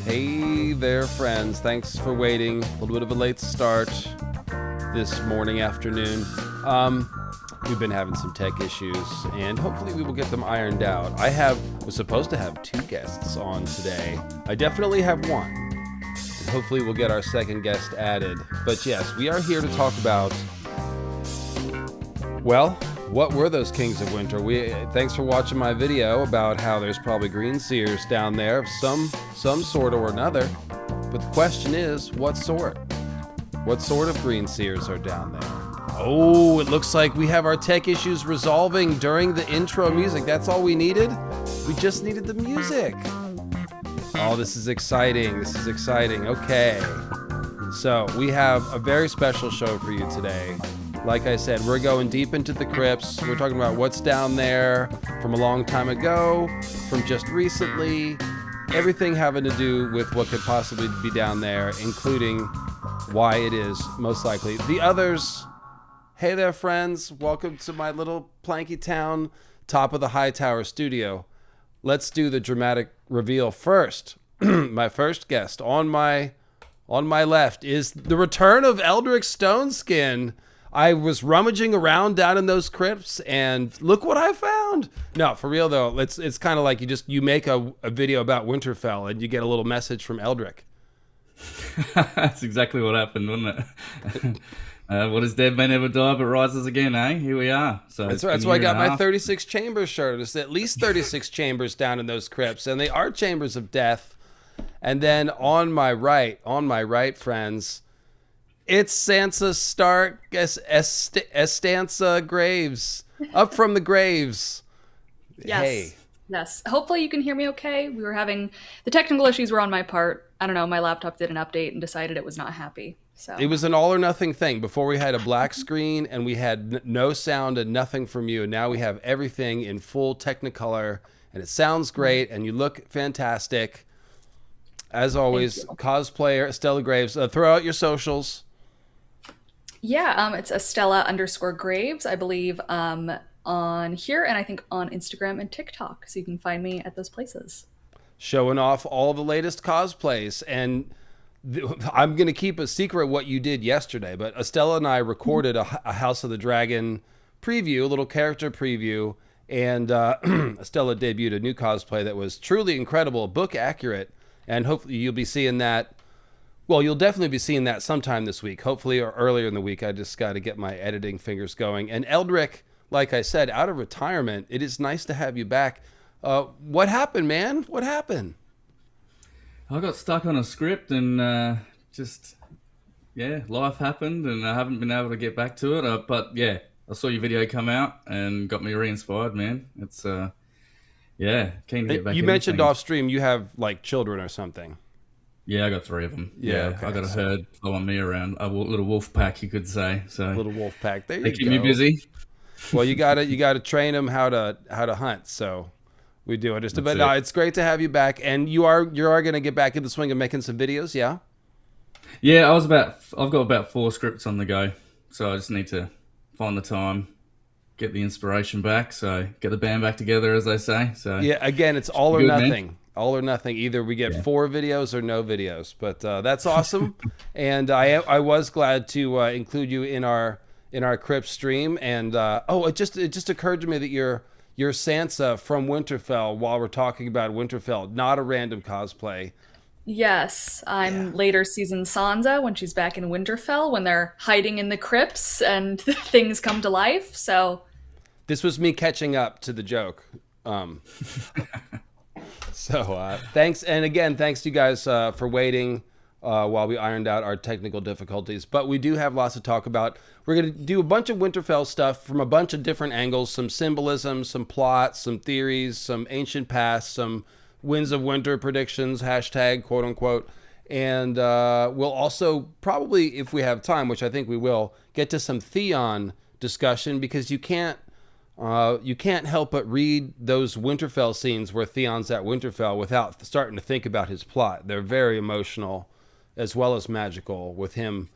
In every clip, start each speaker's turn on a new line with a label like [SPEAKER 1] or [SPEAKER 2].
[SPEAKER 1] Hey there, friends. Thanks for waiting. A little bit of a late start this morning, afternoon. We've been having some tech issues, and hopefully we will get them ironed out. Was supposed to have 2 guests on today. I definitely have one, and hopefully we'll get our second guest added. But yes, we are here to talk about, well, what were those Kings of Winter? Thanks for watching my video about how there's probably green seers down there of some sort or another. But the question is, what sort? What sort of green seers are down there? Oh, it looks like we have our tech issues resolving during the intro music. That's all we needed? We just needed the music. Oh, this is exciting. This is exciting. Okay. So we have a very special show for you today. Like I said, we're going deep into the crypts. We're talking about what's down there from a long time ago, from just recently, everything having to do with what could possibly be down there, including why it is most likely. The others, hey there, friends. Welcome to my little planky town, top of the high tower studio. Let's do the dramatic reveal first. My first guest on my left is the return of Eldric Stoneskin. I was rummaging around down in those crypts, and look what I found. No, for real though, it's kind of like you make a video about Winterfell, and you get a little message from Eldric.
[SPEAKER 2] That's exactly what happened, wasn't it? What is dead may never die, but rises again, eh? Here we are. So
[SPEAKER 1] that's right. That's why I got my 36 chambers shirt. It's at least 36 chambers down in those crypts, and they are chambers of death. And then on my right, friends, it's Sansa Stark, Estanza Graves, up from the graves.
[SPEAKER 3] Yes.
[SPEAKER 1] Hey.
[SPEAKER 3] Yes. Hopefully you can hear me okay. The technical issues were on my part. I don't know, my laptop did an update and decided it was not happy. So
[SPEAKER 1] it was an all or nothing thing. Before we had a black screen and we had no sound and nothing from you. And now we have everything in full Technicolor, and it sounds great and you look fantastic. As always, cosplayer Estella Graves. Throw out your socials.
[SPEAKER 3] Yeah, it's Estella_Graves, I believe, on here, and I think on Instagram and TikTok. So you can find me at those places.
[SPEAKER 1] Showing off all the latest cosplays. And I'm going to keep a secret what you did yesterday, but Estella and I recorded a House of the Dragon preview, a little character preview, and Estella debuted a new cosplay that was truly incredible, book accurate, and hopefully you'll be seeing that. Well, you'll definitely be seeing that sometime this week, hopefully, or earlier in the week. I just got to get my editing fingers going. And Eldric, like I said, out of retirement, it is nice to have you back. What happened, man? What happened?
[SPEAKER 2] I got stuck on a script and life happened and I haven't been able to get back to it. But yeah, I saw your video come out and got me re-inspired, man. It's, keen to get back.
[SPEAKER 1] You mentioned off stream you have like children or something.
[SPEAKER 2] Yeah, I got 3 of them.
[SPEAKER 1] Yeah, okay,
[SPEAKER 2] I got a herd following me around, a little wolf pack, you could say. So
[SPEAKER 1] a little wolf pack. There you
[SPEAKER 2] they
[SPEAKER 1] go.
[SPEAKER 2] keep me busy.
[SPEAKER 1] Well, you gotta train them how to hunt. So we do it. But no, it's great to have you back, and you are gonna get back in the swing of making some videos, yeah?
[SPEAKER 2] Yeah, I've got about 4 scripts on the go, so I just need to find the time, get the inspiration back, so get the band back together, as they say. So
[SPEAKER 1] yeah, again, it's all or nothing.
[SPEAKER 2] Man.
[SPEAKER 1] All or nothing. Either we get 4 videos or no videos. But that's awesome. And I was glad to include you in our crypt stream. And it just occurred to me that you're Sansa from Winterfell while we're talking about Winterfell, not a random cosplay.
[SPEAKER 3] Yes, I'm later season Sansa when she's back in Winterfell, when they're hiding in the crypts and things come to life. So
[SPEAKER 1] this was me catching up to the joke. So thanks. And again, thanks to you guys for waiting while we ironed out our technical difficulties. But we do have lots to talk about. We're going to do a bunch of Winterfell stuff from a bunch of different angles, some symbolism, some plots, some theories, some ancient past, some Winds of Winter predictions, hashtag, quote unquote. And we'll also probably, if we have time, which I think we will, get to some Theon discussion, because you can't help but read those Winterfell scenes where Theon's at Winterfell without starting to think about his plot. They're very emotional as well as magical, with him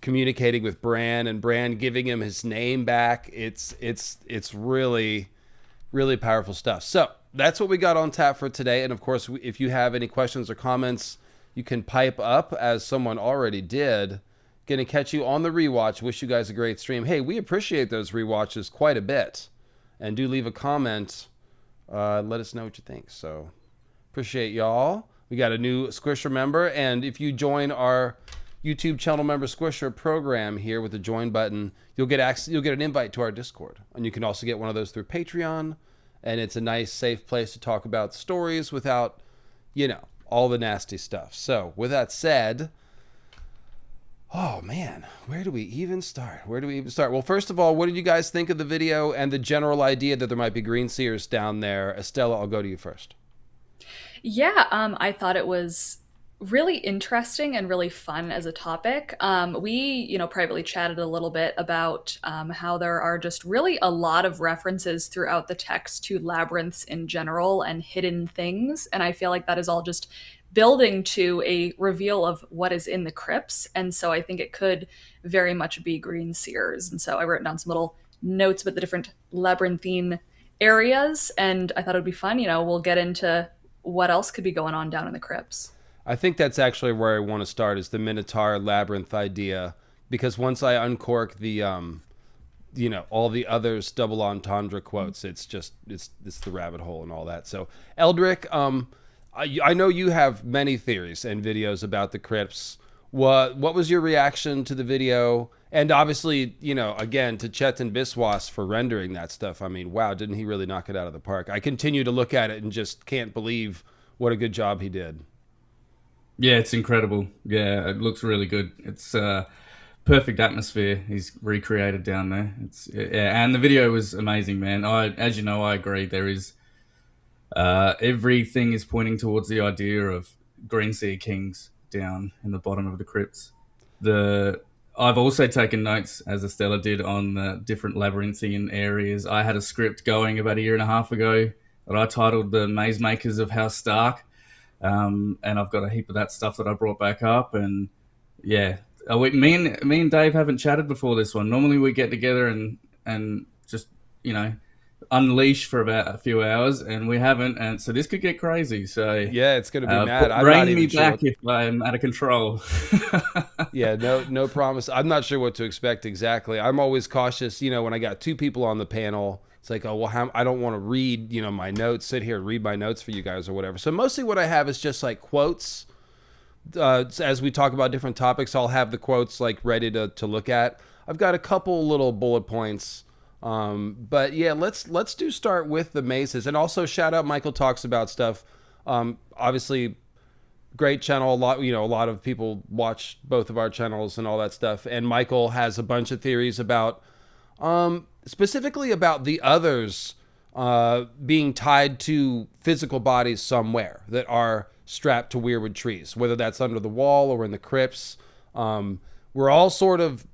[SPEAKER 1] communicating with Bran and Bran giving him his name back. It's really, really powerful stuff. So that's what we got on tap for today. And of course, if you have any questions or comments, you can pipe up, as someone already did. Gonna catch you on the rewatch. Wish you guys a great stream. Hey, we appreciate those rewatches quite a bit. And do leave a comment. Let us know what you think. So appreciate y'all. We got a new Squisher member. And if you join our YouTube channel member Squisher program here with the join button, you'll get an invite to our Discord. And you can also get one of those through Patreon. And it's a nice, safe place to talk about stories without, all the nasty stuff. So with that said, oh man, where do we even start? Well, first of all, what did you guys think of the video and the general idea that there might be green seers down there? Estella, I'll go to you first.
[SPEAKER 3] Yeah, I thought it was really interesting and really fun as a topic. We, privately chatted a little bit about how there are just really a lot of references throughout the text to labyrinths in general and hidden things. And I feel like that is all just building to a reveal of what is in the crypts. And so I think it could very much be green seers. And so I wrote down some little notes about the different labyrinthine areas. And I thought it would be fun. We'll get into what else could be going on down in the crypts.
[SPEAKER 1] I think that's actually where I want to start, is the Minotaur labyrinth idea, because once I uncork the, all the others double entendre quotes, it's the rabbit hole and all that. So Eldric, I know you have many theories and videos about the crypts. What was your reaction to the video? And obviously, again, to Chetan Biswas for rendering that stuff. I mean, wow, didn't he really knock it out of the park? I continue to look at it and just can't believe what a good job he did.
[SPEAKER 2] Yeah, it's incredible. Yeah, it looks really good. It's perfect atmosphere he's recreated down there. And the video was amazing, man. As you know, I agree. There is everything is pointing towards the idea of green sea kings down in the bottom of the crypts. I've also taken notes, as Estella did, on the different labyrinthine areas. I had a script going about 1.5 years ago that I titled "The Maze Makers of House Stark." And I've got a heap of that stuff that I brought back up. And yeah, me and Dave haven't chatted before this one. Normally we get together and just, unleash for about a few hours, and we haven't. And so this could get crazy. So
[SPEAKER 1] yeah, it's going to be mad.
[SPEAKER 2] Bring me back if I'm out of control.
[SPEAKER 1] Yeah, no promise. I'm not sure what to expect exactly. I'm always cautious, when I got two people on the panel. It's like, oh, well, I don't want to read, my notes, sit here and read my notes for you guys or whatever. So mostly what I have is just like quotes. As we talk about different topics, I'll have the quotes like ready to look at. I've got a couple little bullet points. But yeah, let's start with the mazes. And also shout out Michael Talks About Stuff. Obviously, great channel. A lot of people watch both of our channels and all that stuff. And Michael has a bunch of theories about specifically about the others being tied to physical bodies somewhere that are strapped to weirwood trees, whether that's under the wall or in the crypts. We're all sort of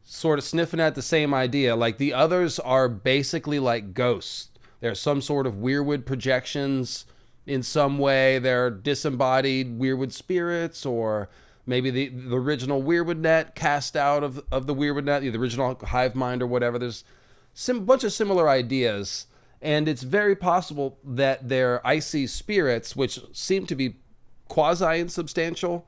[SPEAKER 1] sniffing at the same idea. Like, the others are basically like ghosts. They're some sort of weirwood projections in some way. They're disembodied weirwood spirits, or maybe the original weirwood net cast out of the weirwood net, the original hive mind or whatever. There's a bunch of similar ideas, and it's very possible that their icy spirits, which seem to be quasi-insubstantial,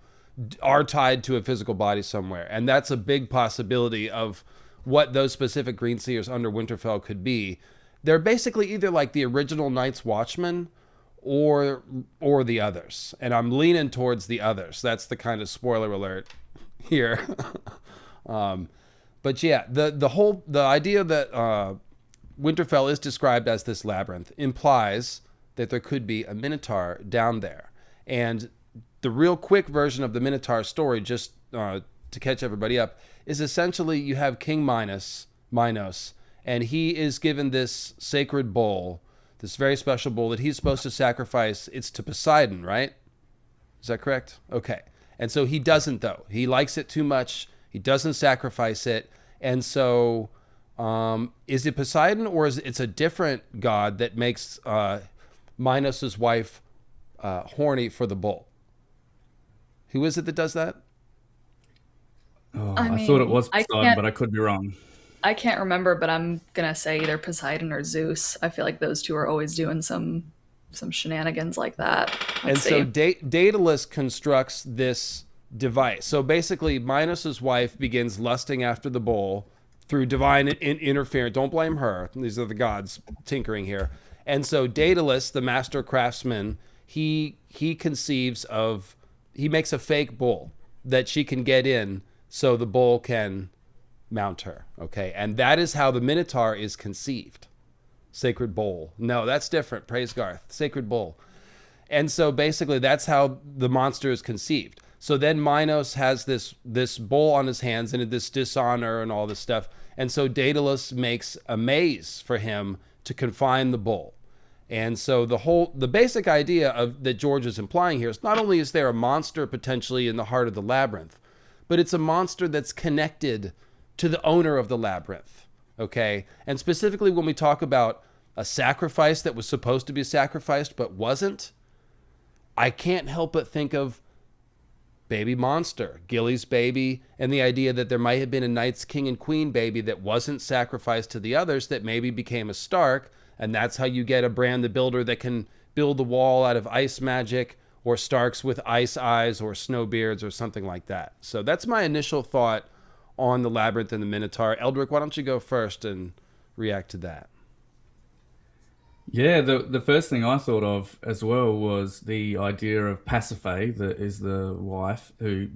[SPEAKER 1] are tied to a physical body somewhere. And that's a big possibility of what those specific green seers under Winterfell could be. They're basically either like the original Night's Watchmen or the others. And I'm leaning towards the others. That's the kind of spoiler alert here. But yeah, the idea that Winterfell is described as this labyrinth implies that there could be a Minotaur down there. And the real quick version of the Minotaur story, just to catch everybody up, is essentially you have King Minos, and he is given this sacred bowl, this very special bowl that he's supposed to sacrifice. It's to Poseidon, right? Is that correct? Okay. And so he doesn't, though. He likes it too much. He doesn't sacrifice it. And so is it Poseidon, or is it's a different god that makes Minos' wife horny for the bull? Who is it that does that?
[SPEAKER 2] Oh, I thought it was Poseidon, but I could be wrong.
[SPEAKER 3] I can't remember, but I'm going to say either Poseidon or Zeus. I feel like those two are always doing some some shenanigans like that.
[SPEAKER 1] And so Daedalus constructs this device. So basically, Minos' wife begins lusting after the bull through divine interference. Don't blame her. These are the gods tinkering here. And so Daedalus, the master craftsman, he conceives of, he makes a fake bull that she can get in so the bull can mount her. Okay. And that is how the Minotaur is conceived. Sacred bull. No, that's different. Praise Garth. Sacred bull. And so basically that's how the monster is conceived. So then Minos has this bull on his hands and this dishonor and all this stuff. And so Daedalus makes a maze for him to confine the bull. And so the basic idea of that George is implying here is not only is there a monster potentially in the heart of the labyrinth, but it's a monster that's connected to the owner of the labyrinth. Okay. And specifically when we talk about a sacrifice that was supposed to be sacrificed but wasn't, I can't help but think of baby monster, Gilly's baby, and the idea that there might have been a Night's King and Queen baby that wasn't sacrificed to the others that maybe became a Stark, and that's how you get a Bran the Builder that can build the wall out of ice magic, or Starks with ice eyes or snowbeards or something like that. So that's my initial thought on the Labyrinth and the Minotaur. Eldric, why don't you go first and react to that?
[SPEAKER 2] Yeah, the first thing I thought of as well was the idea of Pasiphae, that is the wife who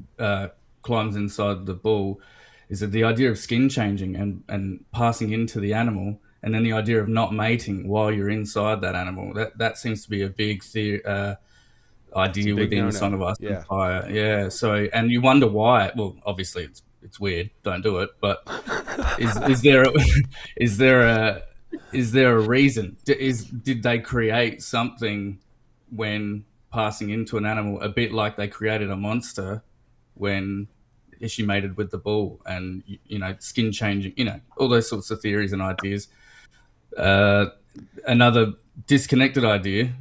[SPEAKER 2] climbs inside the bull, is that the idea of skin changing and passing into the animal, and then the idea of not mating while you're inside that animal. That seems to be a big idea within Song of Ice and Fire. Yeah, so, and you wonder why. Well, obviously it's weird, don't do it, but is there a reason? Did they create something when passing into an animal, a bit like they created a monster when she mated with the bull, and skin changing, all those sorts of theories and ideas. Another disconnected idea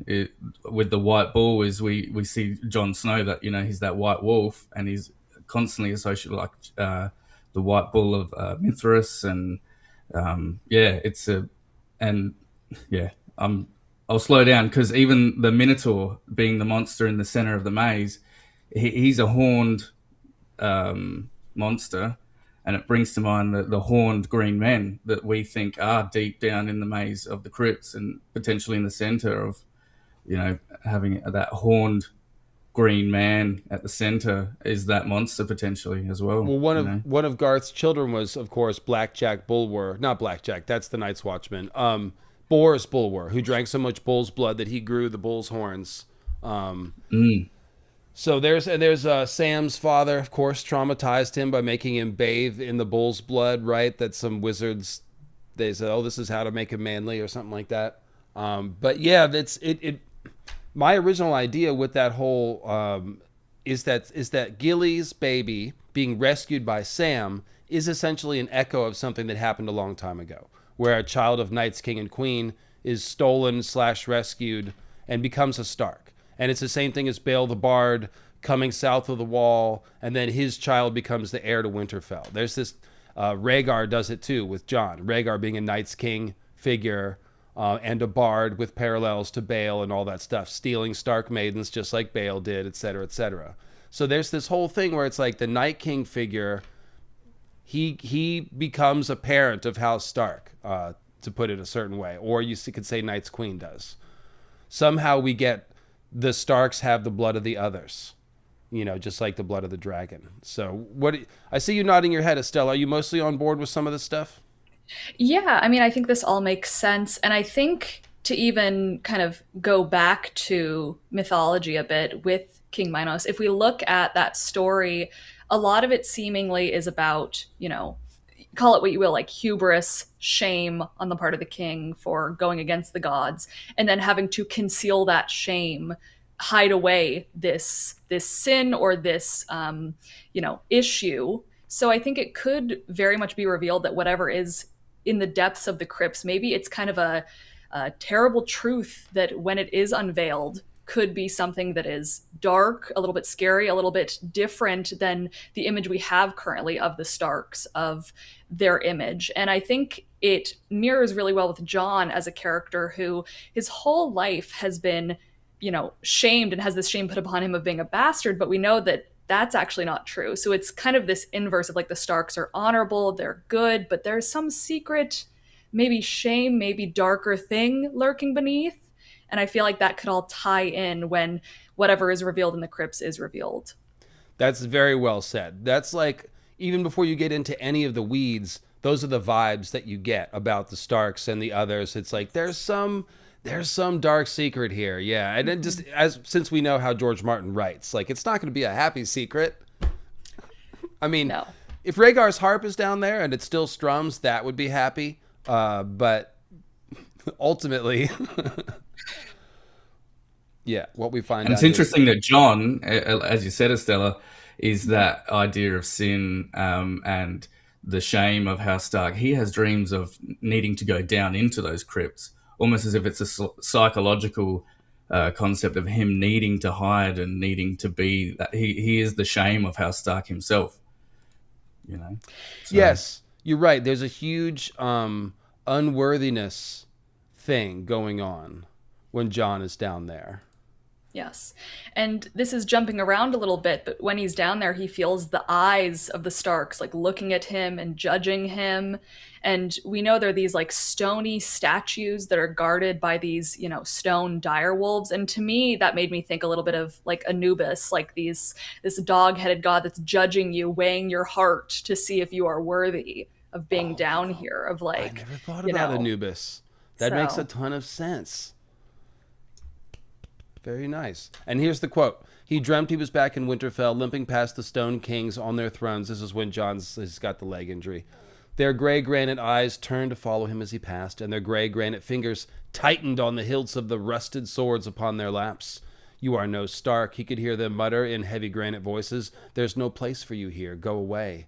[SPEAKER 2] with the white bull is we see Jon Snow, that he's that white wolf, and he's constantly associated like the white bull of Mithras, and I'll slow down because even the Minotaur, being the monster in the center of the maze, he's a horned monster, and it brings to mind the horned green men that we think are deep down in the maze of the crypts, and potentially in the center of, having that horned green man at the center is that monster potentially as well.
[SPEAKER 1] Well, one of Garth's children was, of course, Blackjack Bulwer. Not Blackjack, that's the Night's Watchman. Boris Bulwer, who drank so much bull's blood that he grew the bull's horns. So there's Sam's father, of course, traumatized him by making him bathe in the bull's blood, right? That some wizards, they said, oh, this is how to make him manly or something like that. But yeah, that's it. My original idea with that whole is that Gilly's baby being rescued by Sam is essentially an echo of something that happened a long time ago, where a child of Night's King and Queen is stolen / rescued and becomes a Stark. And it's the same thing as Bale the Bard coming south of the wall, and then his child becomes the heir to Winterfell. There's this, Rhaegar does it too with Jon. Rhaegar being a Night's King figure, and a bard with parallels to Bale and all that stuff, stealing Stark maidens just like Bale did, etc., etc. So there's this whole thing where it's like the Night King figure, he becomes a parent of House Stark, to put it a certain way, or you could say Night's Queen does. Somehow we get the Starks have the blood of the others, just like the blood of the dragon. So I see you nodding your head, Estella. Are you mostly on board with some of this stuff?
[SPEAKER 3] Yeah, I mean, I think this all makes sense. And I think to even kind of go back to mythology a bit with King Minos, if we look at that story, a lot of it seemingly is about, call it what you will, like hubris, shame on the part of the king for going against the gods, and then having to conceal that shame, hide away this sin or this, issue. So I think it could very much be revealed that whatever is in the depths of the crypts, maybe it's kind of a terrible truth that when it is unveiled, could be something that is dark, a little bit scary, a little bit different than the image we have currently of the Starks, of their image. And I think it mirrors really well with Jon as a character who his whole life has been, shamed and has this shame put upon him of being a bastard, but we know that that's actually not true. So it's kind of this inverse of like the Starks are honorable, they're good, but there's some secret, maybe shame, maybe darker thing lurking beneath. And I feel like that could all tie in when whatever is revealed in the crypts is revealed.
[SPEAKER 1] That's very well said. That's like, even before you get into any of the weeds, those are the vibes that you get about the Starks and the others. It's like there's some dark secret here. Yeah. And then just since we know how George Martin writes, like it's not going to be a happy secret. I mean,
[SPEAKER 3] No.
[SPEAKER 1] if Rhaegar's harp is down there and it still strums, that would be happy. But ultimately, yeah, what we find
[SPEAKER 2] And it's
[SPEAKER 1] out
[SPEAKER 2] interesting that Jon, as you said, Estella, is that idea of sin and the shame of House Stark. He has dreams of needing to go down into those crypts, almost as if it's a psychological concept of him needing to hide and needing to be that he is the shame of House Stark himself. So.
[SPEAKER 1] Yes, you're right. There's a huge unworthiness thing going on when Jon is down there.
[SPEAKER 3] Yes. And this is jumping around a little bit, but when he's down there, he feels the eyes of the Starks like looking at him and judging him. And we know there are these like stony statues that are guarded by these, stone direwolves. And to me, that made me think a little bit of like Anubis, like this dog-headed god that's judging you, weighing your heart to see if you are worthy of being down here, of like,
[SPEAKER 1] I never thought about Anubis. That makes a ton of sense. Very nice. And here's the quote. He dreamt he was back in Winterfell, limping past the Stone Kings on their thrones. This is when he's got the leg injury. Their gray granite eyes turned to follow him as he passed, and their gray granite fingers tightened on the hilts of the rusted swords upon their laps. You are no Stark, he could hear them mutter in heavy granite voices. There's no place for you here. Go away.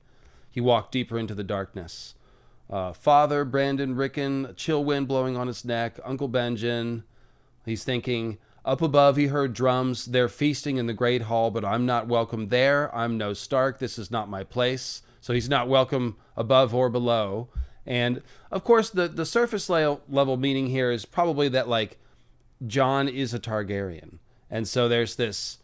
[SPEAKER 1] He walked deeper into the darkness. Father, Brandon, Rickon, a chill wind blowing on his neck, Uncle Benjen. He's thinking... Up above, he heard drums. They're feasting in the great hall, but I'm not welcome there. I'm no Stark. This is not my place. So he's not welcome above or below. And, of course, the surface level meaning here is probably that, like, Jon is a Targaryen. And so there's this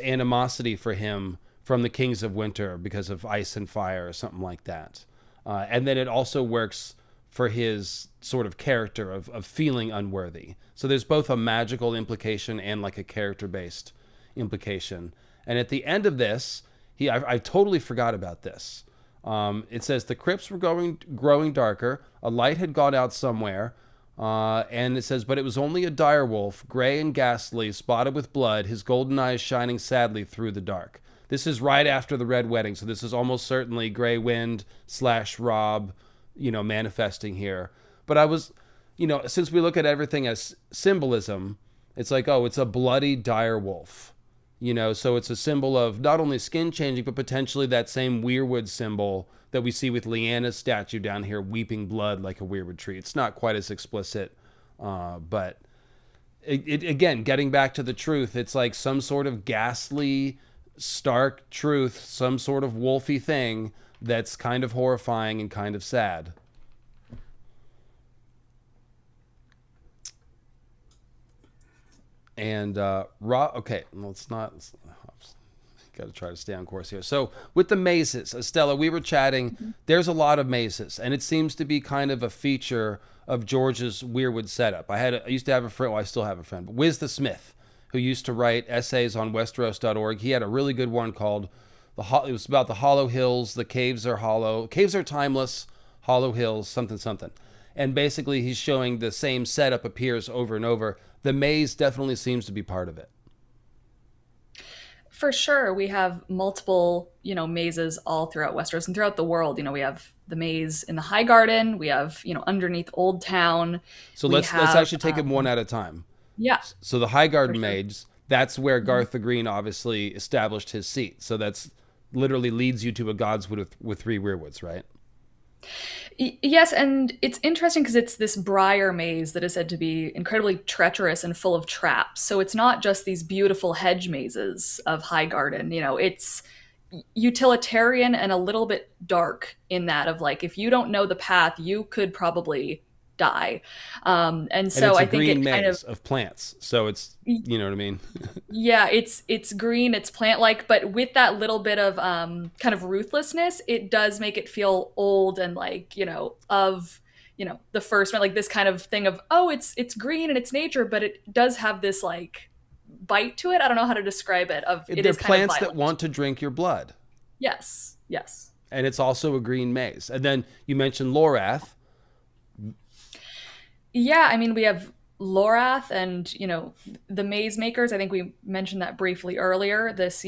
[SPEAKER 1] animosity for him from the Kings of Winter because of ice and fire or something like that. And then it also works for his sort of character of feeling unworthy. So there's both a magical implication and like a character-based implication. And at the end of this, I totally forgot about this. It says the crypts were growing darker. A light had gone out somewhere. And it says, but it was only a direwolf, gray and ghastly, spotted with blood, his golden eyes shining sadly through the dark. This is right after the Red Wedding. So this is almost certainly Grey Wind / Robb, manifesting here. But I was, since we look at everything as symbolism, it's like, oh, it's a bloody dire wolf, so it's a symbol of not only skin changing, but potentially that same weirwood symbol that we see with Lyanna's statue down here, weeping blood like a weirwood tree. It's not quite as explicit, but again, getting back to the truth, it's like some sort of ghastly, stark truth, some sort of wolfy thing that's kind of horrifying and kind of sad. And okay, let's not. Got to try to stay on course here. So with the mazes, Estella, we were chatting. Mm-hmm. There's a lot of mazes, and it seems to be kind of a feature of George's Weirwood setup. I used to have a friend. Well, I still have a friend, but Wiz the Smith, who used to write essays on Westeros.org. He had a really good one called it was about the Hollow Hills. The caves are hollow. Caves are timeless. Hollow Hills, something, something. And basically, he's showing the same setup appears over and over. The maze definitely seems to be part of it.
[SPEAKER 3] For sure. We have multiple, mazes all throughout Westeros and throughout the world. We have the maze in the High Garden. We have, underneath Old Town.
[SPEAKER 1] So let's actually take them one at a time.
[SPEAKER 3] Yeah.
[SPEAKER 1] So the High Garden maze, that's where Garth the Green obviously established his seat. So that's literally leads you to a Godswood with 3 weirwoods, right?
[SPEAKER 3] Yes, and it's interesting because it's this briar maze that is said to be incredibly treacherous and full of traps. So it's not just these beautiful hedge mazes of Highgarden. It's utilitarian and a little bit dark in that of like if you don't know the path, you could probably die. And
[SPEAKER 1] And
[SPEAKER 3] so
[SPEAKER 1] it's a
[SPEAKER 3] I think
[SPEAKER 1] green
[SPEAKER 3] it kind of
[SPEAKER 1] maze of plants, so it's, you know what I mean.
[SPEAKER 3] yeah, it's green, it's plant like, but with that little bit of kind of ruthlessness, it does make it feel old and like, of the first one, like this kind of thing of, oh, it's green and it's nature, but it does have this like bite to it. I don't know how to describe it. Of it
[SPEAKER 1] They're
[SPEAKER 3] is kind of
[SPEAKER 1] plants that
[SPEAKER 3] violent.
[SPEAKER 1] want to drink your blood,
[SPEAKER 3] Yes, yes.
[SPEAKER 1] and it's also a green maze. And then you mentioned Lorath.
[SPEAKER 3] Yeah, I mean, we have Lorath and, the Maze Makers. I think we mentioned that briefly earlier. This,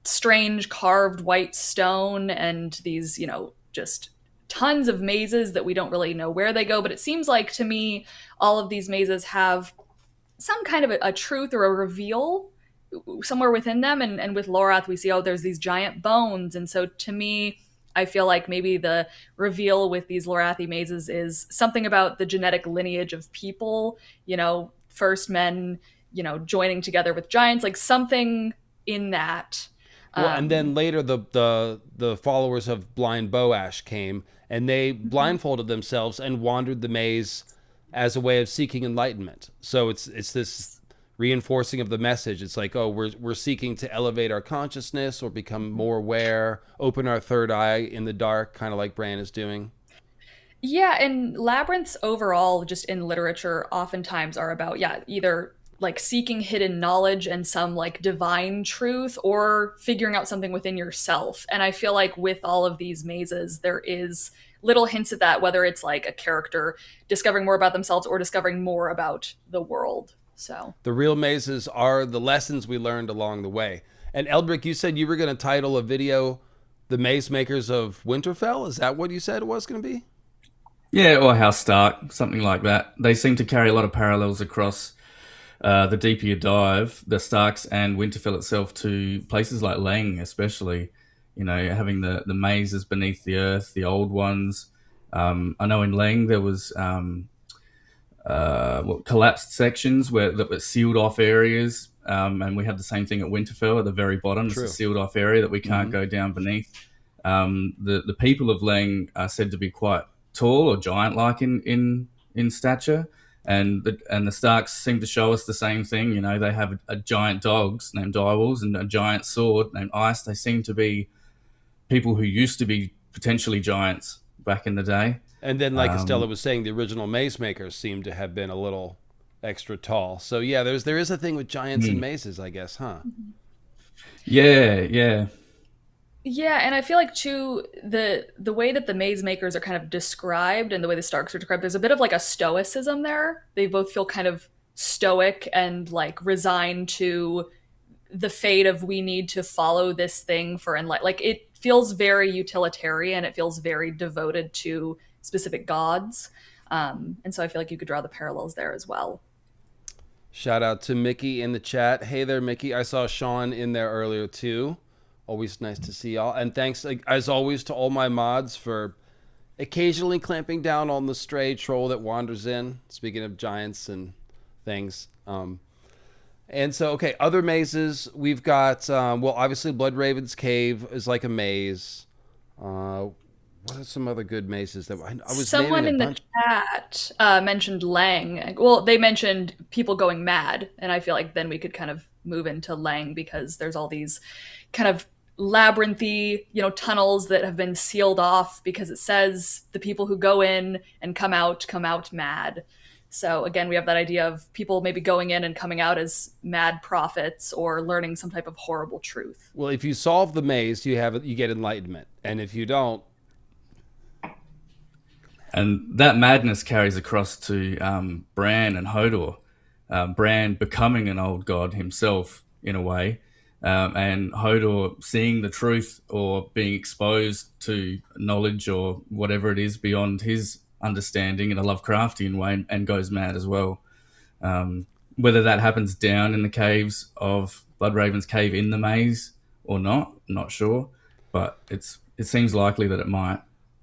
[SPEAKER 3] strange carved white stone and these, just tons of mazes that we don't really know where they go. But it seems like to me, all of these mazes have some kind of a truth or a reveal somewhere within them. And with Lorath, we see, oh, there's these giant bones. And so to me, I feel like maybe the reveal with these Lorathi mazes is something about the genetic lineage of people, first men, joining together with giants, like something in that.
[SPEAKER 1] Well, and
[SPEAKER 3] Um,
[SPEAKER 1] then later the followers of Blind Boash came, and they blindfolded themselves and wandered the maze as a way of seeking enlightenment. So it's this reinforcing of the message. It's like, oh, we're seeking to elevate our consciousness or become more aware, open our third eye in the dark, kind of like Bran is doing.
[SPEAKER 3] Yeah, and labyrinths overall, just in literature, oftentimes are about, yeah, either like seeking hidden knowledge and some like divine truth or figuring out something within yourself. And I feel like with all of these mazes, there is little hints at that, whether it's like a character discovering more about themselves or discovering more about the world. So.
[SPEAKER 1] The real mazes are the lessons we learned along the way. And Eldric, you said you were going to title a video "The Maze Makers of Winterfell." Is that what you said it was going to be?
[SPEAKER 2] Yeah, or House Stark, something like that. They seem to carry a lot of parallels across the deeper you dive, the Starks and Winterfell itself, to places like Lang, especially. Having the mazes beneath the earth, the old ones. I know in Lang there was collapsed sections that were sealed off areas, and we have the same thing at Winterfell at the very bottom. It's a
[SPEAKER 1] True.
[SPEAKER 2] sealed off area that we can't go down beneath. The people of Lang are said to be quite tall or giant-like in stature, and the Starks seem to show us the same thing. They have a giant dogs named direwolves and a giant sword named Ice. They seem to be people who used to be potentially giants back in the day.
[SPEAKER 1] And then, like Estella was saying, the original maze makers seem to have been a little extra tall. So yeah, there is a thing with giants and mazes, I guess, huh?
[SPEAKER 2] Yeah, yeah.
[SPEAKER 3] Yeah, and I feel like too the way that the maze makers are kind of described and the way the Starks are described, there's a bit of like a stoicism there. They both feel kind of stoic and like resigned to the fate of we need to follow this thing for like it feels very utilitarian. It feels very devoted to specific gods, and so I feel like you could draw the parallels there as well.
[SPEAKER 1] Shout out to Mickey in the chat. Hey there, Mickey. I saw Sean in there earlier too. Always nice to see y'all. And thanks, as always, to all my mods for occasionally clamping down on the stray troll that wanders in. Speaking of giants and things. And so, okay, other mazes. We've got, well, obviously Bloodraven's Cave is like a maze. What are some other good mazes that I was
[SPEAKER 3] Someone
[SPEAKER 1] naming a
[SPEAKER 3] in the
[SPEAKER 1] bunch?
[SPEAKER 3] chat mentioned Lang. Well, they mentioned people going mad, and I feel like then we could kind of move into Lang because there's all these kind of labyrinthy, tunnels that have been sealed off because it says the people who go in and come out mad. So again, we have that idea of people maybe going in and coming out as mad prophets or learning some type of horrible truth.
[SPEAKER 1] Well, if you solve the maze, you get enlightenment, and if you don't,
[SPEAKER 2] And that madness carries across to Bran and Hodor. Bran becoming an old god himself in a way, and Hodor seeing the truth or being exposed to knowledge or whatever it is beyond his understanding in a Lovecraftian way, and goes mad as well. Whether that happens down in the caves of Bloodraven's cave in the maze or not, I'm not sure, but it seems likely that it might.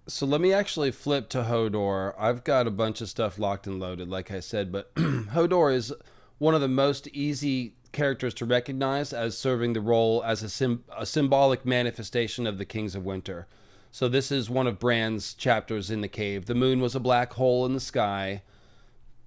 [SPEAKER 1] So let me actually flip to Hodor. I've got a bunch of stuff locked and loaded, like I said, but Hodor is one of the most easy characters to recognize as serving the role as a symbolic manifestation of the Kings of Winter. So this is one of Bran's chapters in the cave. The moon was a black hole in the sky.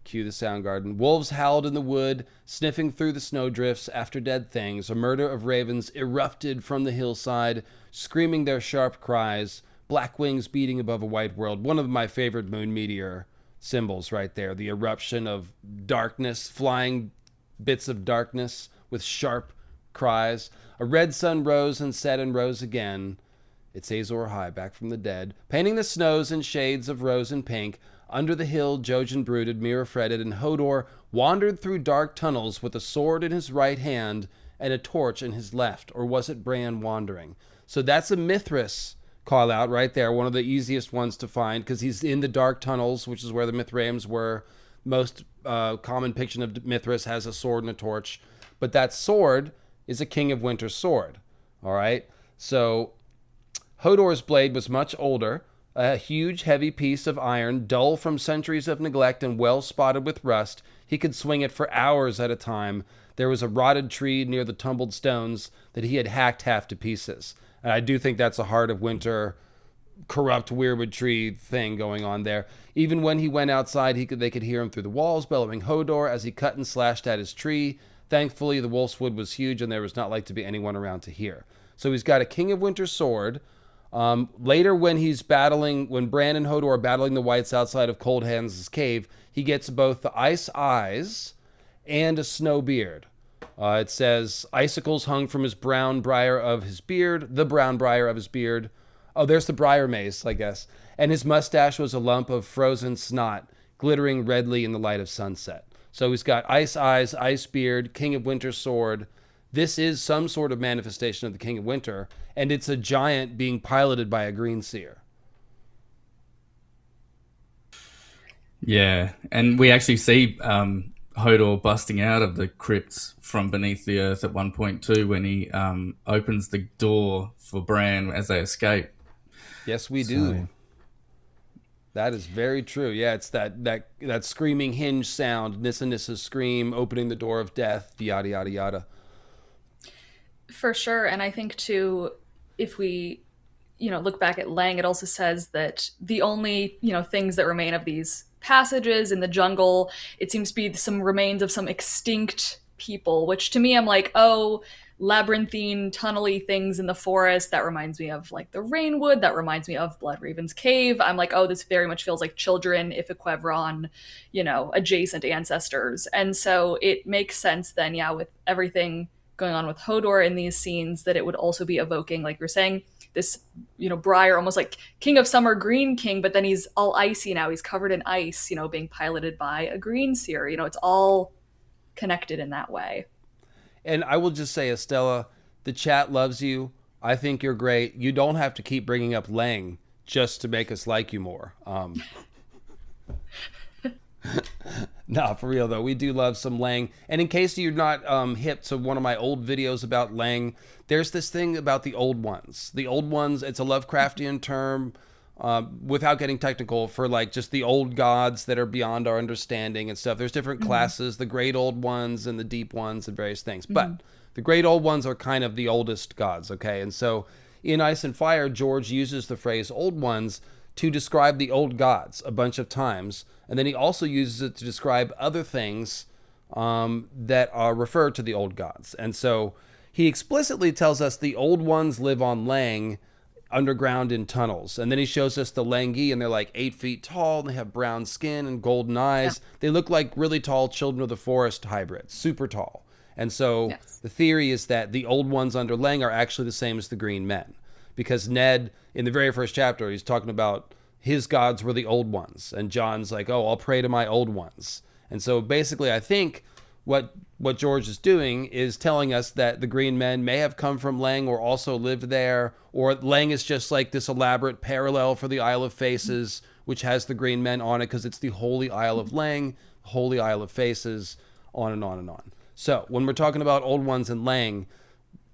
[SPEAKER 1] Cue the Soundgarden. Wolves howled in the wood, sniffing through the snowdrifts after dead things. A murder of ravens erupted from the hillside, screaming their sharp cries. Black wings beating above a white world. One of my favorite moon meteor symbols right there. The eruption of darkness, flying bits of darkness with sharp cries. A red sun rose and set and rose again. It's Azor High, back from the dead. Painting the snows in shades of rose and pink. Under the hill, Jojen brooded, Mira fretted, and Hodor wandered through dark tunnels with a sword in his right hand and a torch in his left. Or was it Bran wandering? So that's a Mithras call out right there. One of the easiest ones to find because he's in the dark tunnels, which is where the Mithraeums were. Most common depiction of Mithras has a sword and a torch. But that sword is a King of Winter sword. All right? So Hodor's blade was much older. A huge, heavy piece of iron, dull from centuries of neglect and well spotted with rust. He could swing it for hours at a time. There was a rotted tree near the tumbled stones that he had hacked half to pieces. And I do think that's a Heart of Winter, corrupt weirwood tree thing going on there. Even when he went outside, they could hear him through the walls, bellowing Hodor as he cut and slashed at his tree. Thankfully, the wolf's wood was huge, and there was not like to be anyone around to hear. So he's got a King of Winter sword. Later, when Bran and Hodor are battling the Whites outside of Cold Hands' cave, he gets both the ice eyes and a snow beard. It says, icicles hung from his brown briar of his beard, the brown briar of his beard. Oh, there's the briar mace, I guess. And his mustache was a lump of frozen snot, glittering redly in the light of sunset. So he's got ice eyes, ice beard, King of Winter sword. This is some sort of manifestation of the King of Winter, and it's a giant being piloted by a green seer.
[SPEAKER 2] Yeah, and we actually see Hodor busting out of the crypts from beneath the earth at one point too, when he opens the door for Bran as they escape.
[SPEAKER 1] Yes, we do. That is very true. Yeah, it's that screaming hinge sound, Nissa Nissa's scream, opening the door of death, yada, yada, yada.
[SPEAKER 3] For sure. And I think too, if we, look back at Lang, it also says that the only, things that remain of these passages in the jungle, it seems to be some remains of some extinct people, which to me, I'm like, oh, labyrinthine, tunnely things in the forest. That reminds me of like the Rainwood. That reminds me of Bloodraven's Cave. I'm like, oh, this very much feels like children, if Equevron, adjacent ancestors. And so it makes sense then, yeah, with everything going on with Hodor in these scenes, that it would also be evoking, like you're saying, this, Briar, almost like King of Summer, Green King, but then he's all icy now. He's covered in ice, being piloted by a green seer. It's all connected in that way.
[SPEAKER 1] And I will just say, Estella, the chat loves you. I think you're great. You don't have to keep bringing up Lang just to make us like you more. No, for real though, we do love some Lang. And in case you're not hip to one of my old videos about Lang, there's this thing about the old ones. The old ones, it's a Lovecraftian term, without getting technical, for like just the old gods that are beyond our understanding and stuff. There's different classes, the great old ones and the deep ones and various things. But the great old ones are kind of the oldest gods, okay? And so in Ice and Fire, George uses the phrase old ones to describe the old gods a bunch of times. And then he also uses it to describe other things that are referred to the old gods. And so he explicitly tells us the old ones live on Lang underground in tunnels. And then he shows us the Langi, and they're like 8 feet tall, and they have brown skin and golden eyes. Yeah. They look like really tall Children of the Forest hybrids, super tall. And so the theory is that the old ones under Lang are actually the same as the Green Men. Because Ned, in the very first chapter, he's talking about his gods were the old ones. And John's like, oh, I'll pray to my old ones. And so basically, I think what George is doing is telling us that the Green Men may have come from Lang or also lived there, or Lang is just like this elaborate parallel for the Isle of Faces, which has the Green Men on it because it's the Holy Isle of Lang, Holy Isle of Faces, on and on and on. So when we're talking about old ones in Lang,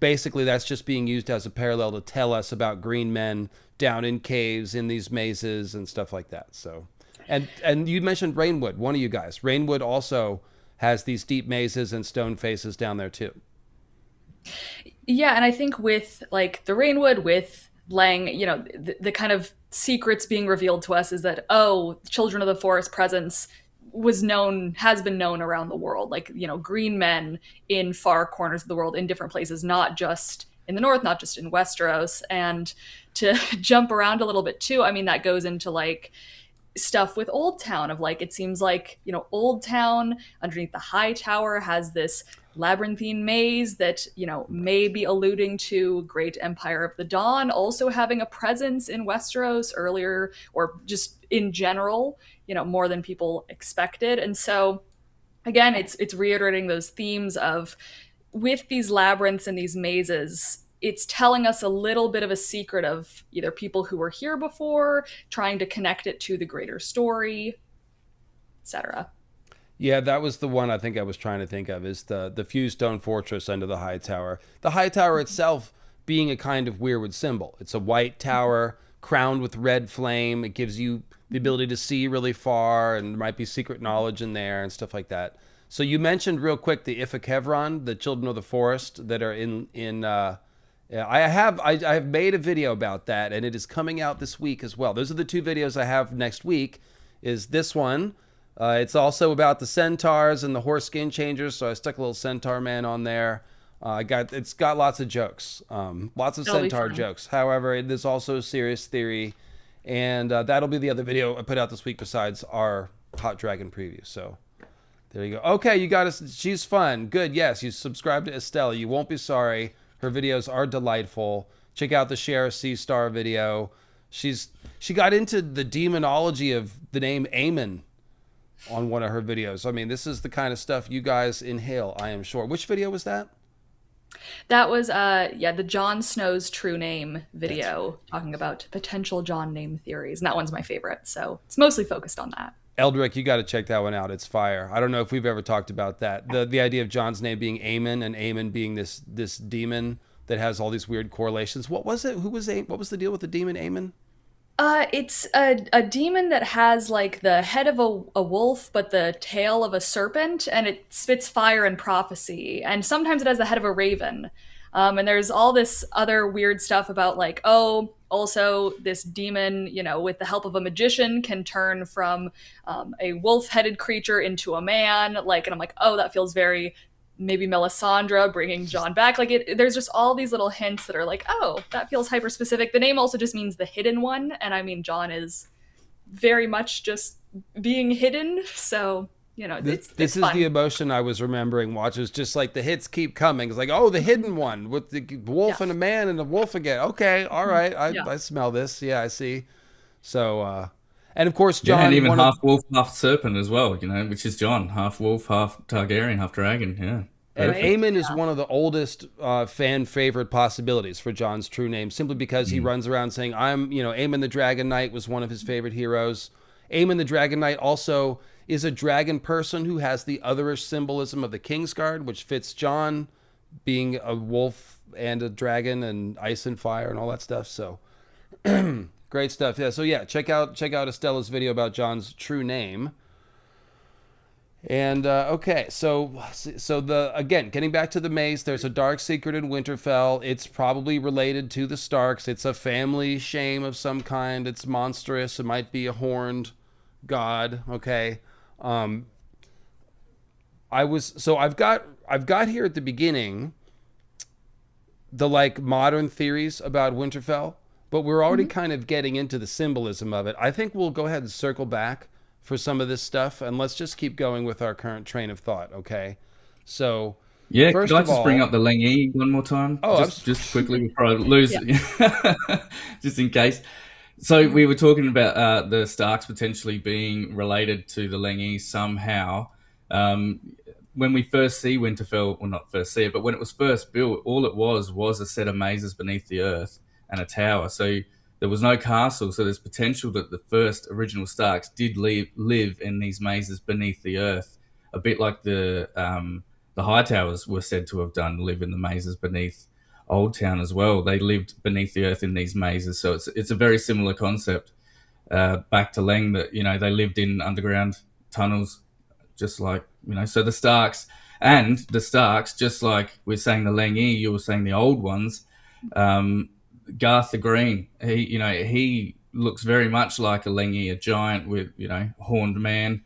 [SPEAKER 1] basically that's just being used as a parallel to tell us about green men down in caves in these mazes and stuff like that. So, and you mentioned Rainwood, one of you guys. Rainwood also has these deep mazes and stone faces down there too.
[SPEAKER 3] Yeah, and I think with like the Rainwood, with Lang, the kind of secrets being revealed to us is that, oh, Children of the Forest presence has been known around the world, like, green men in far corners of the world, in different places, not just in the north, not just in Westeros. And to jump around a little bit too, I mean, that goes into like stuff with Old Town of like, it seems like, Old Town underneath the High Tower has this labyrinthine maze that, may be alluding to Great Empire of the Dawn also having a presence in Westeros earlier, or just in general, more than people expected. And so again, it's reiterating those themes of, with these labyrinths and these mazes, it's telling us a little bit of a secret of either people who were here before, trying to connect it to the greater story, etc.
[SPEAKER 1] Yeah, that was the one I think I was trying to think of, is the fused stone fortress under the High Tower. The High Tower itself being a kind of weirwood symbol. It's a white tower crowned with red flame. It gives you the ability to see really far, and there might be secret knowledge in there and stuff like that. So you mentioned real quick the Ifakevron, the Children of the Forest that are in I have made a video about that, and it is coming out this week as well. Those are the two videos I have next week. Is this one? It's also about the centaurs and the horse skin changers, so I stuck a little centaur man on there. It's got lots of jokes, lots of centaur jokes. However, it is also a serious theory, and that'll be the other video I put out this week besides our Hot Dragon preview. So there you go. Okay, you got us. She's fun. Good. Yes, you subscribe to Estella. You won't be sorry. Her videos are delightful. Check out the Share a Sea Star video. She got into the demonology of the name Aemon on one of her videos. I mean, this is the kind of stuff you guys inhale, I am sure. Which video was that?
[SPEAKER 3] That was the Jon Snow's true name video, talking about potential Jon name theories, and that one's my favorite, so it's mostly focused on that.
[SPEAKER 1] Eldric, you got to check that one out. It's fire. I don't know if we've ever talked about that. The idea of Jon's name being Aemon, and Aemon being this demon that has all these weird correlations. What was it? What was the deal with the demon Aemon?
[SPEAKER 3] It's a demon that has like the head of a wolf, but the tail of a serpent, and it spits fire and prophecy. And sometimes it has the head of a raven. And there's all this other weird stuff about like, oh, also this demon, with the help of a magician, can turn from a wolf-headed creature into a man. Like, and I'm like, oh, that feels very maybe Melisandre bringing Jon back. Like, there's just all these little hints that are like, oh, that feels hyper specific. The name also just means the hidden one, and I mean, Jon is very much just being hidden. So this
[SPEAKER 1] is
[SPEAKER 3] fun.
[SPEAKER 1] The emotion I was remembering. Watch, is just like the hits keep coming. It's like, oh, the hidden one with the wolf and a man and a wolf again. Okay, all right, I smell this. Yeah, I see. So. And of course, Jon,
[SPEAKER 2] and even half wolf, half serpent as well, which is Jon, half wolf, half Targaryen, half dragon. Yeah.
[SPEAKER 1] And Aemon is one of the oldest fan favorite possibilities for Jon's true name, simply because he runs around saying, Aemon the Dragon Knight was one of his favorite heroes. Aemon the Dragon Knight also is a dragon person who has the otherish symbolism of the Kingsguard, which fits Jon being a wolf and a dragon and ice and fire and all that stuff. So great stuff. Yeah. So yeah, check out Estella's video about Jon's true name. And okay, so again, getting back to the maze, there's a dark secret in Winterfell. It's probably related to the Starks. It's a family shame of some kind. It's monstrous. It might be a horned god. Okay. I've got here at the beginning the like modern theories about Winterfell, but we're already kind of getting into the symbolism of it. I think we'll go ahead and circle back for some of this stuff, and let's just keep going with our current train of thought, okay? So,
[SPEAKER 2] yeah, could I just bring up the Langi one more time?
[SPEAKER 1] Oh,
[SPEAKER 2] just quickly before I lose it, just in case. So we were talking about the Starks potentially being related to the Langi somehow. When we first see Winterfell, well, not first see it, but when it was first built, all it was a set of mazes beneath the earth and a tower. So there was no castle, so there's potential that the first original Starks did live in these mazes beneath the earth, a bit like the High Towers were said to have done, live in the mazes beneath. Old Town as well. They lived beneath the earth in these mazes, so it's a very similar concept. Back to Leng, that they lived in underground tunnels, just like So the Starks, just like we're saying the Leng, you were saying the old ones. Garth the Green, he looks very much like a Leng, a giant with horned man,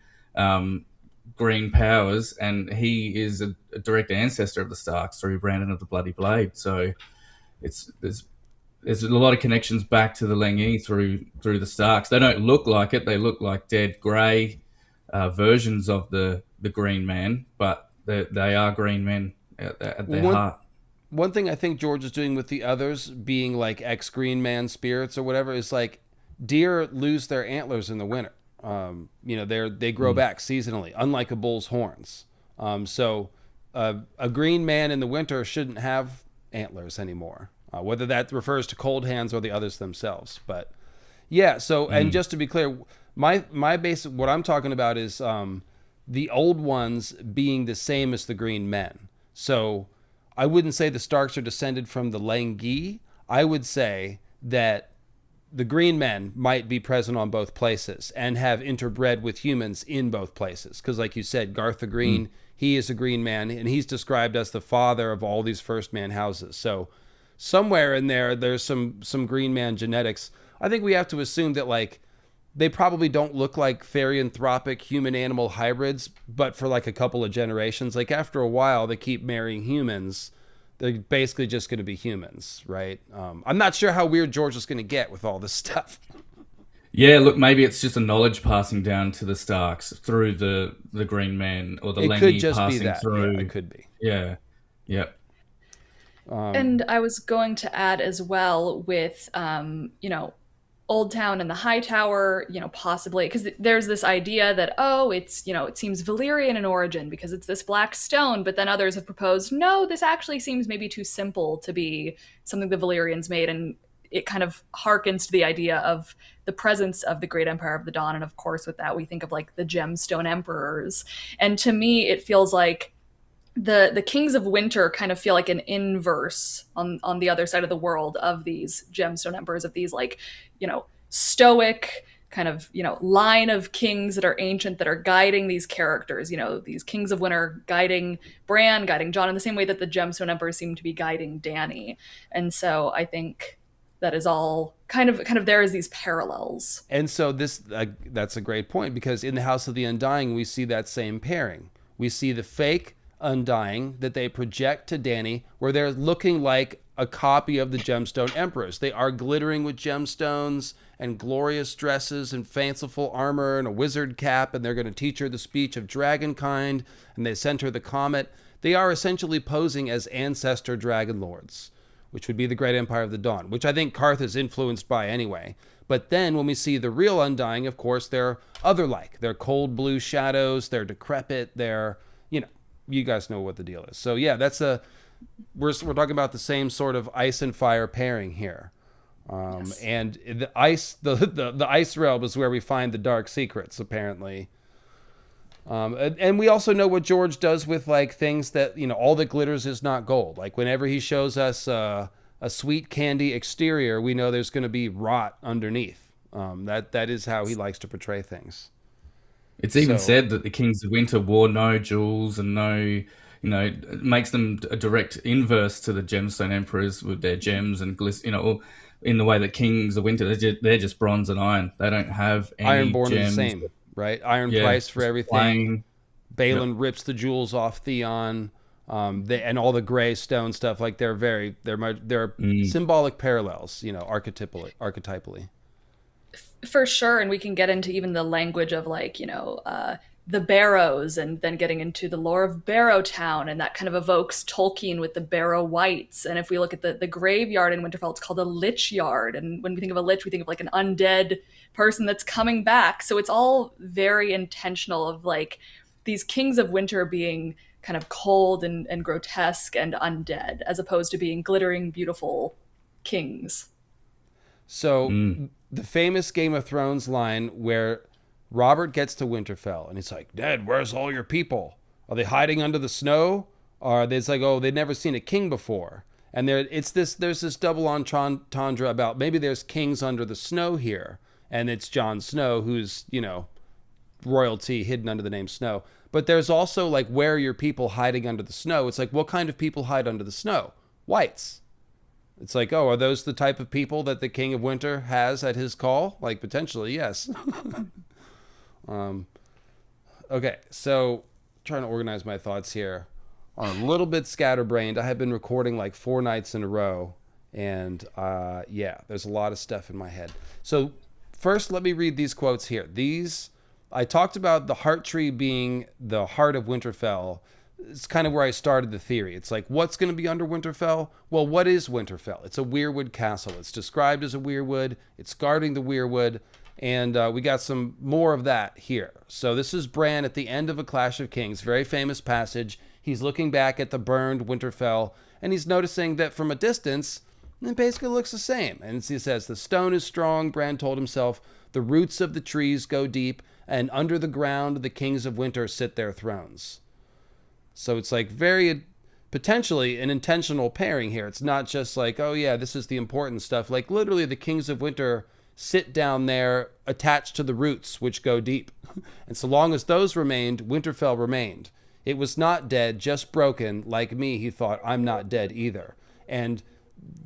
[SPEAKER 2] green powers, and he is a direct ancestor of the Starks through Brandon of the Bloody Blade. So there's a lot of connections back to the Leng through the Starks. They don't look like it; they look like dead grey versions of the Green Man, but they are green men at their heart.
[SPEAKER 1] One thing I think George is doing with the others being like ex-Green Man spirits or whatever is like deer lose their antlers in the winter. They grow back seasonally, unlike a bull's horns. So a Green Man in the winter shouldn't have antlers anymore, whether that refers to cold hands or the others themselves. But yeah, so and just to be clear, my basic what I'm talking about is the old ones being the same as the Green Men. So I wouldn't say the Starks are descended from the Leng. I would say that the Green Men might be present on both places and have interbred with humans in both places. Because like you said, Garth the Green, he is a Green Man, and he's described as the father of all these First Man houses. So somewhere in there's some Green Man genetics. I think we have to assume that like they probably don't look like therianthropic human-animal hybrids, but for like a couple of generations, like after a while, they keep marrying humans. They're basically just going to be humans, right? I'm not sure how weird George is going to get with all this stuff.
[SPEAKER 2] Yeah, look, maybe it's just a knowledge passing down to the Starks through the Green Man, or the Leng
[SPEAKER 1] could just
[SPEAKER 2] passing
[SPEAKER 1] be that.
[SPEAKER 2] through.
[SPEAKER 1] Yeah, it could be.
[SPEAKER 2] Yeah.
[SPEAKER 3] And I was going to add as well with, Old Town and the High Tower, possibly, because there's this idea that, it seems Valyrian in origin because it's this black stone, but then others have proposed, no, this actually seems maybe too simple to be something the Valyrians made, and it kind of harkens to the idea of the presence of the Great Empire of the Dawn, and of course with that we think of like the Gemstone Emperors, and to me it feels like the Kings of Winter kind of feel like an inverse on the other side of the world of these Gemstone Emperors, of these like, stoic kind of, line of kings that are ancient, that are guiding these characters, these Kings of Winter guiding Bran, guiding Jon in the same way that the Gemstone Emperors seem to be guiding Dany. And so I think that is all kind of there is these parallels.
[SPEAKER 1] And so that's a great point, because in the House of the Undying, we see that same pairing. We see the fake Undying that they project to Dany, where they're looking like a copy of the Gemstone Emperors. They are glittering with gemstones and glorious dresses and fanciful armor and a wizard cap, and they're going to teach her the speech of dragonkind, and they sent her the comet. They are essentially posing as ancestor dragon lords, which would be the Great Empire of the Dawn, which I think Karth is influenced by anyway. But then when we see the real Undying, of course, they're other-like. They're cold blue shadows, they're decrepit, they're, you guys know what the deal is. So yeah, we're talking about the same sort of ice and fire pairing here. Yes. And the ice realm is where we find the dark secrets, apparently. And we also know what George does with like things that, all that glitters is not gold. Like whenever he shows us a sweet candy exterior, we know there's going to be rot underneath. That is how he likes to portray things.
[SPEAKER 2] It's even said that the Kings of Winter wore no jewels and no, it makes them a direct inverse to the Gemstone Emperors with their gems and in the way that Kings of Winter, they're just bronze and iron. They don't have any
[SPEAKER 1] Ironborn
[SPEAKER 2] gems.
[SPEAKER 1] is the same, right? Iron price for everything. Balin rips the jewels off Theon, and all the gray stone stuff. Like they're symbolic parallels, archetypally.
[SPEAKER 3] For sure, and we can get into even the language of like, the Barrows, and then getting into the lore of Barrowtown, and that kind of evokes Tolkien with the Barrow Wights. And if we look at the graveyard in Winterfell, it's called a Lich Yard. And when we think of a Lich, we think of like an undead person that's coming back. So it's all very intentional of like these Kings of Winter being kind of cold and grotesque and undead, as opposed to being glittering, beautiful kings.
[SPEAKER 1] So the famous Game of Thrones line where Robert gets to Winterfell and he's like, Ned, where's all your people? Are they hiding under the snow? Or it's like, oh, they've never seen a king before. And there's this double entendre about maybe there's kings under the snow here, and it's Jon Snow who's, royalty hidden under the name Snow. But there's also like, where are your people hiding under the snow? It's like, what kind of people hide under the snow? Whites. It's like, oh, are those the type of people that the King of Winter has at his call? Like, potentially, yes. Okay, so trying to organize my thoughts here. I'm a little bit scatterbrained. I have been recording like 4 nights in a row, and there's a lot of stuff in my head. So first, let me read these quotes here. I talked about the heart tree being the heart of Winterfell. It's kind of where I started the theory. It's like, what's going to be under Winterfell? Well, what is Winterfell? It's a weirwood castle. It's described as a weirwood. It's guarding the weirwood. And we got some more of that here. So this is Bran at the end of A Clash of Kings. Very famous passage. He's looking back at the burned Winterfell, and he's noticing that from a distance, it basically looks the same. And he says, the stone is strong, Bran told himself. The roots of the trees go deep, and under the ground the kings of winter sit their thrones. So it's like very potentially an intentional pairing here. It's not just like, oh yeah, this is the important stuff. Like literally the kings of winter sit down there attached to the roots, which go deep. And so long as those remained, Winterfell remained. It was not dead, just broken. Like me, he thought, I'm not dead either. And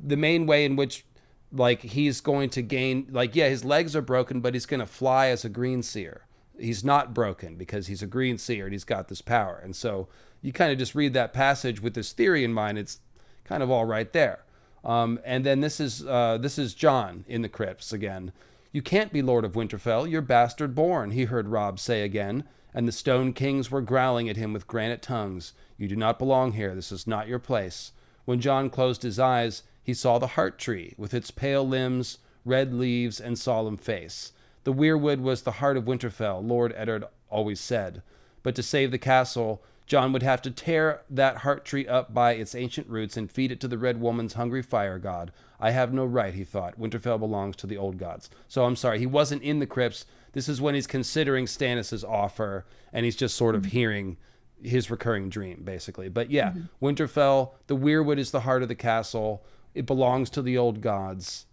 [SPEAKER 1] the main way in which like he's going to gain, like, yeah, his legs are broken, but he's going to fly as a green seer. He's not broken because he's a green seer and he's got this power. And so you kind of just read that passage with this theory in mind. It's kind of all right there. And then this is Jon in the crypts again. You can't be Lord of Winterfell. You're bastard born, he heard Robb say again. And the Stone Kings were growling at him with granite tongues. You do not belong here. This is not your place. When Jon closed his eyes, he saw the heart tree with its pale limbs, red leaves, and solemn face. The weirwood was the heart of Winterfell, Lord Eddard always said. But to save the castle, Jon would have to tear that heart tree up by its ancient roots and feed it to the Red Woman's hungry fire god. I have no right, he thought. Winterfell belongs to the old gods. So I'm sorry, he wasn't in the crypts. This is when he's considering Stannis' offer, and he's just sort of hearing his recurring dream, basically. But yeah, Winterfell, the weirwood is the heart of the castle. It belongs to the old gods.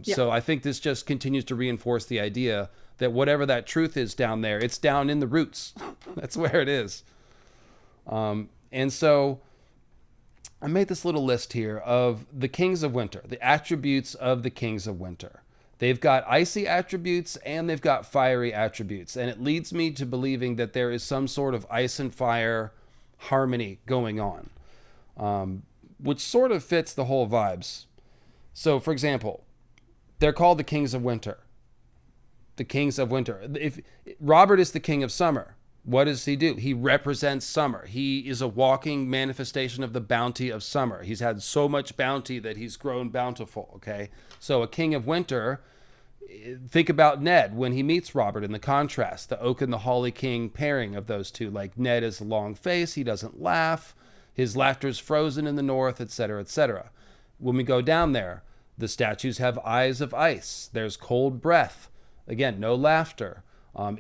[SPEAKER 1] So I think this just continues to reinforce the idea that whatever that truth is down there, it's down in the roots. That's where it is. And so I made this little list here of the kings of winter, the attributes of the kings of winter. They've got icy attributes and they've got fiery attributes. And it leads me to believing that there is some sort of ice and fire harmony going on, which sort of fits the whole vibes. So, for example, they're called the kings of winter. The kings of winter. If Robert is the king of summer, what does he do? He represents summer. He is a walking manifestation of the bounty of summer. He's had so much bounty that he's grown bountiful, okay? So a king of winter, think about Ned when he meets Robert in the contrast, the oak and the holly king pairing of those two. Like Ned is a long face, he doesn't laugh, his laughter's frozen in the north, etc., etc. When we go down there, the statues have eyes of ice. There's cold breath. Again, no laughter.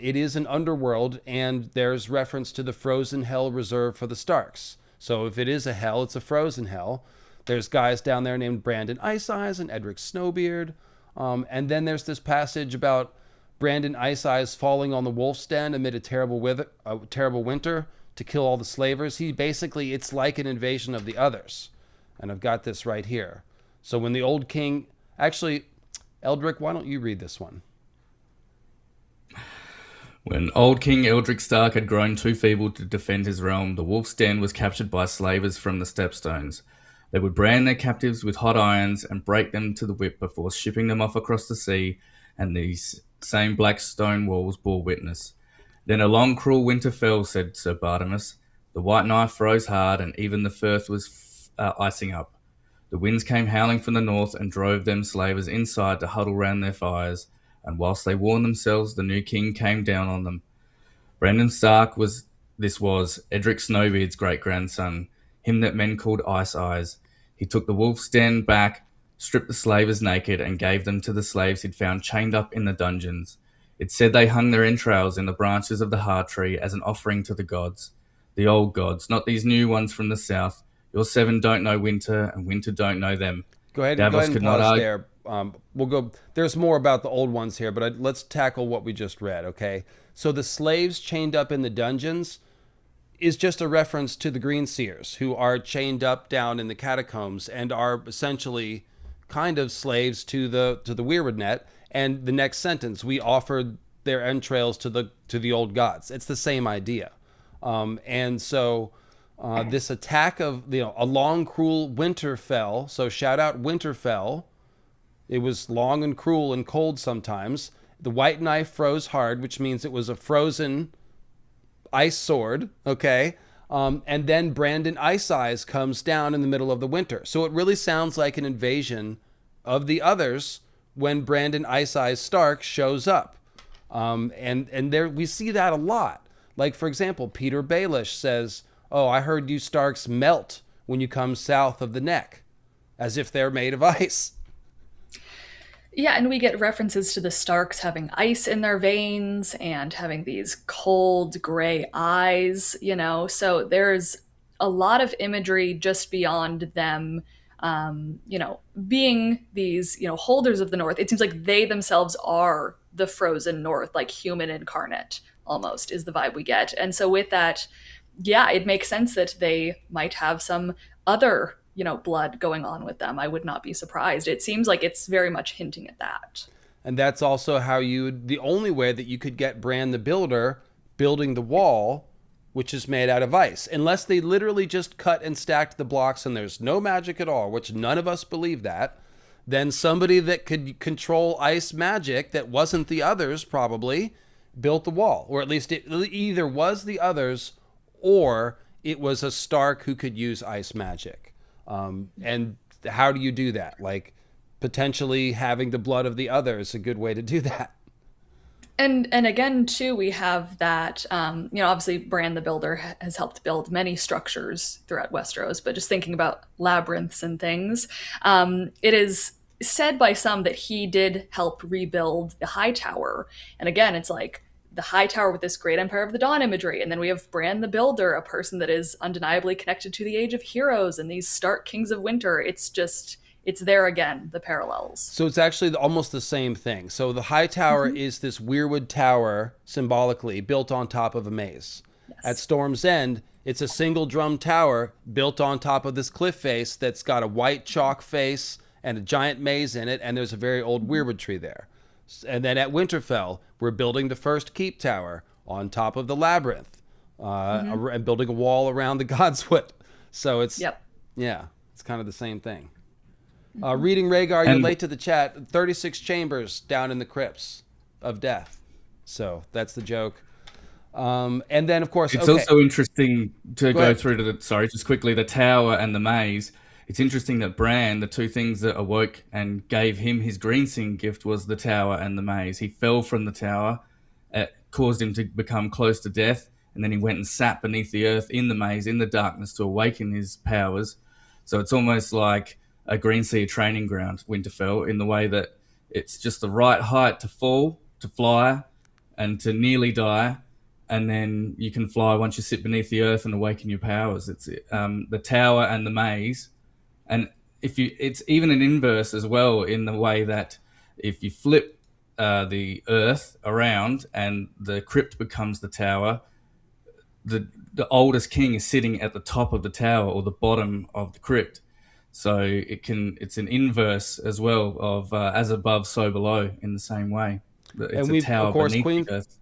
[SPEAKER 1] It is an underworld, and there's reference to the frozen hell reserved for the Starks. So if it is a hell, it's a frozen hell. There's guys down there named Brandon Ice Eyes and Edric Snowbeard. And then there's this passage about Brandon Ice Eyes falling on the wolf's den amid a terrible winter to kill all the slavers. It's like an invasion of the others. And I've got this right here. So when the old king... Actually, Eldric, why don't you read this one?
[SPEAKER 2] When old King Eldric Stark had grown too feeble to defend his realm, the wolf's den was captured by slavers from the Stepstones. They would brand their captives with hot irons and break them to the whip before shipping them off across the sea, and these same black stone walls bore witness. Then a long cruel winter fell, said Sir Bartimus. The white knife froze hard, and even the firth was icing up. The winds came howling from the north and drove them slavers inside to huddle round their fires, and whilst they warmed themselves, the new king came down on them. Brandon Stark was Edric Snowbeard's great-grandson, him that men called Ice Eyes. He took the wolf's den back, stripped the slavers naked, and gave them to the slaves he'd found chained up in the dungeons. It said they hung their entrails in the branches of the heart tree as an offering to the gods. the old gods, not these new ones from the south. Your seven don't know winter, and winter don't know them.
[SPEAKER 1] Go ahead
[SPEAKER 2] Davos
[SPEAKER 1] and
[SPEAKER 2] could not
[SPEAKER 1] pause
[SPEAKER 2] argue.
[SPEAKER 1] there. We'll go. There's more about the old ones here, but let's tackle what we just read. Okay. So the slaves chained up in the dungeons is just a reference to the Green Seers, who are chained up down in the catacombs and are essentially kind of slaves to the Weirwood net. And the next sentence, we offered their entrails to the old gods. It's the same idea. And so this attack of a long, cruel Winterfell. So shout out Winterfell. It was long and cruel and cold sometimes. The white knife froze hard, which means it was a frozen ice sword. Okay. And then Brandon Ice Eyes comes down in the middle of the winter. So it really sounds like an invasion of the others when Brandon Ice Eyes Stark shows up. And there we see that a lot. Like, for example, Peter Baelish says, "Oh, I heard you Starks melt when you come south of the neck," as if they're made of ice.
[SPEAKER 3] Yeah, and we get references to the Starks having ice in their veins and having these cold gray eyes, So there's a lot of imagery just beyond them, being these, holders of the North. It seems like they themselves are the frozen North, like human incarnate almost is the vibe we get. And so with that, yeah, it makes sense that they might have some other blood going on with them. I would not be surprised. It seems like it's very much hinting at that.
[SPEAKER 1] And that's also how the only way that you could get Bran the Builder building the wall, which is made out of ice, unless they literally just cut and stacked the blocks and there's no magic at all, which none of us believe that. Then somebody that could control ice magic that wasn't the others probably built the wall, or at least it either was the others or it was a Stark who could use ice magic. And how do you do that? Like, potentially having the blood of the other is a good way to do that.
[SPEAKER 3] And again, too, we have that, obviously Bran the Builder has helped build many structures throughout Westeros, but just thinking about labyrinths and things, it is said by some that he did help rebuild the High Tower. And again, it's like the High Tower with this great Empire of the Dawn imagery. And then we have Bran the Builder, a person that is undeniably connected to the Age of Heroes and these Stark Kings of Winter. It's there again, the parallels.
[SPEAKER 1] So it's actually almost the same thing. So the High Tower is this Weirwood tower, symbolically, built on top of a maze. Yes. At Storm's End, it's a single drum tower built on top of this cliff face that's got a white chalk face and a giant maze in it, and there's a very old Weirwood tree there. And then at Winterfell, we're building the first keep tower on top of the labyrinth, and building a wall around the Godswood. So it's, it's kind of the same thing. Reading Rhaegar, you're late to the chat. 36 chambers down in the crypts of death. So that's the joke. And then, of course,
[SPEAKER 2] it's also interesting to go through to just quickly, the tower and the maze. It's interesting that Bran, the two things that awoke and gave him his Greenskin gift was the tower and the maze. He fell from the tower. It caused him to become close to death. And then he went and sat beneath the earth in the maze, in the darkness, to awaken his powers. So it's almost like a Greenseer training ground, Winterfell, in the way that it's just the right height to fall, to fly, and to nearly die. And then you can fly once you sit beneath the earth and awaken your powers. It's the tower and the maze. And it's even an inverse as well, in the way that if you flip the earth around and the crypt becomes the tower, the oldest king is sitting at the top of the tower or the bottom of the crypt. So it's an inverse as well of as above, so below, in the same way. It's a tower beneath the earth.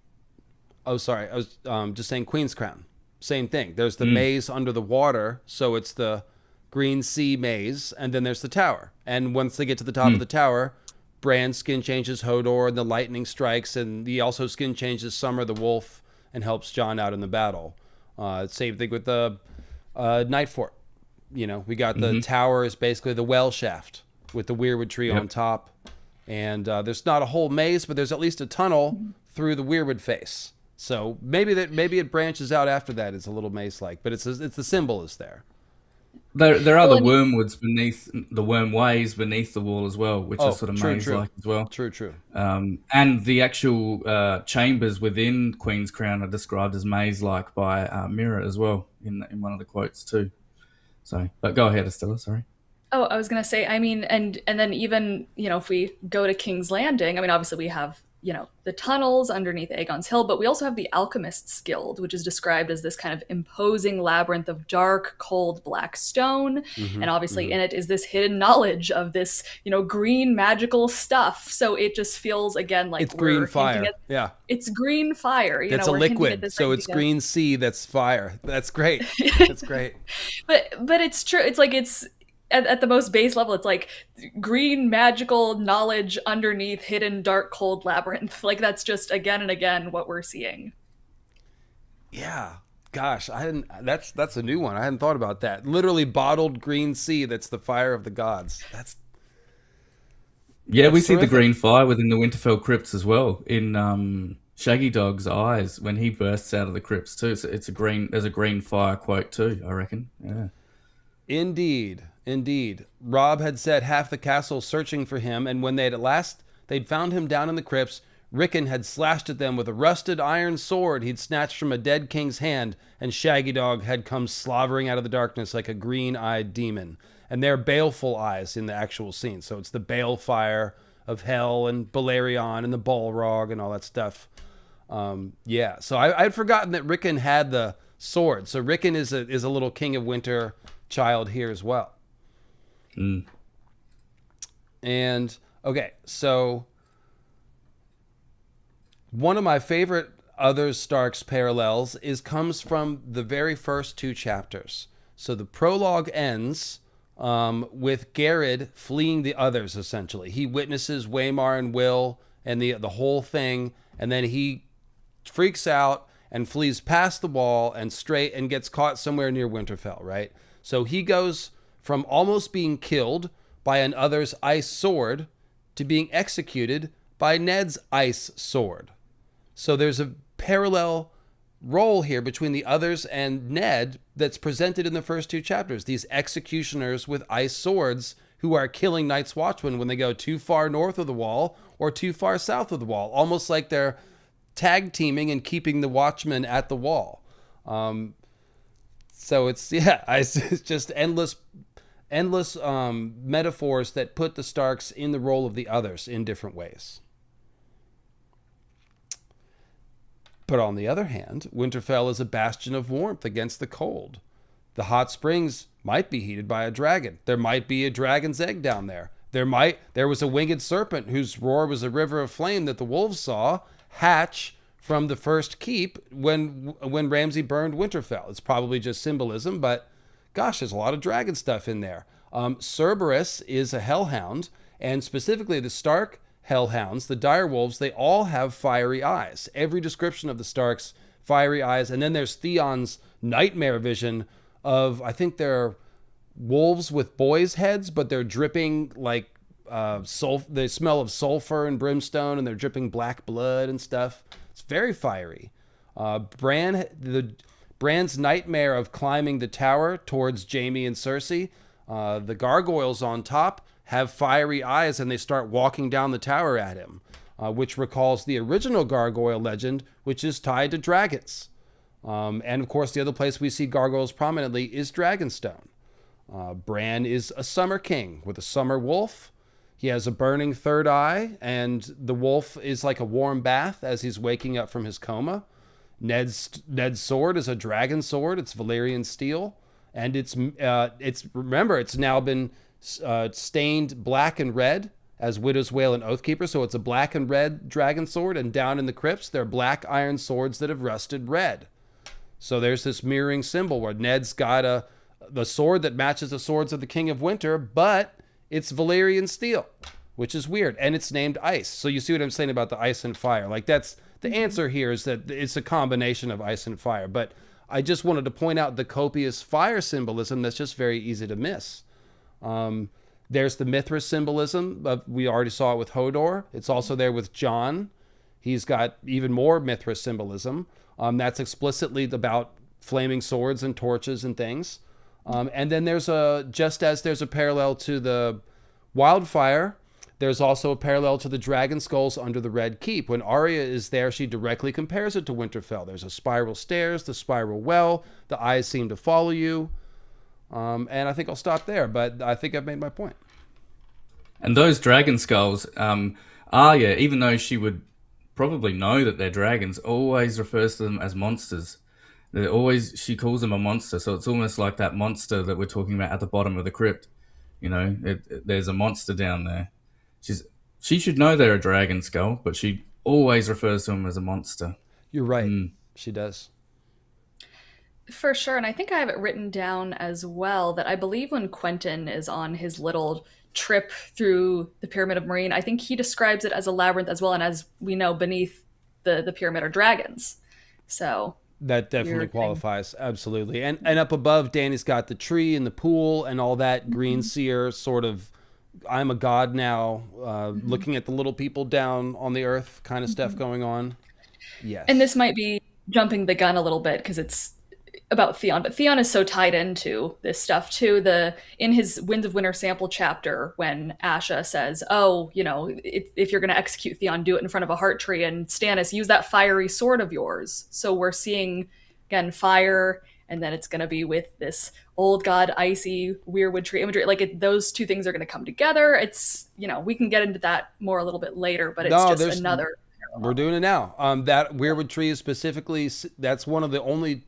[SPEAKER 1] Oh, sorry. I was just saying Queen's Crown. Same thing. There's the maze under the water, so it's the Green Sea maze, and then there's the tower. And once they get to the top of the tower, Bran's skin changes Hodor, and the lightning strikes, and he also skin changes Summer the wolf and helps Jon out in the battle. Same thing with the Night Fort. We got the tower is basically the well shaft with the Weirwood tree on top. And there's not a whole maze, but there's at least a tunnel through the Weirwood face. So maybe it branches out after that. It's a little maze-like, but it's the symbol is there.
[SPEAKER 2] There are
[SPEAKER 3] Well,
[SPEAKER 2] the
[SPEAKER 3] and
[SPEAKER 2] wormwoods beneath the wormways beneath the wall as well, which are
[SPEAKER 1] Oh,
[SPEAKER 2] sort of
[SPEAKER 1] true,
[SPEAKER 2] maze-like
[SPEAKER 1] true,
[SPEAKER 2] as well.
[SPEAKER 1] true.
[SPEAKER 2] And the actual chambers within Queen's Crown are described as maze-like by Mirror as well in one of the quotes too. So, but go ahead, Estella. Sorry.
[SPEAKER 3] oh, I was gonna say, I mean, and then even if we go to King's Landing, I mean, obviously we have the tunnels underneath Aegon's Hill, but we also have the Alchemist's Guild, which is described as this kind of imposing labyrinth of dark, cold, black stone,
[SPEAKER 1] Mm-hmm,
[SPEAKER 3] and obviously
[SPEAKER 1] mm-hmm.
[SPEAKER 3] in it is this hidden knowledge of this green magical stuff. So it just feels again like
[SPEAKER 1] It's green
[SPEAKER 3] we're hinting
[SPEAKER 1] fire.
[SPEAKER 3] at
[SPEAKER 1] Yeah.
[SPEAKER 3] it's green fire.
[SPEAKER 1] That's a
[SPEAKER 3] We're hinting at
[SPEAKER 1] liquid,
[SPEAKER 3] this
[SPEAKER 1] so it's
[SPEAKER 3] idea.
[SPEAKER 1] green sea that's fire. That's great. That's great.
[SPEAKER 3] But it's true. It's like it's at the most base level. It's like green magical knowledge underneath hidden dark cold labyrinth. Like that's just again and again what we're seeing.
[SPEAKER 1] Yeah. Gosh, I hadn't. That's a new one. I hadn't thought about that. Literally bottled green sea. That's the fire of the gods.
[SPEAKER 2] Yeah, we
[SPEAKER 1] That's
[SPEAKER 2] see the
[SPEAKER 1] terrific.
[SPEAKER 2] green fire within the Winterfell crypts as well in Shaggy Dog's eyes when he bursts out of the crypts too. So it's a green. There's a green fire quote too. I reckon. Yeah.
[SPEAKER 1] Indeed, indeed. Rob had set half the castle searching for him, and when they'd found him down in the crypts, Rickon had slashed at them with a rusted iron sword he'd snatched from a dead king's hand, and Shaggy Dog had come slavering out of the darkness like a green-eyed demon. And they're baleful eyes in the actual scene. So it's the balefire of hell and Balerion and the Balrog and all that stuff. Yeah, so I'd forgotten that Rickon had the sword. So Rickon is a little King of Winter child here as well.
[SPEAKER 2] Mm.
[SPEAKER 1] And okay, so one of my favorite other Stark's parallels comes from the very first two chapters. So the prologue ends with Garrett fleeing the others. Essentially, he witnesses Waymar and Will and the whole thing, and then he freaks out and flees past the wall and straight and gets caught somewhere near Winterfell. Right. So he goes from almost being killed by an other's ice sword to being executed by Ned's ice sword. So there's a parallel role here between the others and Ned that's presented in the first two chapters. These executioners with ice swords who are killing Night's Watchmen when they go too far north of the wall or too far south of the wall, almost like they're tag teaming and keeping the Watchmen at the wall. So it's just endless metaphors that put the Starks in the role of the others in different ways. But on the other hand, Winterfell is a bastion of warmth against the cold. The hot springs might be heated by a dragon. There might be a dragon's egg down there. There was a winged serpent whose roar was a river of flame that the wolves saw hatch from the first keep when Ramsay burned Winterfell. It's probably just symbolism, but gosh, there's a lot of dragon stuff in there. Cerberus is a hellhound, and specifically the Stark hellhounds, the direwolves, they all have fiery eyes. Every description of the Starks, fiery eyes. And then there's Theon's nightmare vision of, I think they're wolves with boys' heads, but they're dripping like they smell of sulfur and brimstone, and they're dripping black blood and stuff. It's very fiery. Bran's nightmare of climbing the tower towards Jaime and Cersei. The gargoyles on top have fiery eyes, and they start walking down the tower at him, which recalls the original gargoyle legend, which is tied to dragons. And of course, the other place we see gargoyles prominently is Dragonstone. Bran is a summer king with a summer wolf. He has a burning third eye, and the wolf is like a warm bath as he's waking up from his coma. Ned's sword is a dragon sword. It's Valyrian steel, and it's now been stained black and red as Widow's Wail and Oathkeeper. So it's a black and red dragon sword, and down in the crypts, they're black iron swords that have rusted red. So there's this mirroring symbol where Ned's got the sword that matches the swords of the King of Winter, but it's Valyrian steel, which is weird. And it's named ice. So you see what I'm saying about the ice and fire. Like that's the answer here, is that it's a combination of ice and fire. But I just wanted to point out the copious fire symbolism that's just very easy to miss. There's the Mithras symbolism. We already saw it with Hodor. It's also there with Jon. He's got even more Mithras symbolism. That's explicitly about flaming swords and torches and things. And then just as there's a parallel to the wildfire, there's also a parallel to the dragon skulls under the Red Keep. When Arya is there, she directly compares it to Winterfell. There's a spiral stairs, the spiral well, the eyes seem to follow you. And I think I'll stop there, but I think I've made my point.
[SPEAKER 2] And those dragon skulls, Arya, even though she would probably know that they're dragons, always refers to them as monsters. She calls them a monster, so it's almost like that monster that we're talking about at the bottom of the crypt. There's a monster down there. She should know they're a dragon skull, but she always refers to them as a monster.
[SPEAKER 1] You're right. She does.
[SPEAKER 3] For sure. And I think I have it written down as well that I believe when Quentin is on his little trip through the Pyramid of Marine, I think he describes it as a labyrinth as well. And as we know, beneath the pyramid are dragons. So
[SPEAKER 1] that definitely qualifies. Absolutely. And up above, Dany's got the tree and the pool and all that green seer sort of, I'm a god now, looking at the little people down on the earth kind of stuff going on. Yes.
[SPEAKER 3] And this might be jumping the gun a little bit because it's about Theon, but Theon is so tied into this stuff too. In his Winds of Winter sample chapter, when Asha says, "Oh, if you're going to execute Theon, do it in front of a heart tree," and Stannis, use that fiery sword of yours. So we're seeing again fire, and then it's going to be with this old god icy weirwood tree imagery. Like those two things are going to come together. It's we can get into that more a little bit later, but it's just another.
[SPEAKER 1] We're doing it now. That weirwood tree is specifically, that's one of only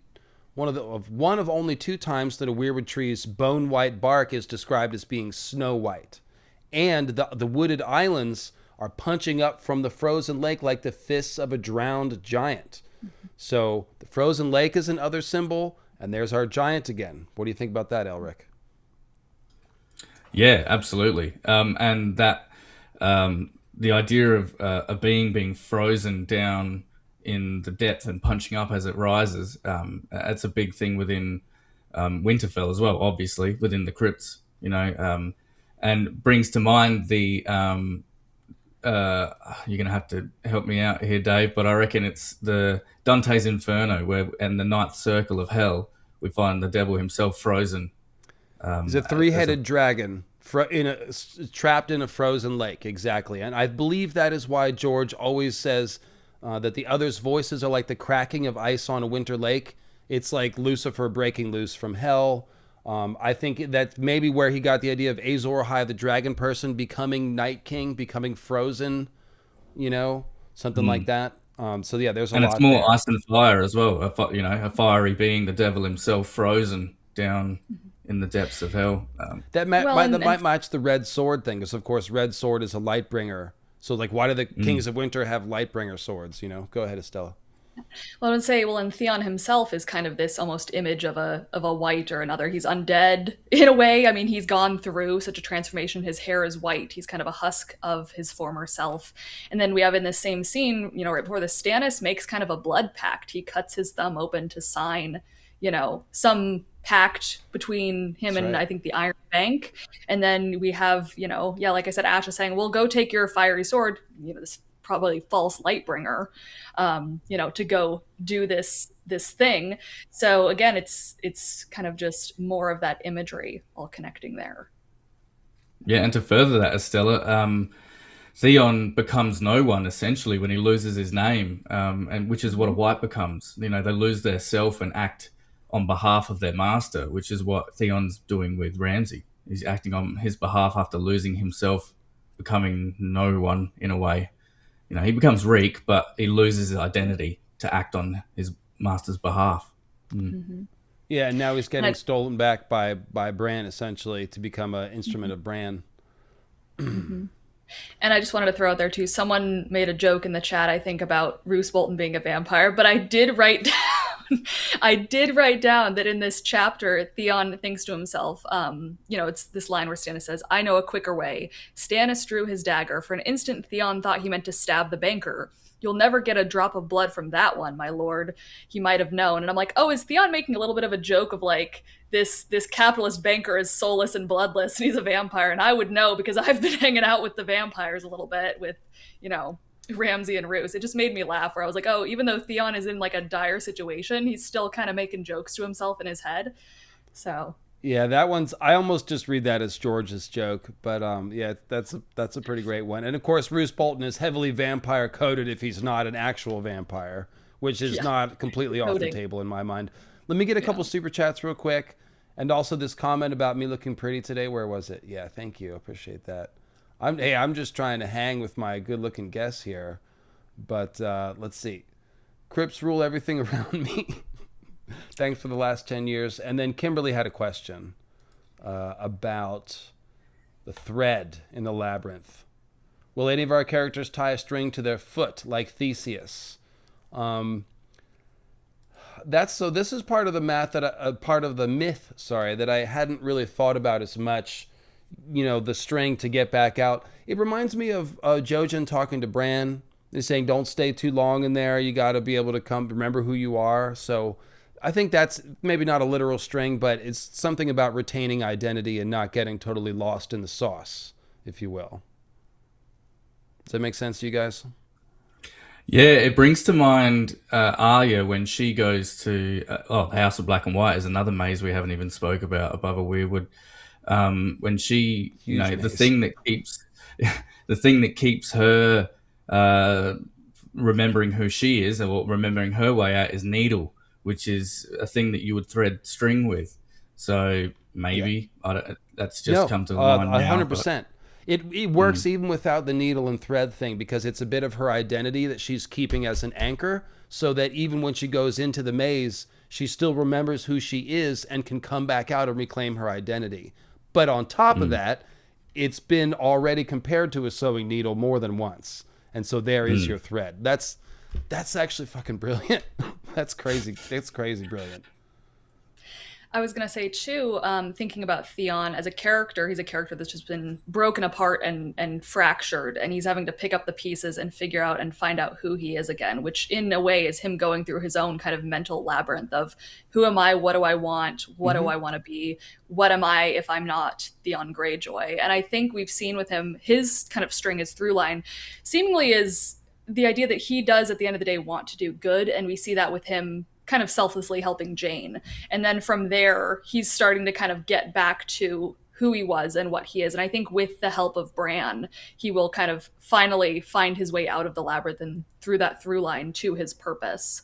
[SPEAKER 1] two times that a weirwood tree's bone white bark is described as being snow white, and the wooded islands are punching up from the frozen lake like the fists of a drowned giant. So the frozen lake is another symbol, and there's our giant again. What do you think about that, Eldric?
[SPEAKER 2] Yeah, absolutely. And that the idea of a being being frozen down in the depth and punching up as it rises, that's a big thing within Winterfell as well, obviously, within the crypts, and brings to mind the, you're going to have to help me out here, Dave, but I reckon it's the Dante's Inferno, and the ninth circle of hell, we find the devil himself frozen.
[SPEAKER 1] He's a three-headed dragon trapped in a frozen lake, exactly. And I believe that is why George always says that the others' voices are like the cracking of ice on a winter lake. It's like Lucifer breaking loose from hell. I think that's maybe where he got the idea of Azor Ahai, the dragon person, becoming Night King, becoming frozen, something like that. So yeah, there's a lot.
[SPEAKER 2] And it's more there. Ice and fire as well. A fiery being, the devil himself, frozen down in the depths of hell.
[SPEAKER 1] That might match the red sword thing, because of course red sword is a Lightbringer. So like, why do the Kings of Winter have Lightbringer swords? Go ahead, Estella.
[SPEAKER 3] Well, I would say, and Theon himself is kind of this almost image of a white or another. He's undead in a way. I mean, he's gone through such a transformation. His hair is white. He's kind of a husk of his former self. And then we have in this same scene, right before this, Stannis makes kind of a blood pact. He cuts his thumb open to sign, some pact between him and I think the Iron Bank. And then we have, like I said, Asha saying, "Well, go take your fiery sword," this probably false Lightbringer, to go do this thing. So again, it's kind of just more of that imagery all connecting there.
[SPEAKER 2] Yeah, and to further that, Estella, Theon becomes no one essentially when he loses his name, and which is what a white becomes. They lose their self and act on behalf of their master, which is what Theon's doing with Ramsay. He's acting on his behalf after losing himself, becoming no one in a way. He becomes Reek, but he loses his identity to act on his master's behalf.
[SPEAKER 1] Yeah, and now he's getting stolen back by Bran, essentially, to become an instrument of Bran.
[SPEAKER 3] And I just wanted to throw out there, too, someone made a joke in the chat, I think, about Roose Bolton being a vampire, but I did write down that in this chapter, Theon thinks to himself, it's this line where Stannis says, "I know a quicker way." Stannis drew his dagger. For an instant, Theon thought he meant to stab the banker. "You'll never get a drop of blood from that one, my lord." He might have known. And I'm like, oh, is Theon making a little bit of a joke of like, this capitalist banker is soulless and bloodless, and he's a vampire? And I would know because I've been hanging out with the vampires a little bit with, Ramsay and Roose. It just made me laugh, where I was like, oh, even though Theon is in like a dire situation, he's still kind of making jokes to himself in his head. So
[SPEAKER 1] Yeah, that one's. I almost just read that as George's joke, but yeah, that's a pretty great one. And of course, Roose Bolton is heavily vampire coded if he's not an actual vampire, which is
[SPEAKER 3] Yeah.
[SPEAKER 1] not completely off the
[SPEAKER 3] Coding.
[SPEAKER 1] table in my mind. Let me get a couple
[SPEAKER 3] Yeah.
[SPEAKER 1] super chats real quick, and also this comment about me looking pretty today. Where was it? Yeah, thank you, appreciate that. I'm just trying to hang with my good looking guests here, but let's see. Crips rule everything around me. Thanks for the last 10 years. And then Kimberly had a question about the thread in the labyrinth. Will any of our characters tie a string to their foot like Theseus? This is part of the part of the myth, that I hadn't really thought about as much. The string to get back out. It reminds me of Jojen talking to Bran. They're saying, don't stay too long in there. You got to be able to remember who you are. So I think that's maybe not a literal string, but it's something about retaining identity and not getting totally lost in the sauce, if you will. Does that make sense to you guys?
[SPEAKER 2] Yeah, it brings to mind Arya when she goes to the House of Black and White is another maze we haven't even spoke about above a weirwood. When she,
[SPEAKER 1] Huge
[SPEAKER 2] the
[SPEAKER 1] maze.
[SPEAKER 2] thing that keeps her remembering who she is or remembering her way out is needle, which is a thing that you would thread string with. So maybe that's just come to mind now.
[SPEAKER 1] 100%. It works even without the needle and thread thing, because it's a bit of her identity that she's keeping as an anchor, so that even when she goes into the maze, she still remembers who she is and can come back out and reclaim her identity. But on top of that, it's been already compared to a sewing needle more than once. And so there is your thread. That's actually fucking brilliant. That's crazy. That's crazy brilliant.
[SPEAKER 3] I was going to say, too, thinking about Theon as a character, he's a character that's just been broken apart and fractured, and he's having to pick up the pieces and figure out and find out who he is again, which in a way is him going through his own kind of mental labyrinth of who am I, what do I want, what do I want to be, what am I if I'm not Theon Greyjoy? And I think we've seen with him, his kind of string, his through line, seemingly is the idea that he does at the end of the day want to do good, and we see that with him kind of selflessly helping Jane. And then from there, he's starting to kind of get back to who he was and what he is. And I think with the help of Bran, he will kind of finally find his way out of the labyrinth and through that through line to his purpose,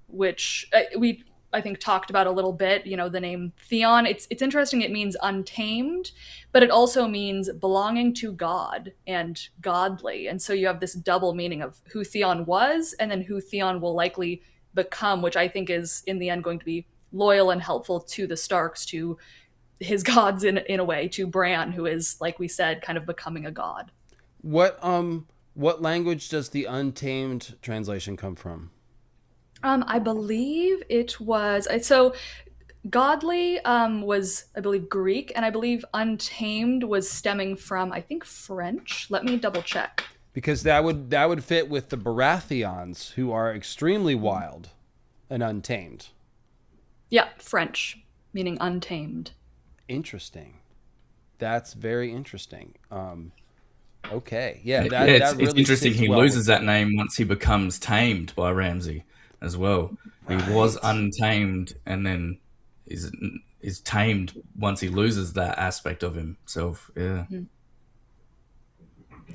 [SPEAKER 3] which we, I think, talked about a little bit. The name Theon, it's interesting. It means untamed, but it also means belonging to God and godly. And so you have this double meaning of who Theon was and then who Theon will likely become, which I think is in the end going to be loyal and helpful to the Starks, to his gods in a way, to Bran, who is, like we said, kind of becoming a god.
[SPEAKER 1] What language does the Untamed translation come from?
[SPEAKER 3] I believe it was so godly was, I believe, Greek, and I believe untamed was stemming from, I think, French. Let me double check.
[SPEAKER 1] Because that would fit with the Baratheons, who are extremely wild and untamed.
[SPEAKER 3] Yeah, French, meaning untamed.
[SPEAKER 1] Interesting. That's very interesting. Okay, yeah,
[SPEAKER 2] it's
[SPEAKER 1] really
[SPEAKER 2] interesting.
[SPEAKER 1] sits
[SPEAKER 2] He
[SPEAKER 1] well
[SPEAKER 2] loses that name once he becomes tamed by Ramsay as well. Right. He was untamed, and then is tamed once he loses that aspect of himself. Yeah. Mm-hmm.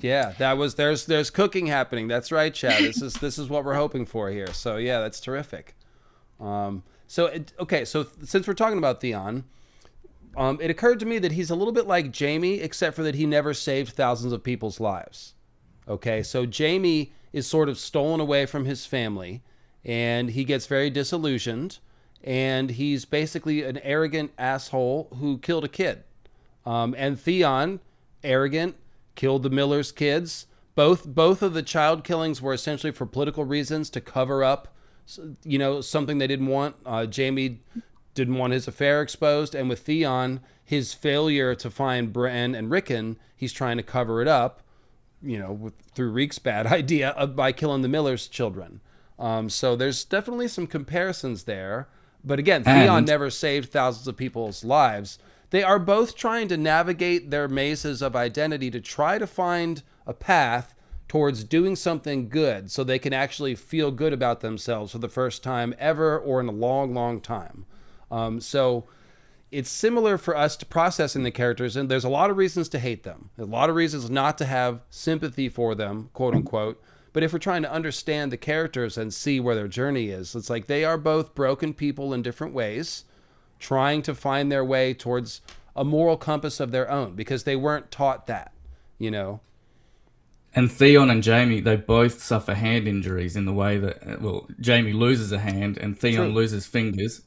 [SPEAKER 1] Yeah, there's cooking happening. That's right, Chad. This is what we're hoping for here. So yeah, that's terrific. So since we're talking about Theon, it occurred to me that he's a little bit like Jaime, except for that he never saved thousands of people's lives. Okay, so Jaime is sort of stolen away from his family, and he gets very disillusioned, and he's basically an arrogant asshole who killed a kid. And Theon, arrogant, killed the miller's kids. Both of the child killings were essentially for political reasons, to cover up, something they didn't want. Jaime didn't want his affair exposed, and with Theon, his failure to find Bran and Rickon, he's trying to cover it up, through Reek's bad idea by killing the miller's children. So there's definitely some comparisons there. But again, Theon never saved thousands of people's lives. They are both trying to navigate their mazes of identity to try to find a path towards doing something good so they can actually feel good about themselves for the first time ever or in a long, long time. So it's similar for us to processing the characters, and there's a lot of reasons to hate them. A lot of reasons not to have sympathy for them, quote unquote. But if we're trying to understand the characters and see where their journey is, it's like they are both broken people in different ways, trying to find their way towards a moral compass of their own, because they weren't taught that, you know.
[SPEAKER 2] And Theon and Jaime, they both suffer hand injuries in the way that, well, Jaime loses a hand and Theon loses fingers,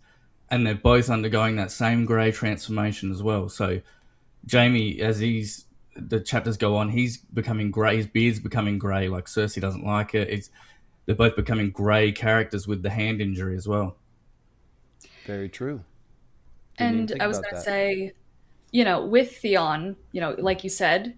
[SPEAKER 2] and they're both undergoing that same grey transformation as well. So Jaime, as the chapters go on, he's becoming grey, his beard's becoming grey, like Cersei doesn't like it. They're both becoming grey characters with the hand injury as well.
[SPEAKER 1] Very true.
[SPEAKER 3] And I was going to say, you know, with Theon, you know, like you said,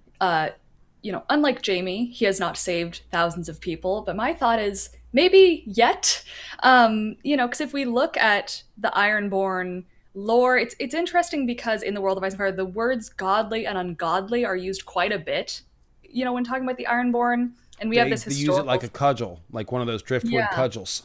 [SPEAKER 3] you know, unlike Jaime, he has not saved thousands of people. But my thought is maybe yet, you know, because if we look at the Ironborn lore, it's interesting because in the world of Ice and Fire, the words godly and ungodly are used quite a bit, you know, when talking about the Ironborn. And we have this historical...
[SPEAKER 1] They use it like a cudgel, like one of those driftwood cudgels.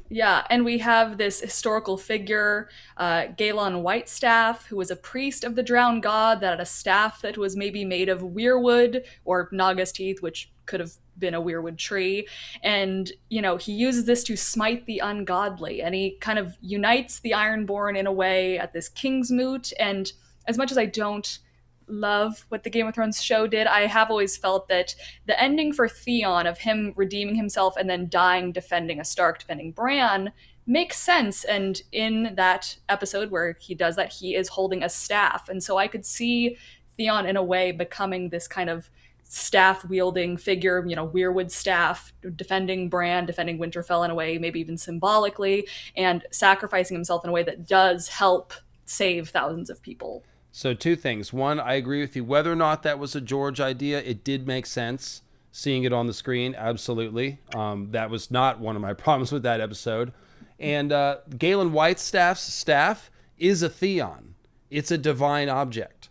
[SPEAKER 3] Yeah, and we have this historical figure, Galon Whitestaff, who was a priest of the drowned god that had a staff that was maybe made of weirwood or Naga's teeth, which could have been a weirwood tree. And, you know, he uses this to smite the ungodly, and he kind of unites the Ironborn in a way at this King's Moot. And as much as I don't love what the Game of Thrones show did, I have always felt that the ending for Theon of him redeeming himself and then dying defending a Stark, defending Bran, makes sense. And in that episode where he does that, he is holding a staff. And so I could see Theon in a way becoming this kind of staff-wielding figure, you know, weirwood staff, defending Bran, defending Winterfell in a way, maybe even symbolically, and sacrificing himself in a way that does help save thousands of people.
[SPEAKER 1] So two things. One, I agree with you. Whether or not that was a George idea, it did make sense. Seeing it on the screen, absolutely. That was not one of my problems with that episode. And Galen Whitestaff's staff is a Theon. It's a divine object.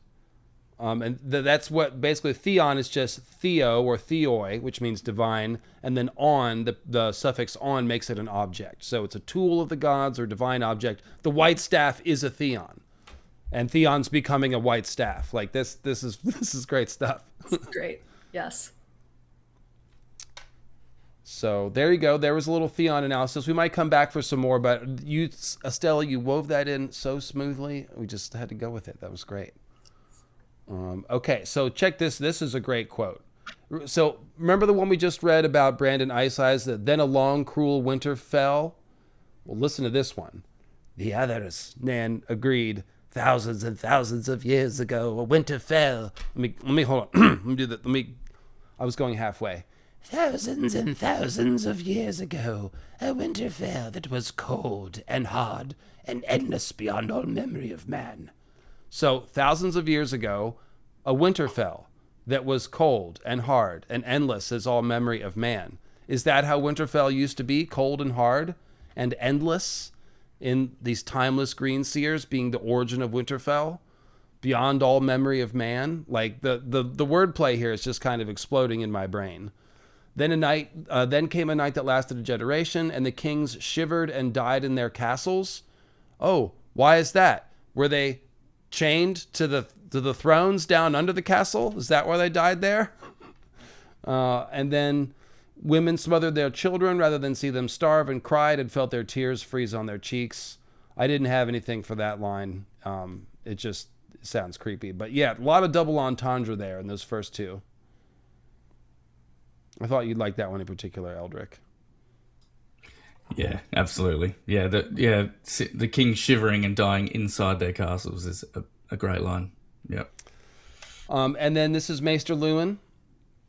[SPEAKER 1] And that's what basically Theon is, just Theo or Theoi, which means divine. And then on, the suffix on makes it an object. So it's a tool of the gods or divine object. The white staff is a Theon. And Theon's becoming a white staff. Like this is great stuff.
[SPEAKER 3] Great. Yes.
[SPEAKER 1] So there you go. There was a little Theon analysis. We might come back for some more, but you, Estella, you wove that in so smoothly. We just had to go with it. That was great. Okay, so check this. This is a great quote. So remember the one we just read about Brandon Ice Eyes, that then a long, cruel winter fell? Well, listen to this one. The others, Nan agreed. Thousands and thousands of years ago, a winter fell. Let me hold on. Let me do that. I was going halfway. Thousands and thousands of years ago, a winter fell that was cold and hard and endless beyond all memory of man. So, thousands of years ago, a winter fell that was cold and hard and endless as all memory of man. Is that how Winterfell used to be? Cold and hard and endless? In these timeless green seers being the origin of Winterfell, beyond all memory of man. Like the wordplay here is just kind of exploding in my brain. Then came a night that lasted a generation, and the kings shivered and died in their castles. Oh, why is that? Were they chained to the thrones down under the castle? Is that why they died there? And then women smothered their children rather than see them starve, and cried and felt their tears freeze on their cheeks. I didn't have anything for that line. It just sounds creepy. But yeah, a lot of double entendre there in those first two. I thought you'd like that one in particular, Eldric.
[SPEAKER 2] Yeah, absolutely. Yeah, the king shivering and dying inside their castles is a great line. Yep.
[SPEAKER 1] And then this is Maester Lewin.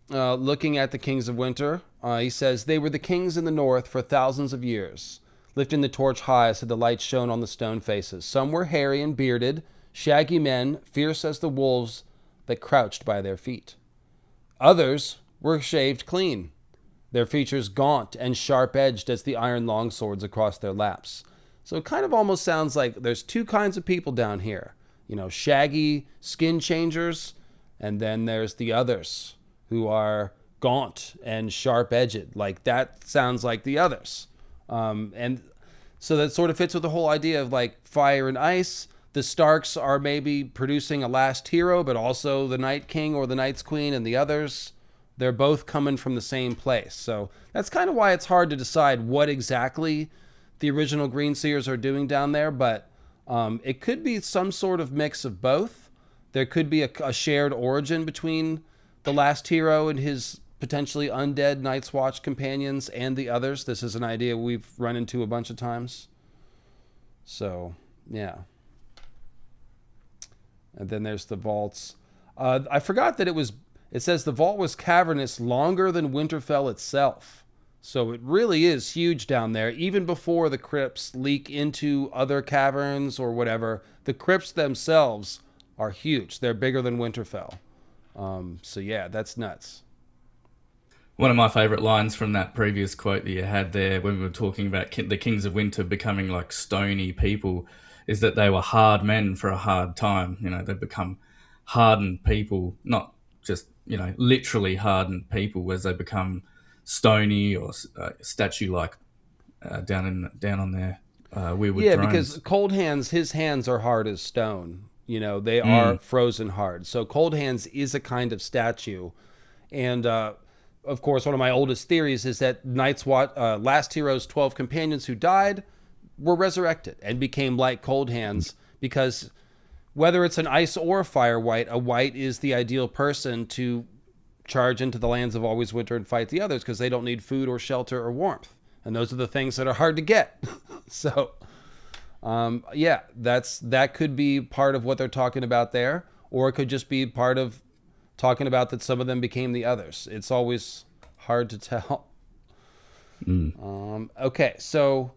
[SPEAKER 1] Looking at the kings of winter, he says, they were the kings in the north for thousands of years, lifting the torch high so the light shone on the stone faces. Some were hairy and bearded, shaggy men, fierce as the wolves that crouched by their feet. Others were shaved clean, their features gaunt and sharp-edged as the iron longswords across their laps. So it kind of almost sounds like there's two kinds of people down here. You know, shaggy skin changers, and then there's the others, who are gaunt and sharp-edged. Like, that sounds like the others. And so that sort of fits with the whole idea of, like, fire and ice. the Starks are maybe producing a last hero, but also the Night King or the Night's Queen and the others, they're both coming from the same place. So that's kind of why it's hard to decide what exactly the original Green Seers are doing down there, but it could be some sort of mix of both. There could be a shared origin between the last hero and his potentially undead Night's Watch companions and the others. This is an idea we've run into a bunch of times. So, yeah. And then there's the vaults. I forgot that it says the vault was cavernous longer than Winterfell itself. So it really is huge down there. Even before the crypts leak into other caverns or whatever, the crypts themselves are huge. They're bigger than Winterfell. So yeah, that's nuts.
[SPEAKER 2] One of my favorite lines from that previous quote that you had there when we were talking about the Kings of Winter becoming like stony people is that they were hard men for a hard time. You know, they've become hardened people, not just, you know, literally hardened people as they become stony or statue-like down on their weirwood
[SPEAKER 1] Yeah,
[SPEAKER 2] thrones.
[SPEAKER 1] because Cold Hands, his hands are hard as stone. You know, they are frozen hard. So Cold Hands is a kind of statue. And, of course, one of my oldest theories is that Last Hero's 12 companions who died were resurrected and became like Cold Hands, because whether it's an ice or a fire wight, a wight is the ideal person to charge into the lands of Always Winter and fight the others, because they don't need food or shelter or warmth. And those are the things that are hard to get. So, yeah, that could be part of what they're talking about there, or it could just be part of talking about that some of them became the others. It's always hard to tell. Okay, so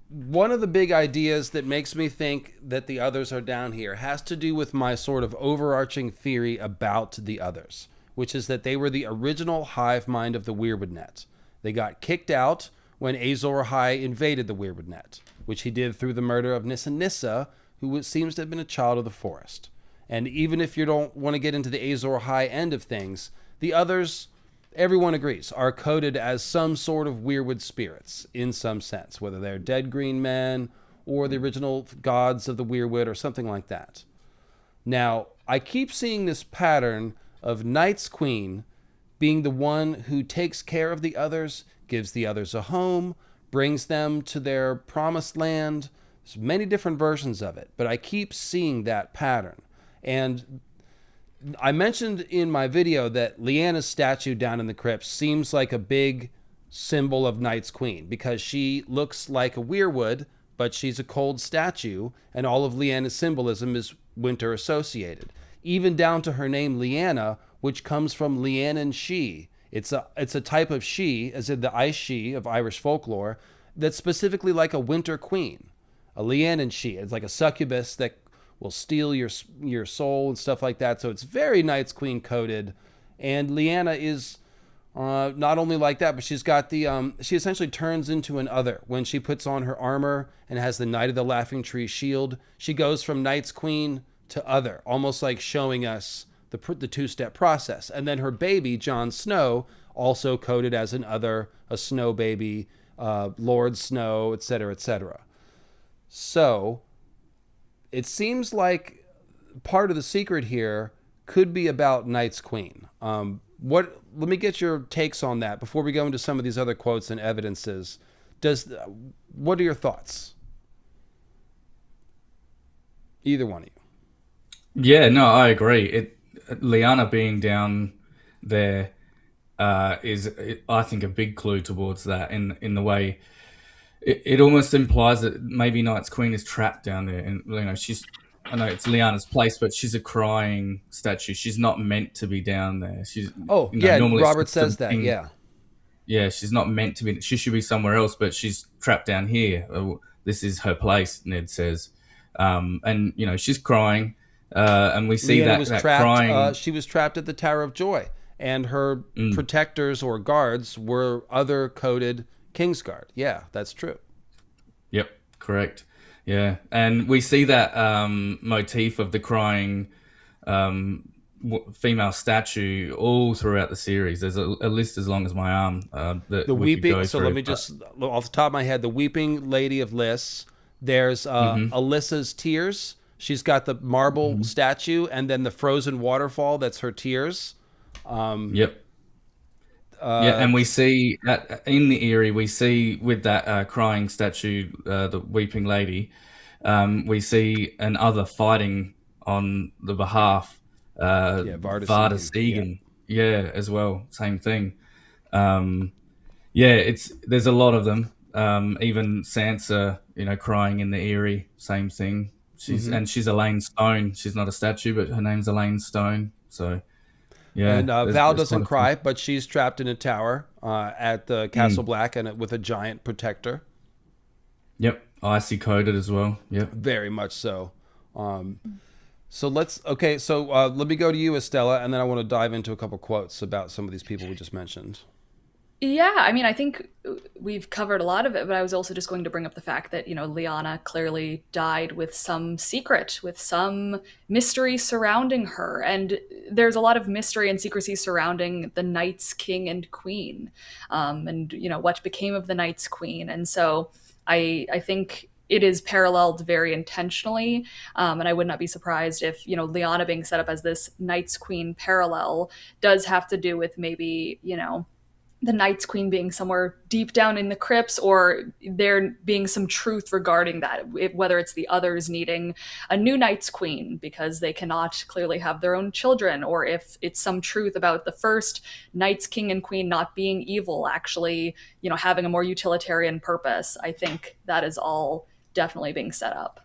[SPEAKER 1] one of the big ideas that makes me think that the others are down here has to do with my sort of overarching theory about the others, which is that they were the original hive mind of the Weirwood Net. They got kicked out when Azor Ahai invaded the Weirwood Net, which he did through the murder of Nissa Nissa, who seems to have been a child of the forest. And even if you don't want to get into the Azor Ahai end of things, the others, everyone agrees, are coded as some sort of Weirwood spirits in some sense, whether they're dead green men or the original gods of the Weirwood or something like that. Now, I keep seeing this pattern of Night's Queen being the one who takes care of the others, gives the others a home, brings them to their promised land. There's many different versions of it, but I keep seeing that pattern. And I mentioned in my video that Lyanna's statue down in the crypt seems like a big symbol of Night's Queen, because she looks like a weirwood, but she's a cold statue, and all of Lyanna's symbolism is winter associated. Even down to her name Lyanna, which comes from Lianan She. It's a type of she, as in the ice she of Irish folklore, that's specifically like a winter queen. A Lianan She. It's like a succubus that will steal your soul and stuff like that. So it's very Night's Queen coded. And Lyanna is not only like that, but she's got she essentially turns into an other. When she puts on her armor and has the Knight of the Laughing Tree shield, she goes from Night's Queen to other, almost like showing us the two-step process. And then her baby, Jon Snow, also coded as an other, a snow baby, Lord Snow, etc., etc. So it seems like part of the secret here could be about Night's Queen. Let me get your takes on that before we go into some of these other quotes and evidences. What are your thoughts? Either one of you.
[SPEAKER 2] Yeah, no, I agree. Lyanna being down there is, I think, a big clue towards that in the way it almost implies that maybe Night's Queen is trapped down there, and you know I know it's Lyanna's place, but she's a crying statue. She's not meant to be down there. Normally
[SPEAKER 1] Robert says that. Yeah,
[SPEAKER 2] she's not meant to be. She should be somewhere else, but she's trapped down here. This is her place, Ned says, and you know she's crying. And we see
[SPEAKER 1] Lyanna
[SPEAKER 2] that crying.
[SPEAKER 1] She was trapped at the Tower of Joy, and her protectors or guards were other coded Kingsguard. Yeah, that's true.
[SPEAKER 2] Yep, correct. Yeah, and we see that motif of the crying female statue all throughout the series. There's a list as long as my arm.
[SPEAKER 1] The weeping. So let me just, off the top of my head, the weeping Lady of Lys, There's Alyssa's tears. She's got the marble statue, and then the frozen waterfall that's her tears.
[SPEAKER 2] Yep. Yeah, and we see in the Eyrie, we see with that crying statue, the weeping lady, we see an other fighting on the behalf, Varda Segan. Yeah, as well, same thing. There's a lot of them. Even Sansa, crying in the Eyrie, same thing. She's Elaine Stone. She's not a statue, but her name's Elaine Stone. So. Yeah,
[SPEAKER 1] and Val doesn't cry, but she's trapped in a tower at the Castle Black, and with a giant protector.
[SPEAKER 2] Yep, icy coated as well. Yep,
[SPEAKER 1] very much so. So let me go to you, Estella, and then I want to dive into a couple quotes about some of these people we just mentioned.
[SPEAKER 3] Yeah, I mean, I think we've covered a lot of it, but I was also just going to bring up the fact that, Lyanna clearly died with some secret, with some mystery surrounding her. And there's a lot of mystery and secrecy surrounding the Night's King and Queen, and, what became of the Night's Queen. And so I think it is paralleled very intentionally, and I would not be surprised if, Lyanna being set up as this Night's Queen parallel does have to do with maybe, the Night's Queen being somewhere deep down in the crypts, or there being some truth regarding that, whether it's the others needing a new Night's Queen because they cannot clearly have their own children, or if it's some truth about the first Night's King and Queen not being evil, actually, having a more utilitarian purpose. I think that is all definitely being set up.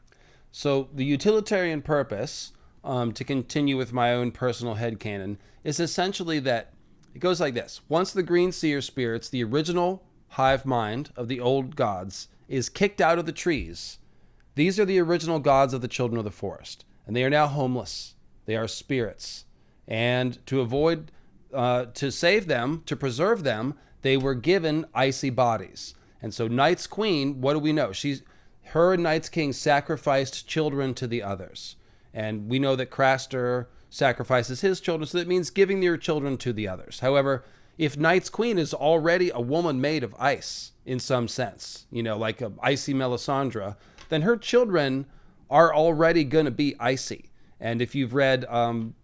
[SPEAKER 1] So the utilitarian purpose, to continue with my own personal headcanon, is essentially that it goes like this. Once the Green Seer spirits, the original hive mind of the old gods, is kicked out of the trees, these are the original gods of the children of the forest, and they are now homeless. They are spirits. And to save them, to preserve them, they were given icy bodies. And so Night's Queen, what do we know? Her and Night's King sacrificed children to the others. And we know that Craster sacrifices his children, so that means giving your children to the others. However, if Night's Queen is already a woman made of ice in some sense, like a icy Melisandre, then her children are already going to be icy. And if you've read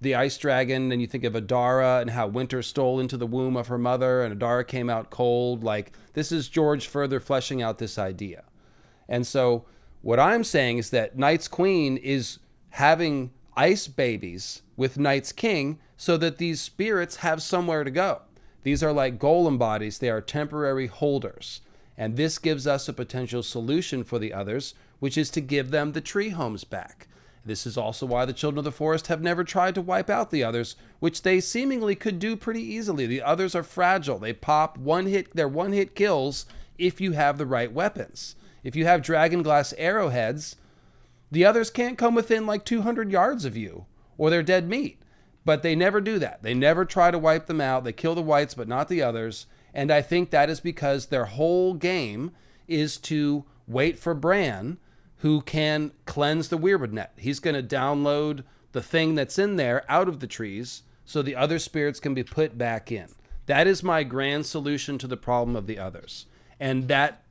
[SPEAKER 1] The Ice Dragon, and you think of Adara and how winter stole into the womb of her mother and Adara came out cold, this is George further fleshing out this idea. And so what I'm saying is that Night's Queen is having ice babies with Night's King so that these spirits have somewhere to go. These are like golem bodies. They are temporary holders. And this gives us a potential solution for the others, which is to give them the tree homes back. This is also why the children of the forest have never tried to wipe out the others, which they seemingly could do pretty easily. The others are fragile. They pop they're one-hit kills if you have the right weapons. If you have dragonglass arrowheads, the others can't come within 200 yards of you, or they're dead meat. But they never do that. They never try to wipe them out. They kill the whites, but not the others. And I think that is because their whole game is to wait for Bran, who can cleanse the Weirwood net. He's going to download the thing that's in there out of the trees so the other spirits can be put back in. That is my grand solution to the problem of the others. And that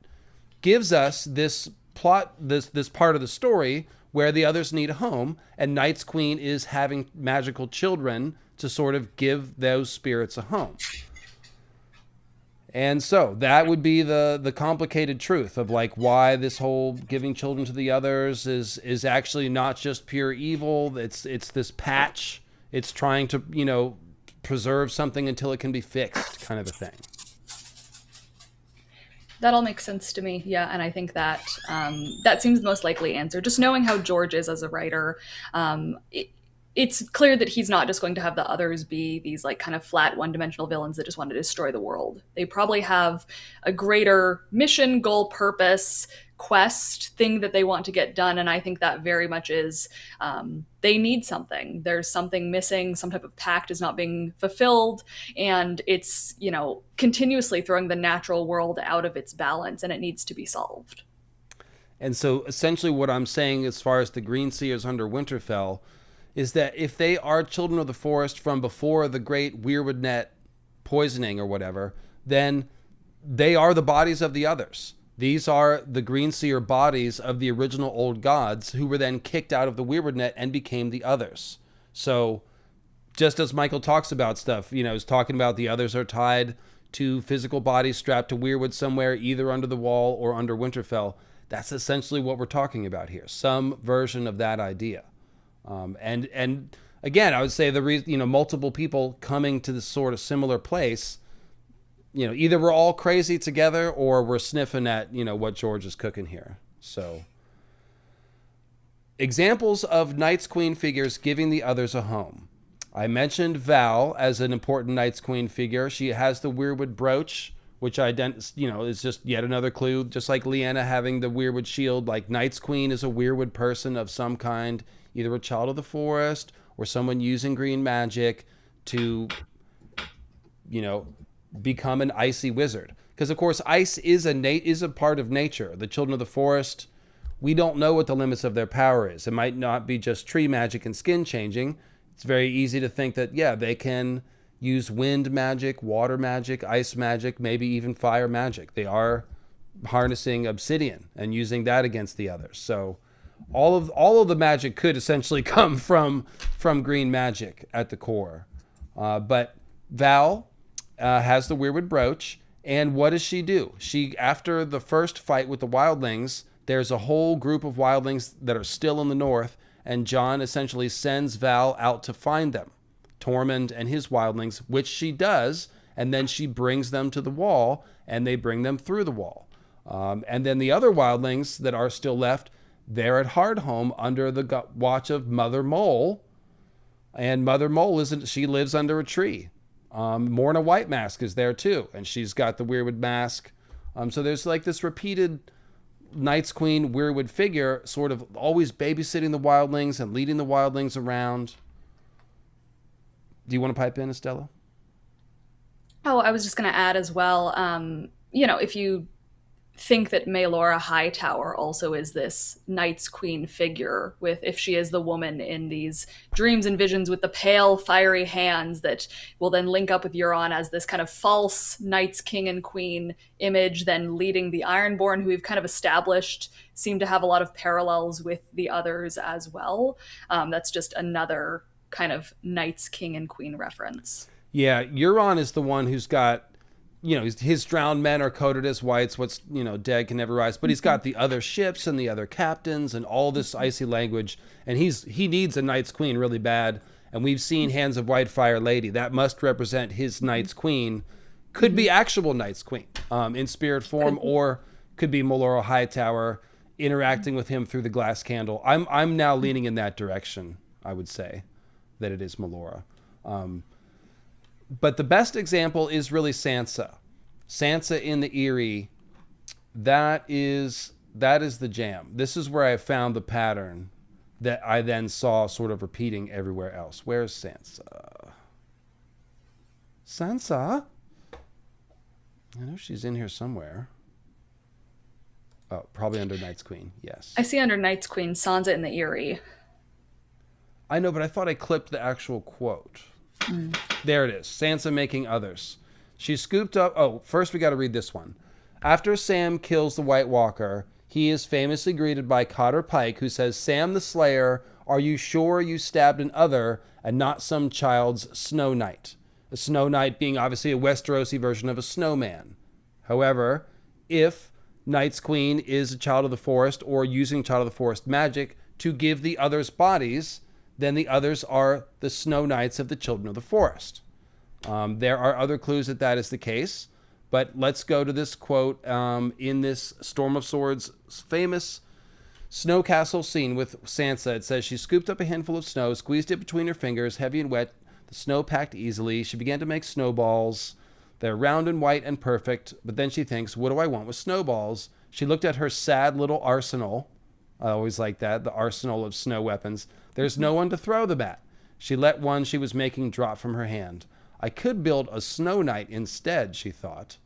[SPEAKER 1] gives us this plot, this part of the story where the others need a home, and Night's Queen is having magical children to sort of give those spirits a home. And so that would be the complicated truth of why this whole giving children to the others is actually not just pure evil. It's this patch. It's trying to preserve something until it can be fixed, kind of a thing.
[SPEAKER 3] That all makes sense to me. Yeah, and I think that that seems the most likely answer. Just knowing how George is as a writer, it's clear that he's not just going to have the others be these kind of flat one-dimensional villains that just want to destroy the world. They probably have a greater mission, goal, purpose, quest thing that they want to get done, and I think that very much is they need something. There's something missing, some type of pact is not being fulfilled, and it's continuously throwing the natural world out of its balance, and it needs to be solved.
[SPEAKER 1] And so essentially what I'm saying as far as the Green Seers under Winterfell is that if they are children of the forest from before the great Weirwood net poisoning or whatever, then they are the bodies of the others. These are the green seer bodies of the original old gods who were then kicked out of the weirwood net and became the others. So just as Michael talks about stuff, he's talking about the others are tied to physical bodies strapped to weirwood somewhere, either under the wall or under Winterfell. That's essentially what we're talking about here. Some version of that idea. And again, I would say the reason, multiple people coming to this sort of similar place, either we're all crazy together or we're sniffing at, what George is cooking here. So examples of Night's Queen figures giving the others a home. I mentioned Val as an important Night's Queen figure. She has the weirwood brooch, which is just yet another clue. Just like Lyanna having the weirwood shield, like Night's Queen is a weirwood person of some kind, either a child of the forest or someone using green magic to, become an icy wizard. Because of course, ice is a part of nature. The children of the forest, we don't know what the limits of their power is. It might not be just tree magic and skin changing. It's very easy to think that, they can use wind magic, water magic, ice magic, maybe even fire magic. They are harnessing obsidian and using that against the others. So all of the magic could essentially come from green magic at the core. But Val has the weirwood brooch, and what does she do? After the first fight with the wildlings, there's a whole group of wildlings that are still in the north, and Jon essentially sends Val out to find them, Tormund and his wildlings, which she does, and then she brings them to the wall, and they bring them through the wall. And then the other wildlings that are still left, they're at Hardhome under the watch of Mother Mole, and Mother Mole she lives under a tree. Morna Whitemask is there too, and she's got the weirwood mask. So there's like this repeated Night's Queen weirwood figure, sort of always babysitting the wildlings and leading the wildlings around. Do you want to pipe in, Estella?
[SPEAKER 3] Oh, I was just going to add as well, if you think that Maelora Hightower also is this Night's Queen figure, if she is the woman in these dreams and visions with the pale, fiery hands that will then link up with Euron as this kind of false Night's King and Queen image, then leading the Ironborn, who we've kind of established seem to have a lot of parallels with the others as well. That's just another kind of Night's King and Queen reference.
[SPEAKER 1] Yeah, Euron is the one who's got, his drowned men are coded as whites. What's, dead can never rise. But he's got the other ships and the other captains and all this icy language. And he needs a Night's Queen really bad. And we've seen Hands of Whitefire Lady. That must represent his Night's Queen. Could be actual Night's Queen in spirit form, or could be Maelora Hightower interacting with him through the glass candle. I'm now leaning in that direction, I would say, that it is Maelora. But the best example is really Sansa. Sansa in the Eyrie, that is the jam. This is where I found the pattern that I then saw sort of repeating everywhere else. Where's Sansa? Sansa? I know she's in here somewhere. Oh, probably under Night's Queen, yes.
[SPEAKER 3] I see under Night's Queen, Sansa in the Eyrie.
[SPEAKER 1] I know, but I thought I clipped the actual quote. There it is. Sansa making others. She scooped up... Oh, first we got to read this one. After Sam kills the White Walker, he is famously greeted by Cotter Pike, who says, "Sam the Slayer, are you sure you stabbed an other and not some child's snow knight?" A snow knight being obviously a Westerosi version of a snowman. However, if Night's Queen is a child of the forest or using child of the forest magic to give the others bodies, then the others are the snow knights of the children of the forest. There are other clues that is the case, but let's go to this quote in this Storm of Swords famous snow castle scene with Sansa. It says, "She scooped up a handful of snow, squeezed it between her fingers, heavy and wet. The snow packed easily. She began to make snowballs. They're round and white and perfect, but then she thinks, what do I want with snowballs? She looked at her sad little arsenal." I always like that, the arsenal of snow weapons. "There's no one to throw them at. She let one she was making drop from her hand. I could build a snow knight instead," she thought.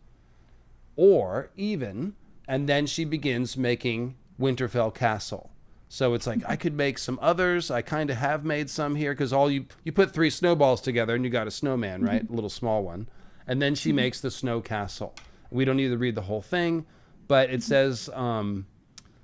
[SPEAKER 1] Or even, and then she begins making Winterfell Castle. So it's like, I could make some others. I kind of have made some here, because you put 3 snowballs together and you got a snowman, right? A little small one. And then she makes the snow castle. We don't need to read the whole thing, but it says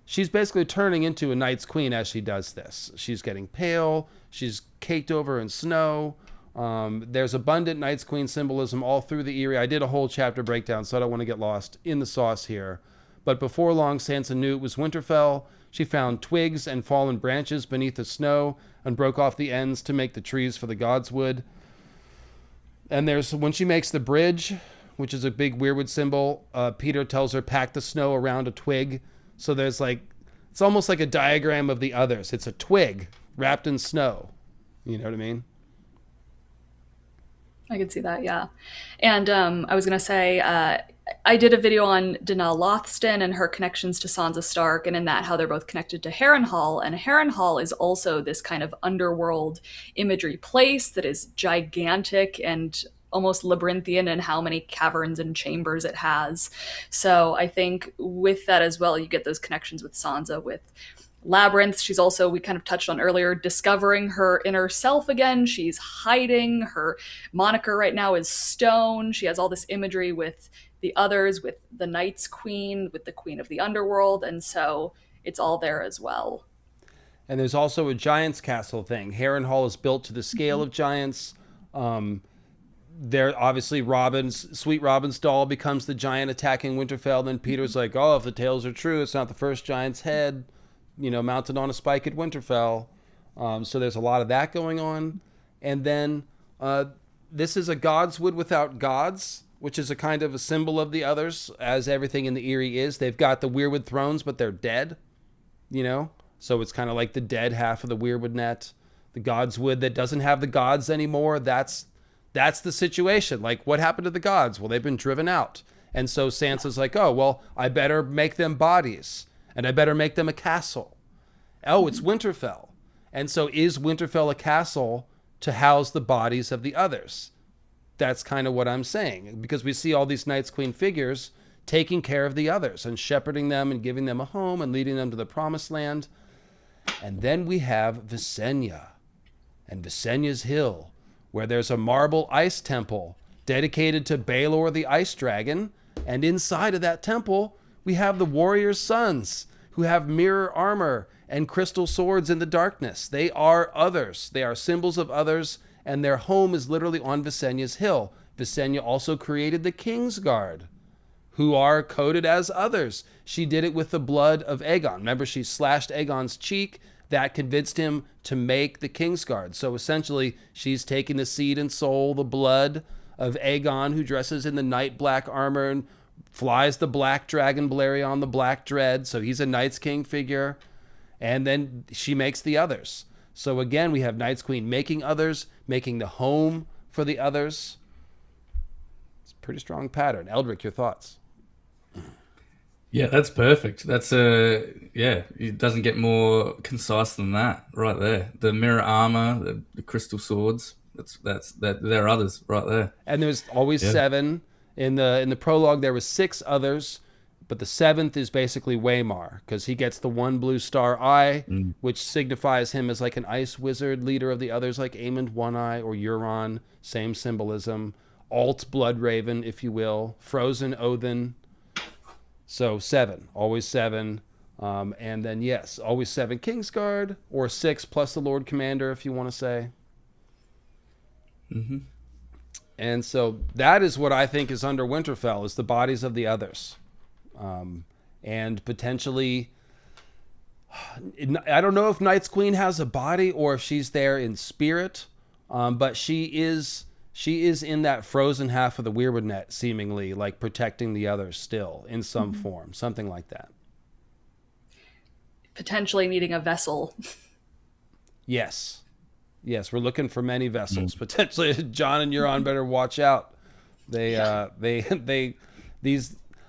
[SPEAKER 1] she's basically turning into a Night's Queen as she does this. She's getting pale. She's caked over in snow. There's abundant Night's Queen symbolism all through the Eyrie. I did a whole chapter breakdown, so I don't want to get lost in the sauce here. But before long, Sansa knew it was Winterfell. She found twigs and fallen branches beneath the snow and broke off the ends to make the trees for the gods' wood. And when she makes the bridge, which is a big weirwood symbol, Peter tells her pack the snow around a twig. So there's it's almost like a diagram of the others. It's a twig wrapped in snow. You know what I mean?
[SPEAKER 3] I could see that, yeah. And I was going to say, I did a video on Danelle Lothston and her connections to Sansa Stark, and in that how they're both connected to Harrenhal. And Harrenhal is also this kind of underworld imagery place that is gigantic and almost labyrinthian in how many caverns and chambers it has. So I think with that as well, you get those connections with Sansa, with Labyrinth. She's also, we kind of touched on earlier, discovering her inner self again. She's hiding. Her moniker right now is Stone. She has all this imagery with the others, with the Night's Queen, with the Queen of the Underworld, and so it's all there as well.
[SPEAKER 1] And there's also a Giant's Castle thing. Harrenhal is built to the scale of giants. There, obviously, Sweet Robin's doll becomes the giant attacking Winterfell. Then Peter's like, oh, if the tales are true, it's not the first giant's head, mounted on a spike at Winterfell. So there's a lot of that going on. And then this is a God's Wood without gods, which is a kind of a symbol of the others, as everything in the Eyrie is. They've got the Weirwood thrones, but they're dead, So it's kind of like the dead half of the Weirwood net. The God's Wood that doesn't have the gods anymore, that's the situation. Like, what happened to the gods? Well, they've been driven out. And so Sansa's like, oh, well, I better make them bodies. And I better make them a castle. Oh, it's Winterfell. And so is Winterfell a castle to house the bodies of the others? That's kind of what I'm saying. Because we see all these Night's Queen figures taking care of the others and shepherding them and giving them a home and leading them to the promised land. And then we have Visenya and Visenya's Hill, where there's a marble ice temple dedicated to Baelor the Ice Dragon. And inside of that temple, we have the warriors' sons who have mirror armor and crystal swords in the darkness. They are others. They are symbols of others, and their home is literally on Visenya's Hill. Visenya also created the Kingsguard, who are coded as others. She did it with the blood of Aegon. Remember, she slashed Aegon's cheek. That convinced him to make the Kingsguard. So essentially, she's taking the seed and soul, the blood of Aegon, who dresses in the night black armor and flies the black dragon Balerion, the black dread. So he's a Night's King figure. And then she makes the others. So again, we have Night's Queen making others, making the home for the others. It's a pretty strong pattern. Eldric, your thoughts?
[SPEAKER 2] Yeah, that's perfect. That's it doesn't get more concise than that right there. The mirror armor, the crystal swords. There are others right there.
[SPEAKER 1] And there's always 7. In the prologue there was 6 others, but the 7th is basically Waymar, because he gets the one blue star eye, which signifies him as like an ice wizard, leader of the others, like Aemond One Eye or Euron, same symbolism. Alt Bloodraven, if you will. Frozen Othin. So 7, always 7. And then, yes, always 7 Kingsguard, or 6 plus the Lord Commander, if you want to say.
[SPEAKER 2] Mm-hmm.
[SPEAKER 1] And so that is what I think is under Winterfell, is the bodies of the others. And potentially, I don't know if Night's Queen has a body or if she's there in spirit, but she is in that frozen half of the Weirwood net, seemingly, like protecting the others still in some form, something like that.
[SPEAKER 3] Potentially needing a vessel.
[SPEAKER 1] Yes, we're looking for many vessels. Potentially, Jon and Euron better watch out. These.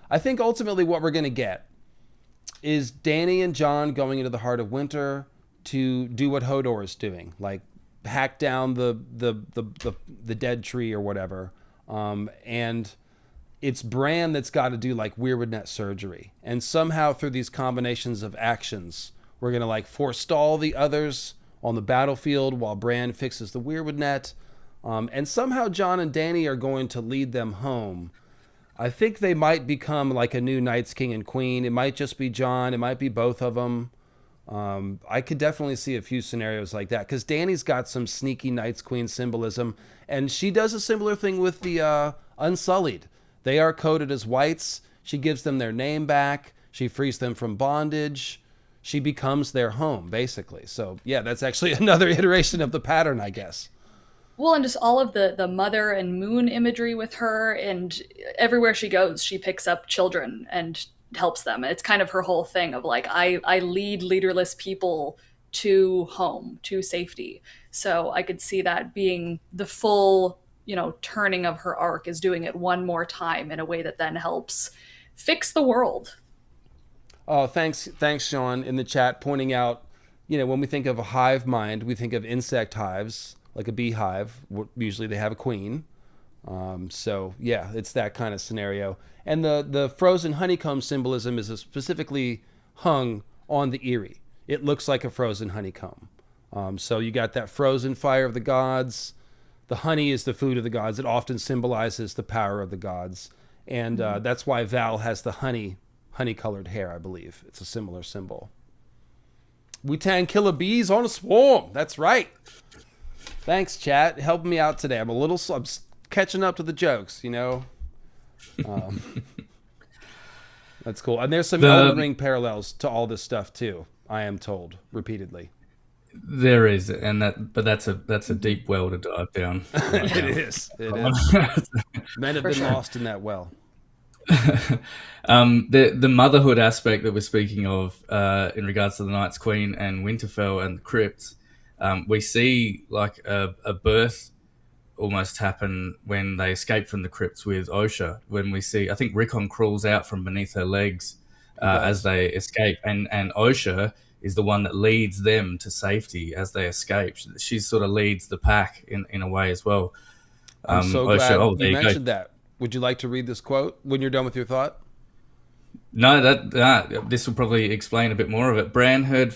[SPEAKER 1] I think ultimately what we're going to get is Dany and Jon going into the heart of winter to do what Hodor is doing, like hack down the dead tree or whatever. And it's Bran that's got to do like Weirwood net surgery. And somehow through these combinations of actions, we're going to like forestall the others on the battlefield while Bran fixes the Weirwood net. And somehow Jon and Dany are going to lead them home. I think they might become like a new Knights King and Queen. It might just be Jon. It might be both of them. I could definitely see a few scenarios like that because Dany's got some sneaky Knights Queen symbolism, and she does a similar thing with the Unsullied. They are coded as whites. She gives them their name back. She frees them from bondage. She becomes their home, basically. So, yeah, that's actually another iteration of the pattern, I guess.
[SPEAKER 3] Well, and just all of the mother and moon imagery with her, and everywhere she goes, she picks up children and helps them. It's kind of her whole thing of like, I lead leaderless people to home, to safety. So I could see that being the full, turning of her arc, is doing it one more time in a way that then helps fix the world.
[SPEAKER 1] Oh, thanks, Sean, in the chat pointing out, when we think of a hive mind, we think of insect hives, like a beehive. Usually they have a queen. So yeah, it's that kind of scenario. And the frozen honeycomb symbolism is specifically hung on the Eyrie. It looks like a frozen honeycomb. So you got that frozen fire of the gods. The honey is the food of the gods. It often symbolizes the power of the gods. And that's why Val has the honey-colored hair, I believe. It's a similar symbol. We tan killer bees on a swarm. That's right. Thanks, chat. Helping me out today. I'm catching up to the jokes, That's cool. And there's some Elden Ring parallels to all this stuff too, I am told repeatedly.
[SPEAKER 2] There is, but that's a deep well to dive down. Right
[SPEAKER 1] It is. Men have been lost in that well.
[SPEAKER 2] The motherhood aspect that we're speaking of in regards to the Night's Queen and Winterfell and the crypts, we see like a birth almost happen when they escape from the crypts with Osha. When we see, I think Rickon crawls out from beneath her legs as they escape, and Osha is the one that leads them to safety as they escape. She sort of leads the pack in a way as well.
[SPEAKER 1] I'm so glad you mentioned that. Would you like to read this quote when you're done with your thought?
[SPEAKER 2] No, this will probably explain a bit more of it. Bran heard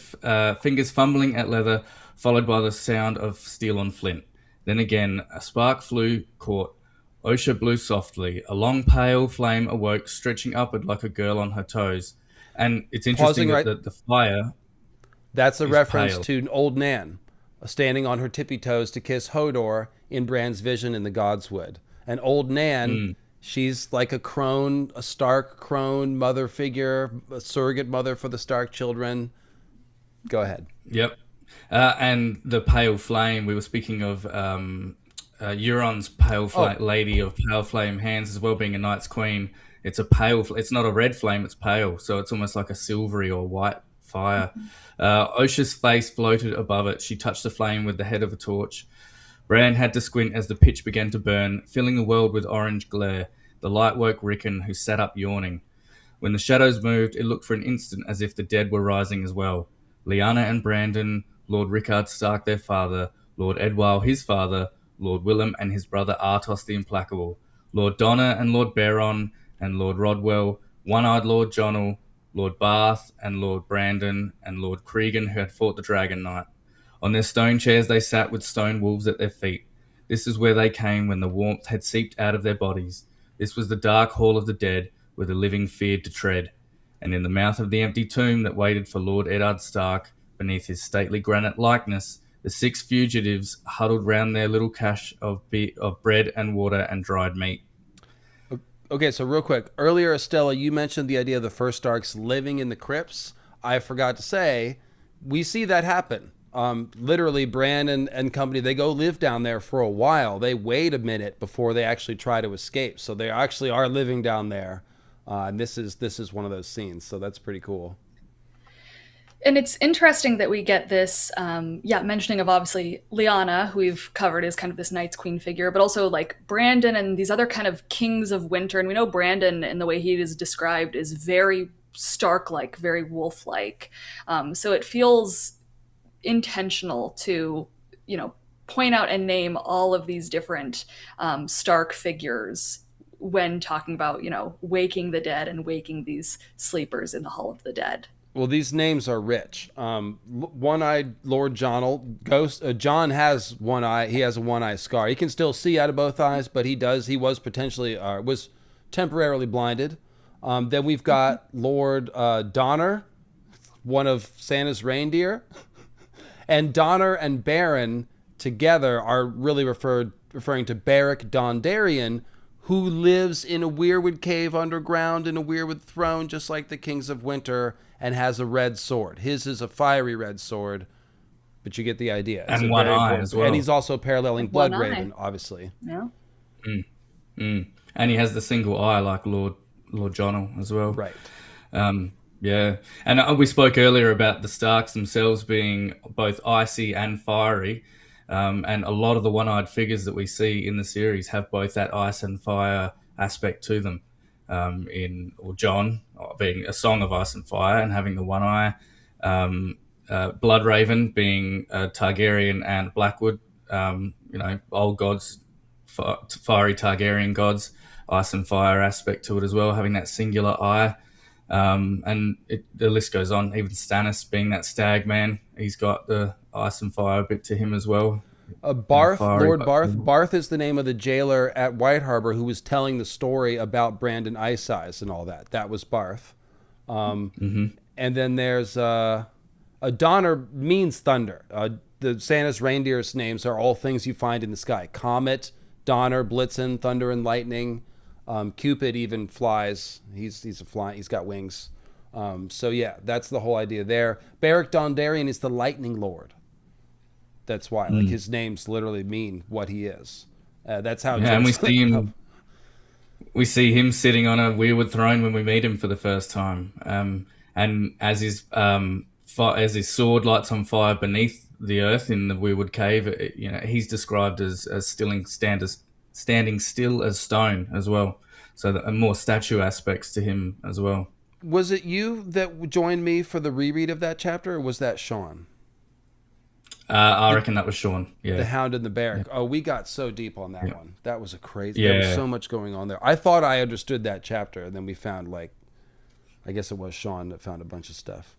[SPEAKER 2] fingers fumbling at leather, followed by the sound of steel on flint. Then again, a spark flew, caught. Osha blew softly. A long, pale flame awoke, stretching upward like a girl on her toes. And it's interesting that the fire...
[SPEAKER 1] That's a reference to old Nan, standing on her tippy toes to kiss Hodor in Bran's vision in the Godswood. And old Nan, she's like a crone, a Stark crone mother figure, a surrogate mother for the Stark children. Go ahead.
[SPEAKER 2] Yep. And the pale flame, we were speaking of Euron's pale flame, lady of pale flame hands as well, being a Night's Queen. It's a pale, it's not a red flame, it's pale. So it's almost like a silvery or white fire. Osha's face floated above it. She touched the flame with the head of a torch. Bran had to squint as the pitch began to burn, filling the world with orange glare. The light woke Rickon, who sat up yawning. When the shadows moved, it looked for an instant as if the dead were rising as well. Lyanna and Brandon, Lord Rickard Stark their father, Lord Edwyle his father, Lord Willem and his brother Artos the Implacable, Lord Donna and Lord Beron and Lord Rodwell, One-Eyed Lord Jonel, Lord Bath and Lord Brandon and Lord Cregan who had fought the Dragon Knight. On their stone chairs they sat with stone wolves at their feet. This is where they came when the warmth had seeped out of their bodies. This was the dark hall of the dead, where the living feared to tread. And in the mouth of the empty tomb that waited for Lord Eddard Stark, beneath his stately granite likeness, the 6 fugitives huddled round their little cache of bread and water and dried meat.
[SPEAKER 1] Okay, so real quick. Earlier, Estella, you mentioned the idea of the first Starks living in the crypts. I forgot to say, we see that happen. Literally, Bran and company, they go live down there for a while. They wait a minute before they actually try to escape. So they actually are living down there. And this is one of those scenes. So that's pretty cool.
[SPEAKER 3] And it's interesting that we get this, mentioning of obviously Lyanna, who we've covered as kind of this Night's Queen figure, but also like Brandon and these other kind of kings of winter. And we know Brandon, in the way he is described, is very Stark-like, very wolf-like. So it feels intentional to, point out and name all of these different Stark figures when talking about, waking the dead and waking these sleepers in the Hall of the Dead.
[SPEAKER 1] Well, these names are rich. One-Eyed Lord Jonel. Jon has one eye. He has a one-eye scar. He can still see out of both eyes, but he was potentially was temporarily blinded. Then we've got Lord Donner, one of Santa's reindeer. And Donner and Baron together are really referring to Beric Dondarrion, who lives in a weirwood cave underground in a weirwood throne, just like the Kings of Winter, and has a red sword. His is a fiery red sword, but you get the idea. It's
[SPEAKER 2] and one eye as well.
[SPEAKER 1] And he's also paralleling Bloodraven, obviously.
[SPEAKER 3] Yeah.
[SPEAKER 2] And he has the single eye like Lord Jonel as well.
[SPEAKER 1] Right.
[SPEAKER 2] Yeah. And we spoke earlier about the Starks themselves being both icy and fiery. And a lot of the one-eyed figures that we see in the series have both that ice and fire aspect to them. John being a Song of Ice and Fire and having the one eye, Bloodraven being Targaryen and Blackwood, old gods, fiery Targaryen gods, ice and fire aspect to it as well, having that singular eye. And the list goes on. Even Stannis being that stag man, he's got the ice and fire bit to him as well.
[SPEAKER 1] Barth, Lord Barth. Barth is the name of the jailer at White Harbor who was telling the story about Brandon Ice Eyes and all that. That was Barth. And then there's a Donner means thunder. The Santa's reindeer's names are all things you find in the sky. Comet, Donner, Blitzen, thunder and lightning. Cupid even flies. He's got wings. So yeah, that's the whole idea there. Beric Dondarrion is the lightning lord. That's why, like, his names literally mean what he is. That's how.
[SPEAKER 2] Yeah, and we see him sitting on a weirwood throne when we meet him for the first time. And as his sword lights on fire beneath the earth in the weirwood cave, he's described as standing still as stone as well. So a more statue aspects to him as well.
[SPEAKER 1] Was it you that joined me for the reread of that chapter, or was that Sean?
[SPEAKER 2] I reckon that was Sean. Yeah,
[SPEAKER 1] the Hound and the Barrack. Yeah. Oh, we got so deep on that one. That was a crazy.
[SPEAKER 2] Yeah.
[SPEAKER 1] There was so much going on there. I thought I understood that chapter, and then we found, like, I guess it was Sean that found a bunch of stuff.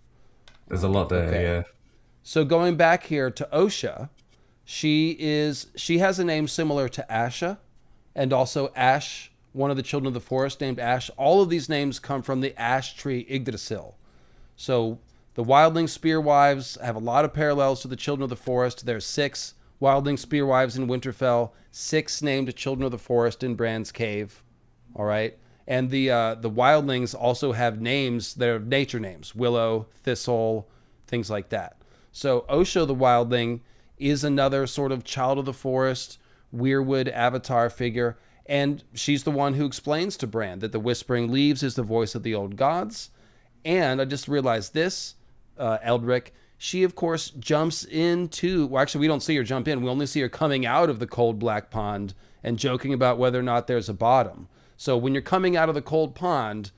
[SPEAKER 2] There's a lot there. Okay. Yeah.
[SPEAKER 1] So going back here to Osha, she has a name similar to Asha, and also Ash, one of the children of the forest named Ash. All of these names come from the ash tree Yggdrasil. So the Wildling Spearwives have a lot of parallels to the Children of the Forest. There's 6 Wildling Spearwives in Winterfell, 6 named Children of the Forest in Bran's Cave. All right. And the Wildlings also have names that are nature names, Willow, Thistle, things like that. So Osha the Wildling is another sort of Child of the Forest, weirwood avatar figure. And she's the one who explains to Bran that the Whispering Leaves is the voice of the old gods. And I just realized this, Eldric, she, of course, jumps into... Well, actually, we don't see her jump in. We only see her coming out of the cold black pond and joking about whether or not there's a bottom. So when you're coming out of the cold pond,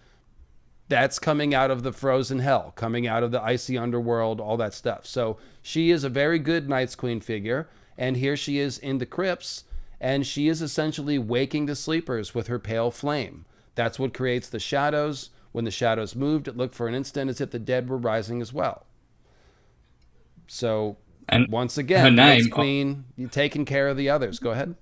[SPEAKER 1] that's coming out of the frozen hell, coming out of the icy underworld, all that stuff. So she is a very good Night's Queen figure. And here she is in the crypts, and she is essentially waking the sleepers with her pale flame. That's what creates the shadows. When the shadows moved, it looked for an instant as if the dead were rising as well. So, and once again, her name, Queen, you're taking care of the others. Go ahead.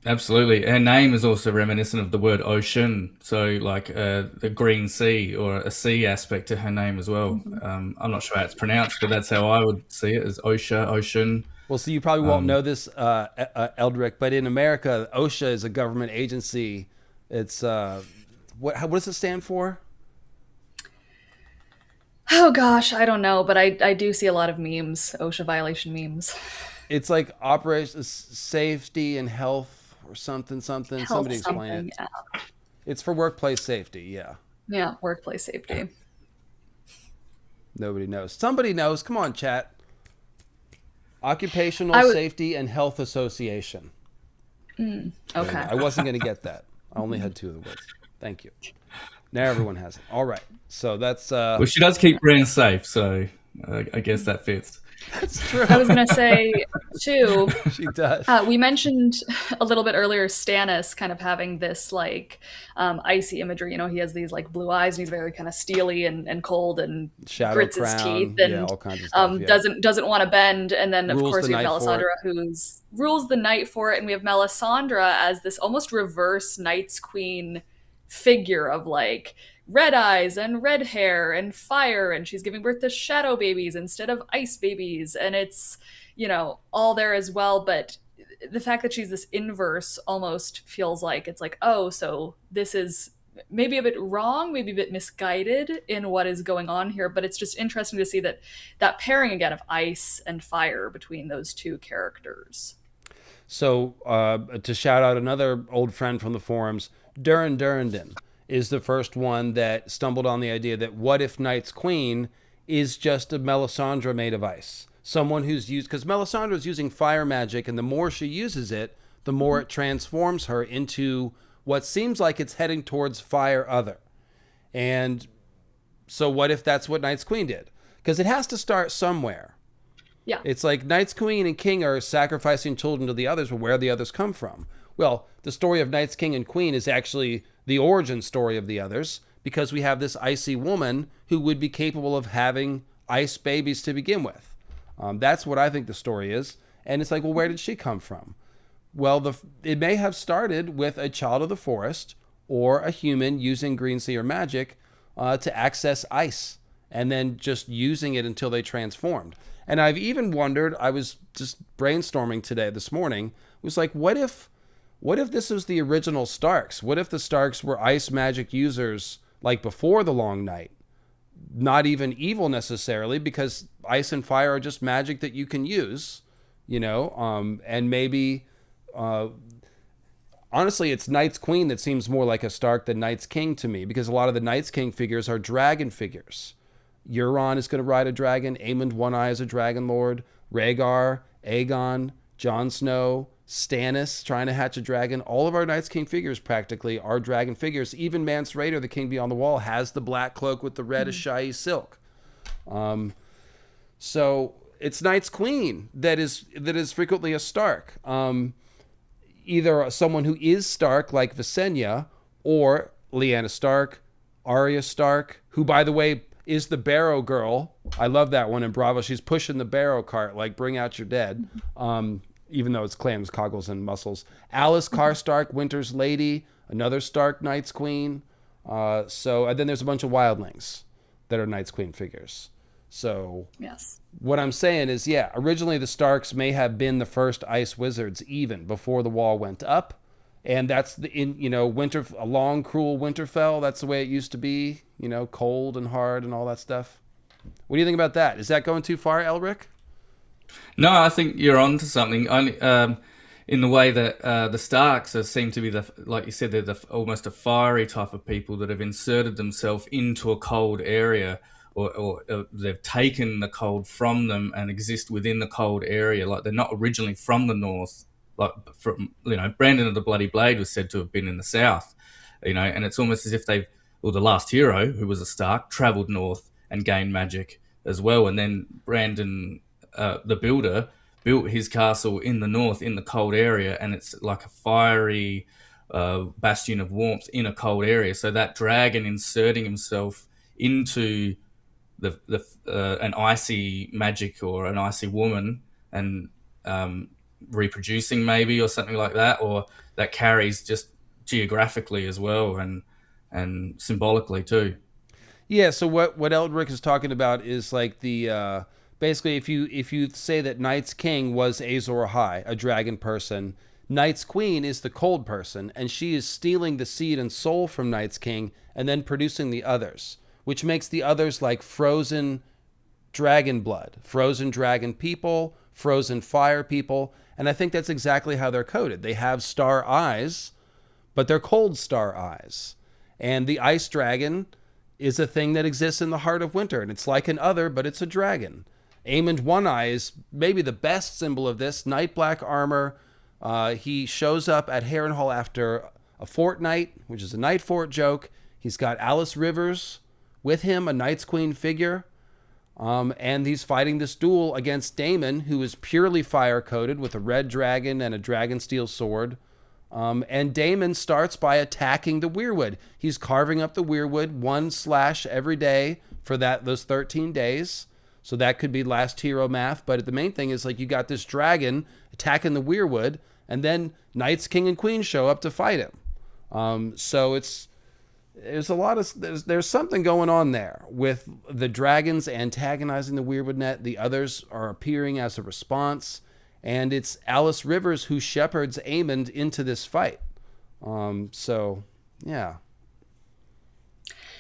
[SPEAKER 2] Absolutely. Her name is also reminiscent of the word ocean. So, like the green sea or a sea aspect to her name as well. I'm not sure how it's pronounced, but that's how I would see it, as Osha, ocean.
[SPEAKER 1] Well, so you probably won't know this, Eldric, but in America, OSHA is a government agency. It's, what does it stand for?
[SPEAKER 3] Oh gosh, I don't know, but I do see a lot of memes, OSHA violation memes.
[SPEAKER 1] It's like operations, safety and health or something. Somebody explain it. Yeah. It's for workplace safety, yeah.
[SPEAKER 3] Yeah, workplace safety.
[SPEAKER 1] Nobody knows. Somebody knows. Come on, chat. Occupational Safety and Health Association.
[SPEAKER 3] Okay.
[SPEAKER 1] I wasn't going to get that. I only had 2 of the words. Thank you. Now everyone has it. All right. So that's...
[SPEAKER 2] Well, she does keep Bran safe, so I guess that fits.
[SPEAKER 1] That's true.
[SPEAKER 3] I was going to say, too...
[SPEAKER 1] She does.
[SPEAKER 3] We mentioned a little bit earlier Stannis kind of having this, like, icy imagery. You know, he has these, like, blue eyes, and he's very kind of steely and cold and
[SPEAKER 1] Shadow
[SPEAKER 3] grits
[SPEAKER 1] crown,
[SPEAKER 3] his teeth and
[SPEAKER 1] all kinds of stuff,
[SPEAKER 3] doesn't want to bend. And then, of
[SPEAKER 1] Rules
[SPEAKER 3] course,
[SPEAKER 1] the
[SPEAKER 3] we have
[SPEAKER 1] night for
[SPEAKER 3] Melisandre, who rules the night for it. And we have Melisandre as this almost reverse Night's Queen figure of like red eyes and red hair and fire, and she's giving birth to shadow babies instead of ice babies, and it's, all there as well. But the fact that she's this inverse almost feels like it's like, oh, so this is maybe a bit wrong, maybe a bit misguided in what is going on here. But it's just interesting to see that pairing again of ice and fire between those two characters.
[SPEAKER 1] So to shout out another old friend from the forums, Durin Durrandon is the first one that stumbled on the idea that what if Night's Queen is just a Melisandre made of ice? Someone who's used, because Melisandre is using fire magic, and the more she uses it, the more it transforms her into what seems like it's heading towards fire other. And so what if that's what Night's Queen did? Because it has to start somewhere.
[SPEAKER 3] Yeah.
[SPEAKER 1] It's like Night's Queen and King are sacrificing children to the others, but where the others come from? Well, the story of Night's King and Queen is actually the origin story of the others, because we have this icy woman who would be capable of having ice babies to begin with. That's what I think the story is. And it's like, well, where did she come from? Well, it may have started with a child of the forest or a human using green seer magic to access ice, and then just using it until they transformed. And I've even wondered, I was just brainstorming this morning, was like, what if this was the original Starks? What if the Starks were ice magic users like before the Long Night? Not even evil necessarily, because ice and fire are just magic that you can use, and maybe, honestly, it's Night's Queen that seems more like a Stark than Night's King to me, because a lot of the Night's King figures are dragon figures. Euron is going to ride a dragon. Aemond One Eye is a dragon lord. Rhaegar, Aegon, Jon Snow, Stannis trying to hatch a dragon. All of our Night's King figures practically are dragon figures. Even Mance Rayder, the King Beyond the Wall, has the black cloak with the red Ashai silk. So it's Night's Queen that is frequently a Stark. Either someone who is Stark like Visenya, or Lyanna Stark, Arya Stark, who, by the way, is the Barrow Girl. I love that one in Bravo. She's pushing the Barrow cart, like, bring out your dead. Even though it's clams, coggles, and muscles. Alice Karstark, Winter's Lady, another Stark Night's Queen. And then there's a bunch of wildlings that are Night's Queen figures. So yes, what I'm saying is, yeah, originally the Starks may have been the first ice wizards even before the wall went up. And that's a long, cruel Winterfell. That's the way it used to be, cold and hard and all that stuff. What do you think about that? Is that going too far, Eldric?
[SPEAKER 2] No, I think you're on to something. In the way that the Starks seem to be, like you said, they're almost a fiery type of people that have inserted themselves into a cold area, or they've taken the cold from them and exist within the cold area. Like, they're not originally from the north. Like, Brandon of the Bloody Blade was said to have been in the south, and it's almost as if the last hero, who was a Stark, travelled north and gained magic as well. And then Brandon, the Builder, built his castle in the north, in the cold area, and it's like a fiery bastion of warmth in a cold area. So that dragon inserting himself into an icy magic or an icy woman, and reproducing maybe, or something like that, or that carries just geographically as well, and symbolically too.
[SPEAKER 1] Yeah, so what Eldric is talking about is like the basically, if you say that Night's King was Azor Ahai, a dragon person, Night's Queen is the cold person, and she is stealing the seed and soul from Night's King and then producing the others, which makes the others like frozen dragon blood, frozen dragon people, frozen fire people. And I think that's exactly how they're coded. They have star eyes, but they're cold star eyes. And the ice dragon is a thing that exists in the heart of winter, and it's like an other, but it's a dragon. Aemond One Eye is maybe the best symbol of this. Night black armor. He shows up at Harrenhal after a fortnight, which is a Night Fort joke. He's got Alice Rivers with him, a Night's Queen figure. And he's fighting this duel against Daemon, who is purely fire-coated with a red dragon and a dragon steel sword. And Daemon starts by attacking the weirwood. He's carving up the weirwood 1 slash every day for those 13 days. So that could be last hero math. But the main thing is, like, you got this dragon attacking the weirwood, and then Knights King and Queen show up to fight him. So it's there's a lot of there's something going on there with the dragons antagonizing the Weirwood Net. The others are appearing as a response, and it's Alice Rivers who shepherds Aemond into this fight. So yeah.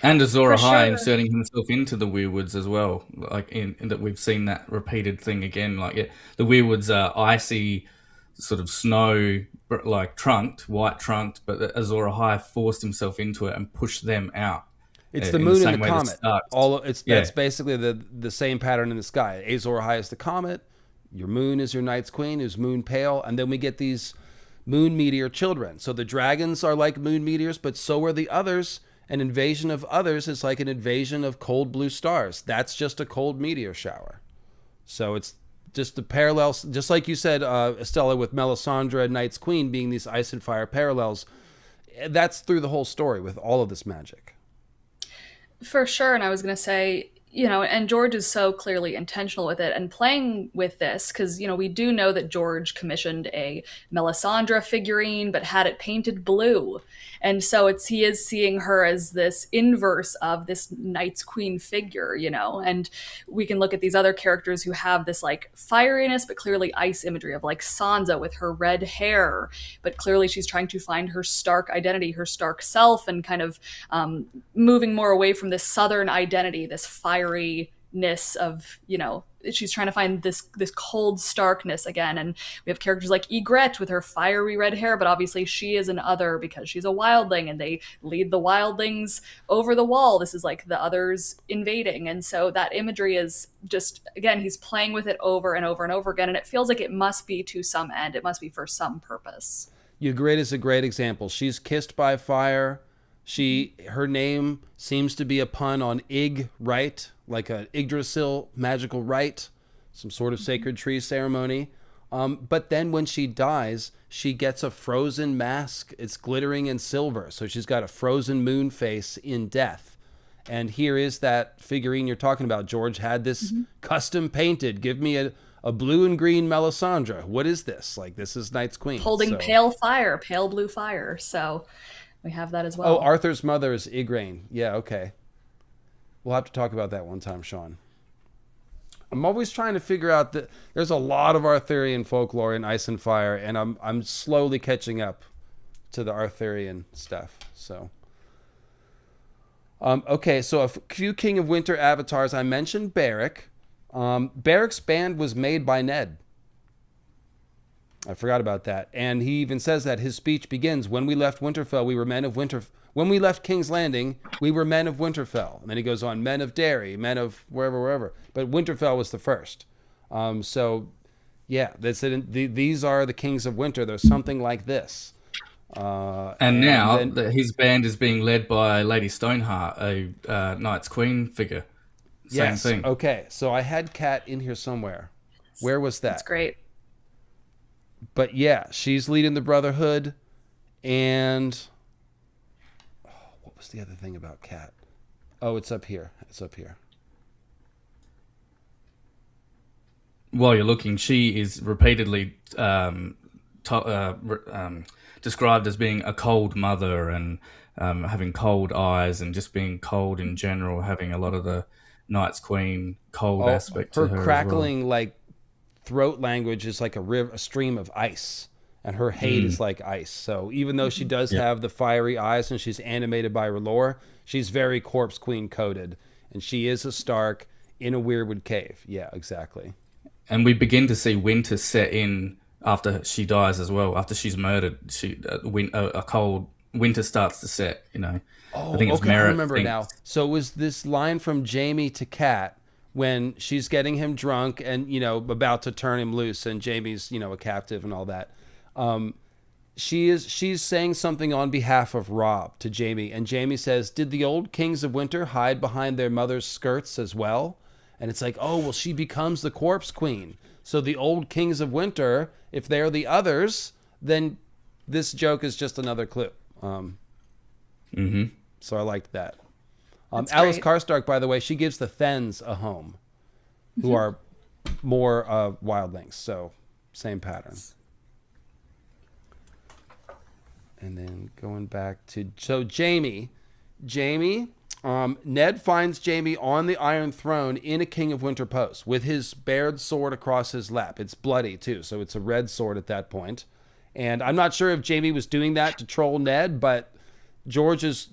[SPEAKER 2] And Azor
[SPEAKER 3] For
[SPEAKER 2] Ahai
[SPEAKER 3] sure.
[SPEAKER 2] inserting himself into the Weirwoods as well, like in that we've seen that repeated thing again. Like the Weirwoods are icy, sort of snow, like trunked, white trunked, but Azor Ahai forced himself into it and pushed them out.
[SPEAKER 1] It's the
[SPEAKER 2] In the
[SPEAKER 1] moon
[SPEAKER 2] same
[SPEAKER 1] and the
[SPEAKER 2] way that
[SPEAKER 1] comet.
[SPEAKER 2] Starks. Yeah,
[SPEAKER 1] That's basically the same pattern in the sky. Azor Ahai is the comet. Your moon is your Night's Queen, who's moon pale, and then we get these moon meteor children. So the dragons are like moon meteors, but so are the others. An invasion of others is like an invasion of cold blue stars. That's just a cold meteor shower. So it's just the parallels, just like you said, Estella, with Melisandre and Night's Queen being these ice and fire parallels. That's through the whole story with all of this magic.
[SPEAKER 3] For sure. And I was going to say, you know, and George is so clearly intentional with it and playing with this because, you know, we do know that George commissioned a Melisandre figurine but had it painted blue. And so he is seeing her as this inverse of this Night's Queen figure, you know. And we can look at these other characters who have this like fieriness but clearly ice imagery of like Sansa with her red hair, but clearly she's trying to find her Stark identity, her Stark self, and kind of moving more away from this Southern identity, this fieriness of, you know, she's trying to find this cold starkness again. And we have characters like Ygritte with her fiery red hair, but obviously she is an other because she's a wildling and they lead the wildlings over the wall. This is like the others invading. And so that imagery is just, again, he's playing with it over and over and over again. And it feels like it must be to some end. It must be for some purpose.
[SPEAKER 1] Ygritte is a great example. She's kissed by fire. Her name seems to be a pun on Ig right, like a Yggdrasil magical rite, some sort of sacred tree ceremony. But then when she dies, she gets a frozen mask. It's glittering in silver, so she's got a frozen moon face in death. And here is that figurine you're talking about. George had this custom painted. Give me a blue and green Melisandre. What is this? Like, this is Night's Queen.
[SPEAKER 3] Holding
[SPEAKER 1] So.
[SPEAKER 3] pale blue fire. So we have that as well.
[SPEAKER 1] Oh, Arthur's mother is Igraine. Yeah, okay. We'll have to talk about that one time, Sean. I'm always trying to figure out that there's a lot of Arthurian folklore in Ice and Fire, and I'm slowly catching up to the Arthurian stuff. So, okay, so a few King of Winter avatars. I mentioned Beric. Beric's band was made by Ned. I forgot about that. And he even says that his speech begins, when we left Winterfell, we were men of when we left King's Landing, we were men of Winterfell. And then he goes on, men of Derry, men of wherever. But Winterfell was the first. So, yeah, these are the Kings of Winter. There's something like this.
[SPEAKER 2] and now his band is being led by Lady Stoneheart, a Knight's Queen figure. Same thing.
[SPEAKER 1] Okay, so I had Kat in here somewhere. Where was that?
[SPEAKER 3] That's great.
[SPEAKER 1] But yeah, she's leading the Brotherhood, and what was the other thing about Kat? Oh, it's up here.
[SPEAKER 2] While you're looking, she is repeatedly described as being a cold mother and having cold eyes and just being cold in general, having a lot of the Knight's Queen cold aspect to her.
[SPEAKER 1] Her crackling,
[SPEAKER 2] as well.
[SPEAKER 1] like, throat language is like a stream of ice, and her hate is like ice. So even though she does have the fiery eyes and she's animated by R'hllor, she's very Corpse Queen coded, and she is a Stark in a Weirwood cave. Yeah, exactly.
[SPEAKER 2] And we begin to see winter set in after she dies as well. After she's murdered, a cold winter starts to set. You know.
[SPEAKER 1] Oh,
[SPEAKER 2] I think it's
[SPEAKER 1] okay. I remember
[SPEAKER 2] thinks.
[SPEAKER 1] now. So it was this line from Jaime to Kat when she's getting him drunk and, you know, about to turn him loose, and Jaime's, you know, a captive and all that. She's saying something on behalf of Robb to Jaime, and Jaime says, "Did the old Kings of Winter hide behind their mother's skirts as well?" And it's like, oh, well, she becomes the Corpse Queen. So the old Kings of Winter, if they're the others, then this joke is just another clue. So I liked that. Alice Karstark, by the way, she gives the Thens a home, who are more wildlings. So same pattern. And then going back to Jaime, Jaime, Ned finds Jaime on the Iron Throne in a King of Winter pose with his bared sword across his lap. It's bloody too, so it's a red sword at that point. And I'm not sure if Jaime was doing that to troll Ned, but George is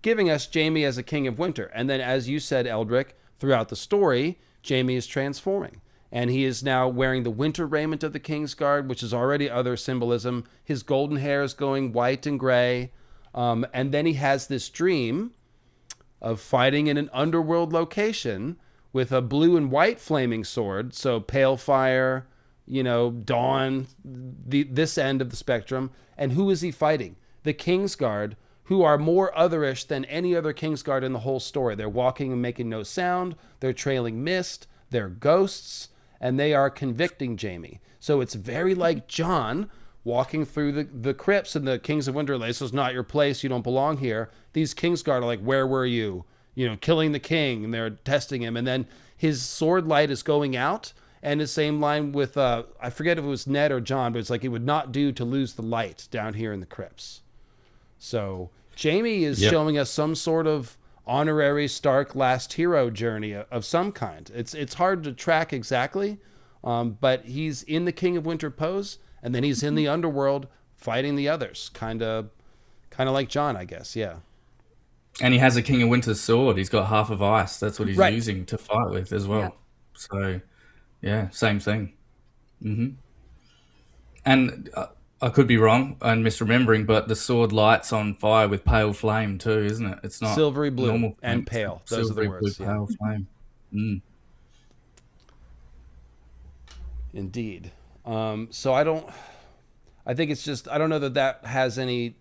[SPEAKER 1] giving us Jaime as a King of Winter. And then, as you said, Eldric, throughout the story, Jaime is transforming. And he is now wearing the winter raiment of the Kingsguard, which is already other symbolism. His golden hair is going white and gray. And then he has this dream of fighting in an underworld location with a blue and white flaming sword. So pale fire, dawn, this end of the spectrum. And who is he fighting? The Kingsguard, who are more otherish than any other Kingsguard in the whole story. They're walking and making no sound. They're trailing mist. They're ghosts. And they are convicting Jaime. So it's very like Jon walking through the crypts, and the Kings of Winter, this is not your place. You don't belong here. These Kingsguard are like, where were you? Killing the king, and they're testing him. And then his sword light is going out. And the same line with, I forget if it was Ned or Jon, but it's like it would not do to lose the light down here in the crypts. So Jaime is showing us some sort of honorary Stark last hero journey of some kind. It's hard to track exactly, but he's in the King of Winter pose, and then he's in the underworld fighting the others, kind of like Jon, I guess. Yeah.
[SPEAKER 2] And he has a King of Winter's sword. He's got half of ice. That's what he's using to fight with as well. Yeah. So, yeah, same thing. And I could be wrong and misremembering, but the sword lights on fire with pale flame too, isn't it? It's not
[SPEAKER 1] silvery blue
[SPEAKER 2] normal
[SPEAKER 1] and pale. Those are the words.
[SPEAKER 2] Blue, pale flame.
[SPEAKER 1] Indeed. So I think it's just, I don't know that has any,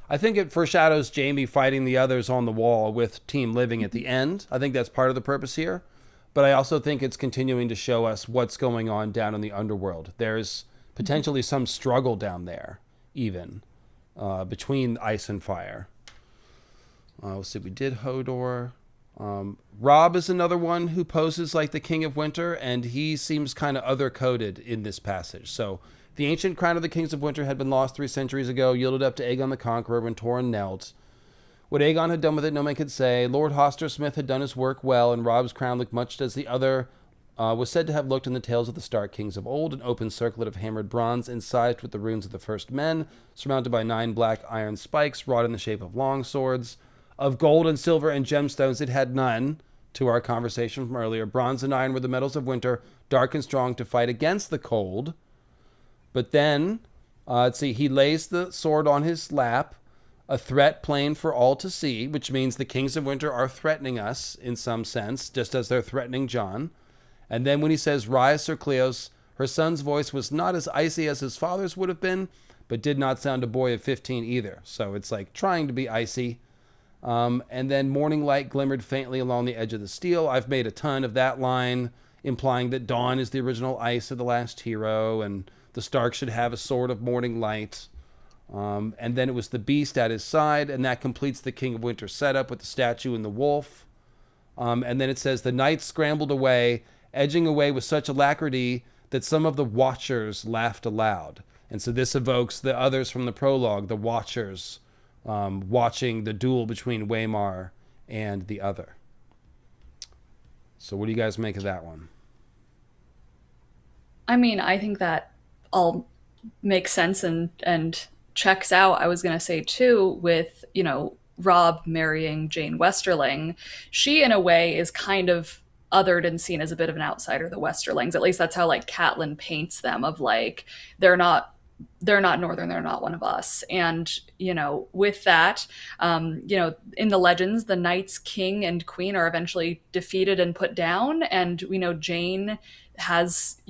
[SPEAKER 1] I think it foreshadows Jaime fighting the others on the wall with Team Living at the end. I think that's part of the purpose here. But I also think it's continuing to show us what's going on down in the underworld. There's potentially some struggle down there, even, between ice and fire. Let's see, we did Hodor. Robb is another one who poses like the King of Winter, and he seems kind of other-coded in this passage. So, the ancient crown of the Kings of Winter had been lost 3 centuries ago, yielded up to Aegon the Conqueror when Torrhen knelt. What Aegon had done with it, no man could say. Lord Hoster Smith had done his work well, and Robb's crown looked much as the other was said to have looked in the tales of the Stark kings of old, an open circlet of hammered bronze incised with the runes of the first men, surmounted by 9 black iron spikes wrought in the shape of long swords. Of gold and silver and gemstones it had none, to our conversation from earlier. Bronze and iron were the metals of winter, dark and strong to fight against the cold. But then, let's see, he lays the sword on his lap, a threat plain for all to see, which means the Kings of Winter are threatening us in some sense, just as they're threatening Jon. And then when he says, "Rise, Sir Cleos," her son's voice was not as icy as his father's would have been, but did not sound a boy of 15 either. So it's like trying to be icy. And then morning light glimmered faintly along the edge of the steel. I've made a ton of that line, implying that dawn is the original ice of the last hero, and the Stark should have a sword of morning light. And then it was the beast at his side, and that completes the King of Winter setup with the statue and the wolf. And then it says, the knights scrambled away, edging away with such alacrity that some of the watchers laughed aloud. And so this evokes the others from the prologue, the watchers, watching the duel between Waymar and the other. So what do you guys make of that one?
[SPEAKER 3] I mean, I think that all makes sense and checks out. I was going to say too, with, Robb marrying Jane Westerling, she in a way is kind of othered and seen as a bit of an outsider, the Westerlings. At least that's how like Catelyn paints them, of like they're not Northern, they're not one of us. And with that, in the legends, the knights king and queen are eventually defeated and put down, and we know Jane has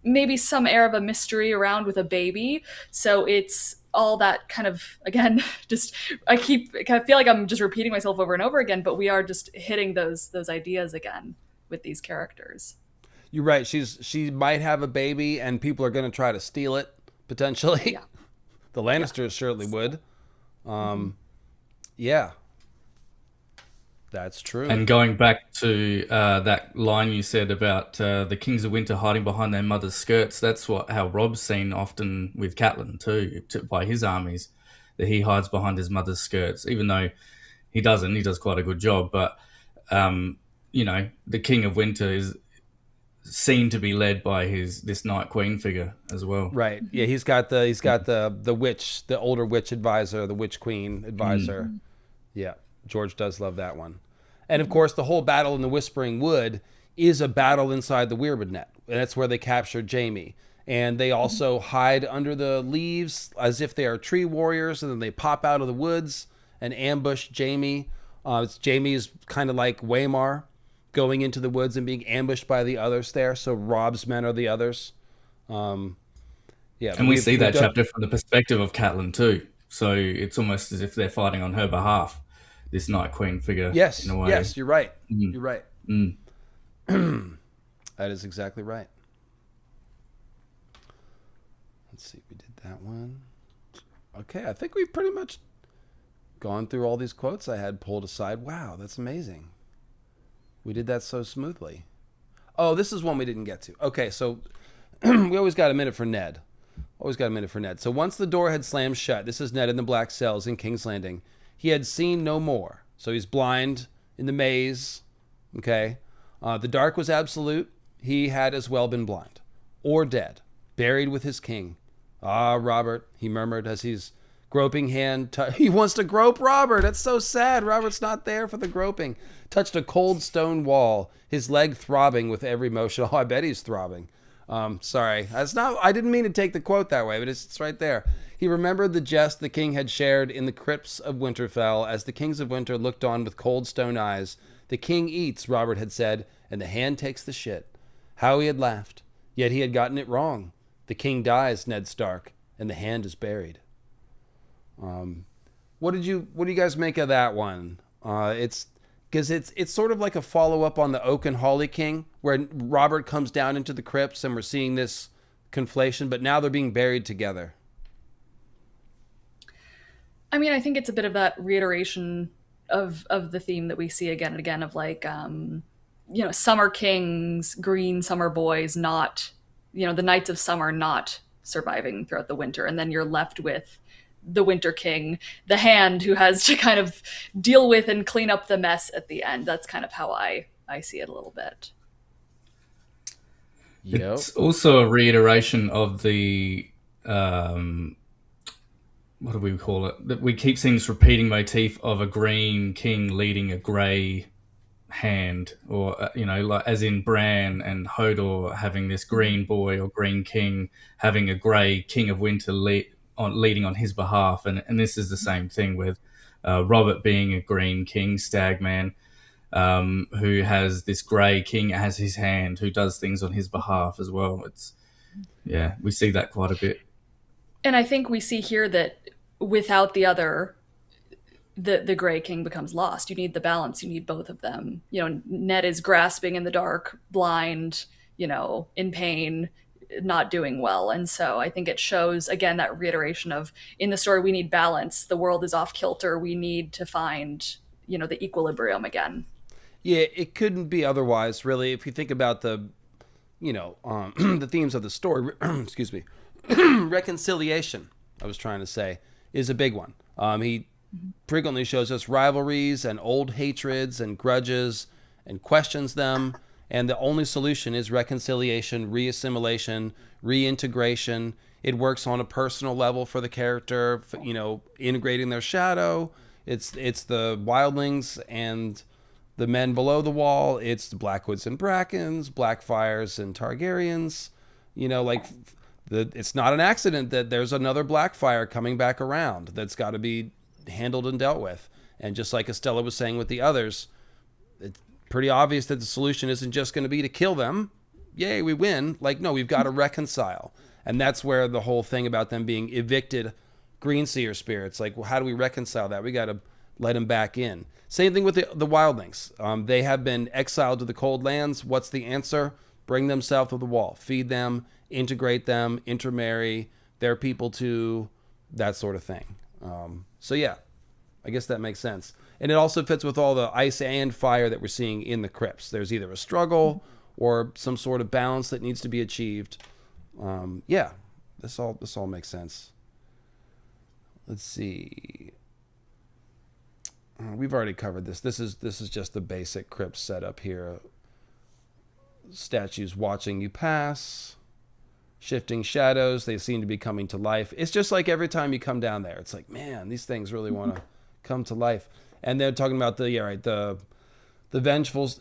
[SPEAKER 3] maybe some air of a mystery around with a baby. So it's all that kind of, again, just I feel like I'm just repeating myself over and over again, but we are just hitting those ideas again with these characters.
[SPEAKER 1] You're right. She might have a baby, and people are going to try to steal it potentially.
[SPEAKER 3] Yeah.
[SPEAKER 1] The Lannisters surely would. Yeah, that's true.
[SPEAKER 2] And going back to that line you said about the Kings of Winter hiding behind their mother's skirts, that's how Robb's seen often with Catelyn too, by his armies, that he hides behind his mother's skirts, even though he doesn't. He does quite a good job, but the King of Winter is seen to be led by this Night Queen figure as well.
[SPEAKER 1] Right. Yeah, he's got the witch, the older witch advisor, the witch queen advisor. Yeah, George does love that one. And of course, the whole battle in the Whispering Wood is a battle inside the Weirwood Net, and that's where they captured Jaime. And they also hide under the leaves as if they are tree warriors, and then they pop out of the woods and ambush Jaime. Jaime is kind of like Waymar, going into the woods and being ambushed by the others there. So Rob's men are the others. And
[SPEAKER 2] we see that chapter from the perspective of Catelyn too. So it's almost as if they're fighting on her behalf, this Night Queen figure.
[SPEAKER 1] Yes,
[SPEAKER 2] in a way.
[SPEAKER 1] Yes, you're right. You're right. That is exactly right. Let's see, we did that one. Okay, I think we've pretty much gone through all these quotes I had pulled aside. Wow, that's amazing. We did that so smoothly. Oh, this is one we didn't get to. Okay, so we always got a minute for Ned. So once the door had slammed shut, this is Ned in the black cells in King's Landing. He had seen no more. So he's blind in the maze. Okay. The dark was absolute. He had as well been blind or dead, buried with his king. Ah, Robert, he murmured as his groping hand. He wants to grope Robert. That's so sad. Robert's not there for the groping. Touched a cold stone wall, his leg throbbing with every motion. Oh, I bet he's throbbing. Sorry. I didn't mean to take the quote that way, but it's right there. He remembered the jest the king had shared in the crypts of Winterfell as the kings of winter looked on with cold stone eyes. The king eats, Robert had said, and the hand takes the shit. How he had laughed. Yet he had gotten it wrong. The king dies, Ned Stark, and the hand is buried. What do you guys make of that one? It's sort of like a follow-up on the Oak and Hawley King, where Robert comes down into the crypts and we're seeing this conflation, but now they're being buried together.
[SPEAKER 3] I mean, I think it's a bit of that reiteration of the theme that we see again and again of like, summer kings, green summer boys, not, the Knights of Summer not surviving throughout the winter. And then you're left with the Winter King, the Hand, who has to kind of deal with and clean up the mess at the end. That's kind of how I see it a little bit.
[SPEAKER 1] Yep.
[SPEAKER 2] It's also a reiteration of the what do we call it? That we keep seeing this repeating motif of a green king leading a grey hand, or like as in Bran and Hodor having this green boy or green king having a grey king of winter leading on his behalf, and this is the same thing with Robert being a green king stagman, who has this grey king as his hand who does things on his behalf as well. We see that quite a bit.
[SPEAKER 3] And I think we see here that without the other, the Grey King becomes lost. You need the balance. You need both of them. Ned is grasping in the dark, blind, in pain, not doing well. And so I think it shows, again, that reiteration of, in the story, we need balance. The world is off kilter. We need to find, the equilibrium again.
[SPEAKER 1] Yeah, it couldn't be otherwise, really. If you think about the, the themes of the story, excuse me, reconciliation, I was trying to say, is a big one. He frequently shows us rivalries and old hatreds and grudges and questions them. And the only solution is reconciliation, reassimilation, reintegration. It works on a personal level for the character, integrating their shadow. It's the wildlings and the men below the wall. It's the Blackwoods and Brackens, Blackfires and Targaryens. It's not an accident that there's another Blackfire coming back around that's got to be handled and dealt with. And just like Estella was saying with the others, it's pretty obvious that the solution isn't just going to be to kill them. Yay, we win. No, we've got to reconcile. And that's where the whole thing about them being evicted Greenseer spirits, how do we reconcile that? We got to let them back in. Same thing with the wildlings. They have been exiled to the cold lands. What's the answer? Bring them south of the wall. Feed them, integrate them, intermarry their people too, that sort of thing. I guess that makes sense. And it also fits with all the ice and fire that we're seeing in the crypts. There's either a struggle or some sort of balance that needs to be achieved. This all makes sense. Let's see. we've already covered this. This is just the basic crypt setup here. Statues watching you pass, shifting shadows. They seem to be coming to life. It's just like every time you come down there, it's like, man, these things really want to come to life. And they're talking about the vengeful.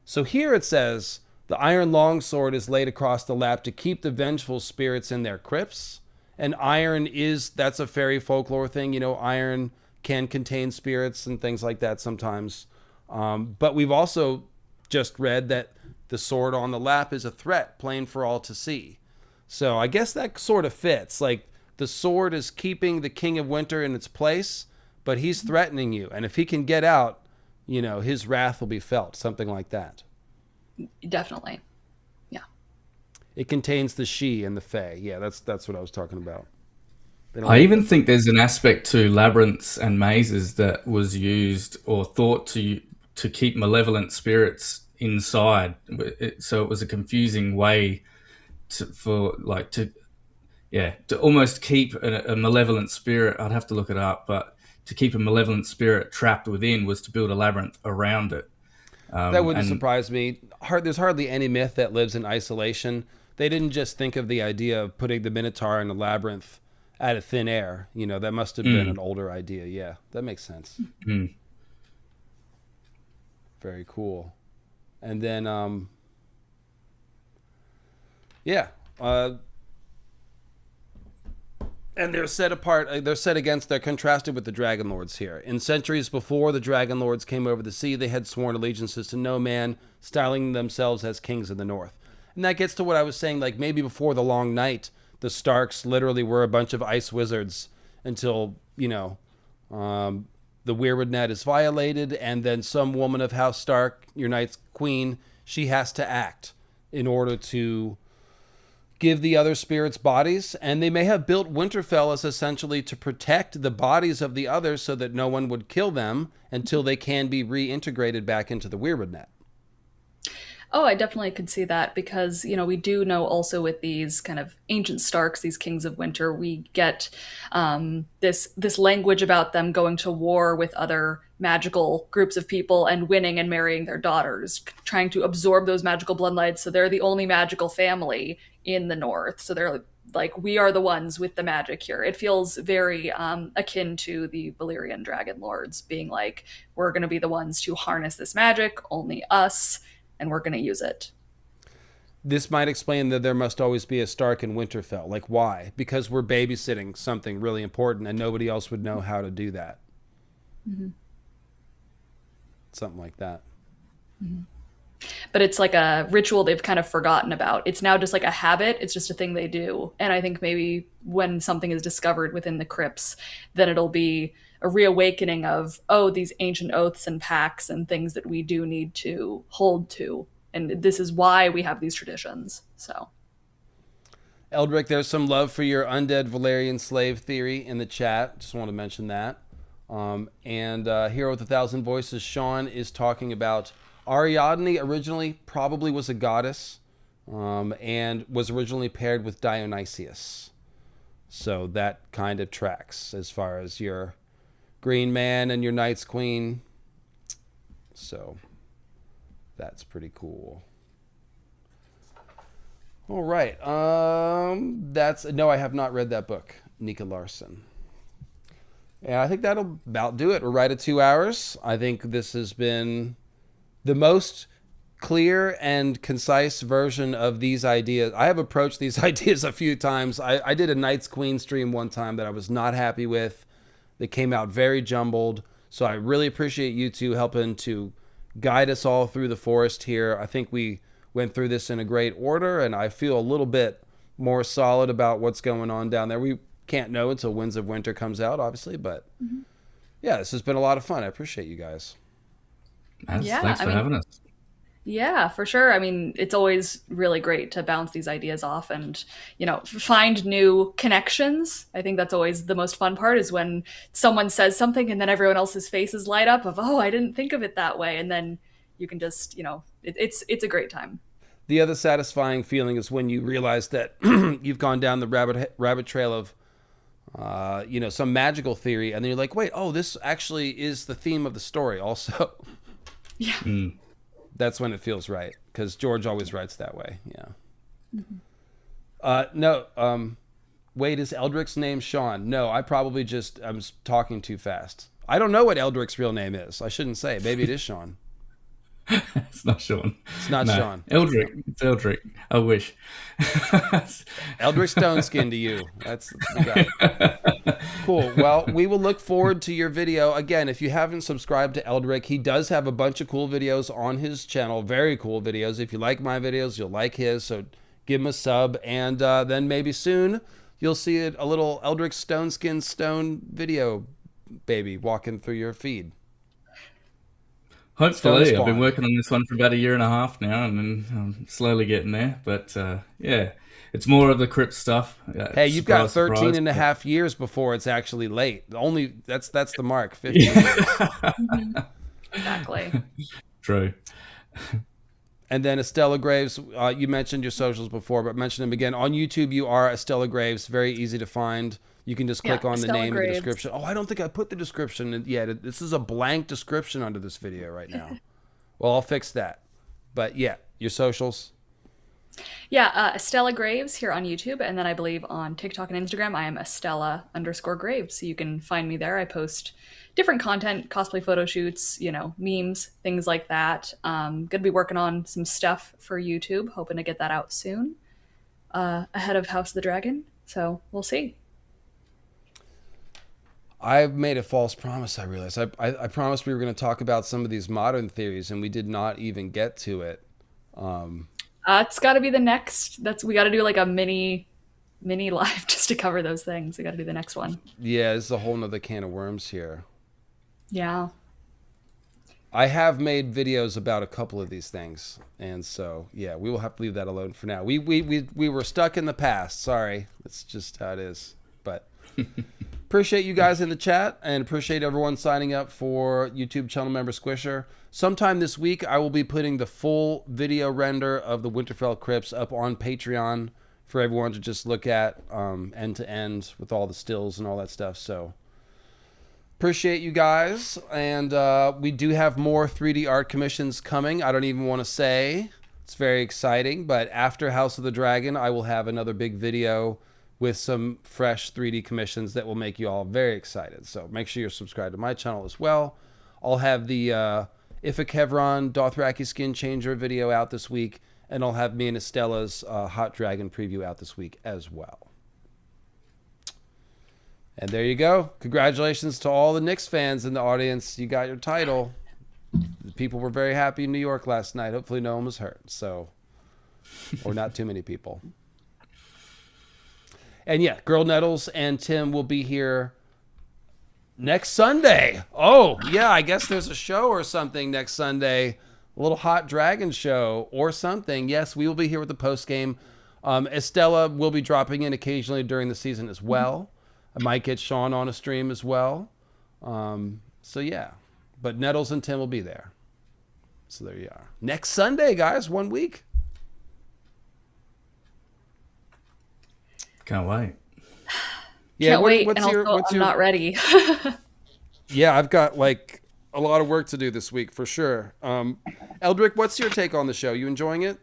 [SPEAKER 1] So here it says the iron longsword is laid across the lap to keep the vengeful spirits in their crypts. And iron that's a fairy folklore thing. You know, iron can contain spirits and things like that sometimes. But we've also just read that the sword on the lap is a threat, plain for all to see. So I guess that sort of fits. Like, the sword is keeping the King of Winter in its place, but he's threatening you. And if he can get out, you know, his wrath will be felt, something like that.
[SPEAKER 3] Definitely. Yeah.
[SPEAKER 1] It contains the she and the fae. Yeah, that's what I was talking about.
[SPEAKER 2] I even think there's an aspect to labyrinths and mazes that was used or thought to keep malevolent spirits inside. So it was a confusing way to almost keep a malevolent spirit. I'd have to look it up, but to keep a malevolent spirit trapped within was to build a labyrinth around it.
[SPEAKER 1] That wouldn't surprise me. There's hardly any myth that lives in isolation. They didn't just think of the idea of putting the Minotaur in a labyrinth out of thin air. You know, that must have been an older idea. Yeah, that makes sense. Very cool. And then, and they're set apart. They're contrasted with the Dragon Lords here. In centuries before the Dragon Lords came over the sea, they had sworn allegiances to no man, styling themselves as kings of the North. And that gets to what I was saying, like maybe before the Long Night, the Starks literally were a bunch of ice wizards until, you know, the Weirwood Net is violated, and then some woman of House Stark, your Night's Queen, she has to act in order to give the other spirits bodies. And they may have built Winterfell as essentially to protect the bodies of the others so that no one would kill them until they can be reintegrated back into the Weirwood Net.
[SPEAKER 3] Oh, I definitely could see that because, you know, we do know also with these kind of ancient Starks, these kings of winter, we get this language about them going to war with other magical groups of people and winning and marrying their daughters, trying to absorb those magical bloodlines. So they're the only magical family in the North. So they're like, we are the ones with the magic here. It feels very akin to the Valyrian Dragon Lords being like, we're going to be the ones to harness this magic, only us, and we're going to use it.
[SPEAKER 1] This might explain that there must always be a Stark in Winterfell. Like, why? Because we're babysitting something really important and nobody else would know how to do that.
[SPEAKER 3] Mm-hmm.
[SPEAKER 1] Something like that.
[SPEAKER 3] Mm-hmm. But it's like a ritual they've kind of forgotten about. It's now just like a habit. It's just a thing they do. And I think maybe when something is discovered within the crypts, then it'll be a reawakening of, oh, these ancient oaths and pacts and things that we do need to hold to. And this is why we have these traditions. So,
[SPEAKER 1] Eldric, there's some love for your undead Valyrian slave theory in the chat. Just want to mention that. And Hero with 1,000 Voices, Sean, is talking about Ariadne originally probably was a goddess and was originally paired with Dionysius. So that kind of tracks as far as your Green Man and your Night's Queen. So that's pretty cool. All right. No, I have not read that book, Nika Larson. Yeah, I think that'll about do it. We're right at 2 hours. I think this has been the most clear and concise version of these ideas. I have approached these ideas a few times. I did a Night's Queen stream one time that I was not happy with. That came out very jumbled. So I really appreciate you two helping to guide us all through the forest here. I think we went through this in a great order, and I feel a little bit more solid about what's going on down there. We can't know until Winds of Winter comes out, obviously, but yeah, this has been a lot of fun. I appreciate you guys.
[SPEAKER 2] Thanks for having us.
[SPEAKER 3] Yeah, for sure. I mean, it's always really great to bounce these ideas off and, you know, find new connections. I think that's always the most fun part is when someone says something and then everyone else's faces light up of, oh, I didn't think of it that way. And then you can just, you know, it's a great time.
[SPEAKER 1] The other satisfying feeling is when you realize that you've gone down the rabbit trail of some magical theory, and then you're like, wait, oh, this actually is the theme of the story also.
[SPEAKER 3] Yeah.
[SPEAKER 1] That's when it feels right, because George always writes that way. Yeah. No. Wait, is Eldric's name Sean? No, I'm talking too fast. I don't know what Eldric's real name is. I shouldn't say. Maybe it is Sean.
[SPEAKER 2] It's not Sean.
[SPEAKER 1] It's not Sean.
[SPEAKER 2] Eldric. It's Eldric. I wish.
[SPEAKER 1] Eldric Stoneskin to you. That's cool. Well, we will look forward to your video. Again, if you haven't subscribed to Eldric, he does have a bunch of cool videos on his channel. Very cool videos. If you like my videos, you'll like his. So give him a sub. And then maybe soon you'll see a little Eldric Stoneskin Stone video baby walking through your feed.
[SPEAKER 2] Hopefully. I've been working on this one for about 1.5 years now, and then I'm slowly getting there. But yeah, it's more of the crypt stuff.
[SPEAKER 1] Hey, you've got 13 and a half years before it's actually late. That's the mark. 15 years.
[SPEAKER 3] Exactly.
[SPEAKER 2] True.
[SPEAKER 1] And then Estella Graves, you mentioned your socials before, but mention them again. On YouTube, you are Estella Graves. Very easy to find. You can just click on the name in the description. Oh, I don't think I put the description yet. This is a blank description under this video right now. Well, I'll fix that. But yeah, your socials.
[SPEAKER 3] Yeah, Estella Graves here on YouTube, and then I believe on TikTok and Instagram, I am Estella_Graves. So you can find me there. I post different content, cosplay photo shoots, memes, things like that. Gonna be working on some stuff for YouTube, hoping to get that out soon, ahead of House of the Dragon. So we'll see.
[SPEAKER 1] I made a false promise, I realized. I promised we were going to talk about some of these modern theories, and we did not even get to it.
[SPEAKER 3] It's got to be the next. We got to do like a mini live just to cover those things. We got to do the next one.
[SPEAKER 1] Yeah, this is a whole nother can of worms here.
[SPEAKER 3] Yeah.
[SPEAKER 1] I have made videos about a couple of these things, and so yeah, we will have to leave that alone for now. We were stuck in the past. Sorry, it's just how it is. But appreciate you guys in the chat, and appreciate everyone signing up for YouTube channel member Squisher. Sometime this week, I will be putting the full video render of the Winterfell crypts up on Patreon for everyone to just look at end to end with all the stills and all that stuff. So appreciate you guys, and we do have more 3D art commissions coming. I don't even want to say. It's very exciting, but after House of the Dragon, I will have another big video with some fresh 3D commissions that will make you all very excited. So make sure you're subscribed to my channel as well. I'll have the Ifuk Hevron Dothraki Skin Changer video out this week, and I'll have me and Estella's Hot Dragon preview out this week as well. And there you go. Congratulations to all the Knicks fans in the audience. You got your title. The people were very happy in New York last night. Hopefully no one was hurt. So, or not too many people. And yeah, Girl Nettles and Tim will be here next Sunday. Oh, yeah, I guess there's a show or something next Sunday. A little Hot Dragon show or something. Yes, we will be here with the post game. Estella will be dropping in occasionally during the season as well. I might get Sean on a stream as well. So yeah, but Nettles and Tim will be there. So there you are. Next Sunday, guys, 1 week.
[SPEAKER 2] Can't wait.
[SPEAKER 1] Yeah,
[SPEAKER 3] Can't wait.
[SPEAKER 1] What's
[SPEAKER 3] and
[SPEAKER 1] your,
[SPEAKER 3] also,
[SPEAKER 1] what's
[SPEAKER 3] I'm
[SPEAKER 1] your...
[SPEAKER 3] not ready.
[SPEAKER 1] Yeah, I've got like a lot of work to do this week for sure. Eldric, what's your take on the show? You enjoying it?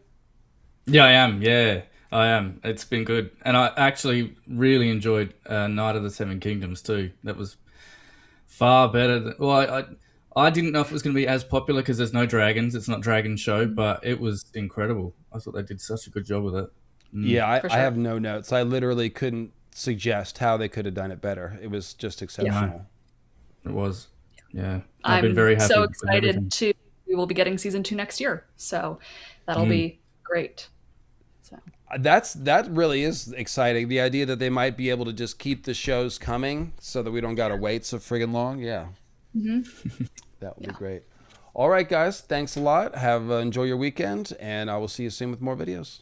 [SPEAKER 2] Yeah, I am. Yeah, I am. It's been good. And I actually really enjoyed Night of the Seven Kingdoms too. That was far better than... Well, I didn't know if it was going to be as popular because there's no dragons. It's not Dragon Show, but it was incredible. I thought they did such a good job with it.
[SPEAKER 1] Yeah,
[SPEAKER 3] sure.
[SPEAKER 1] I have no notes. I literally couldn't suggest how they could have done it better. It was just exceptional.
[SPEAKER 2] Yeah. It was. Yeah.
[SPEAKER 3] I'm
[SPEAKER 2] been very happy.
[SPEAKER 3] so excited we will be getting season 2 next year. So that'll be great. So
[SPEAKER 1] that really is exciting. The idea that they might be able to just keep the shows coming so that we don't got to wait so friggin' long. Yeah. That would be great. All right, guys. Thanks a lot. Enjoy your weekend, and I will see you soon with more videos.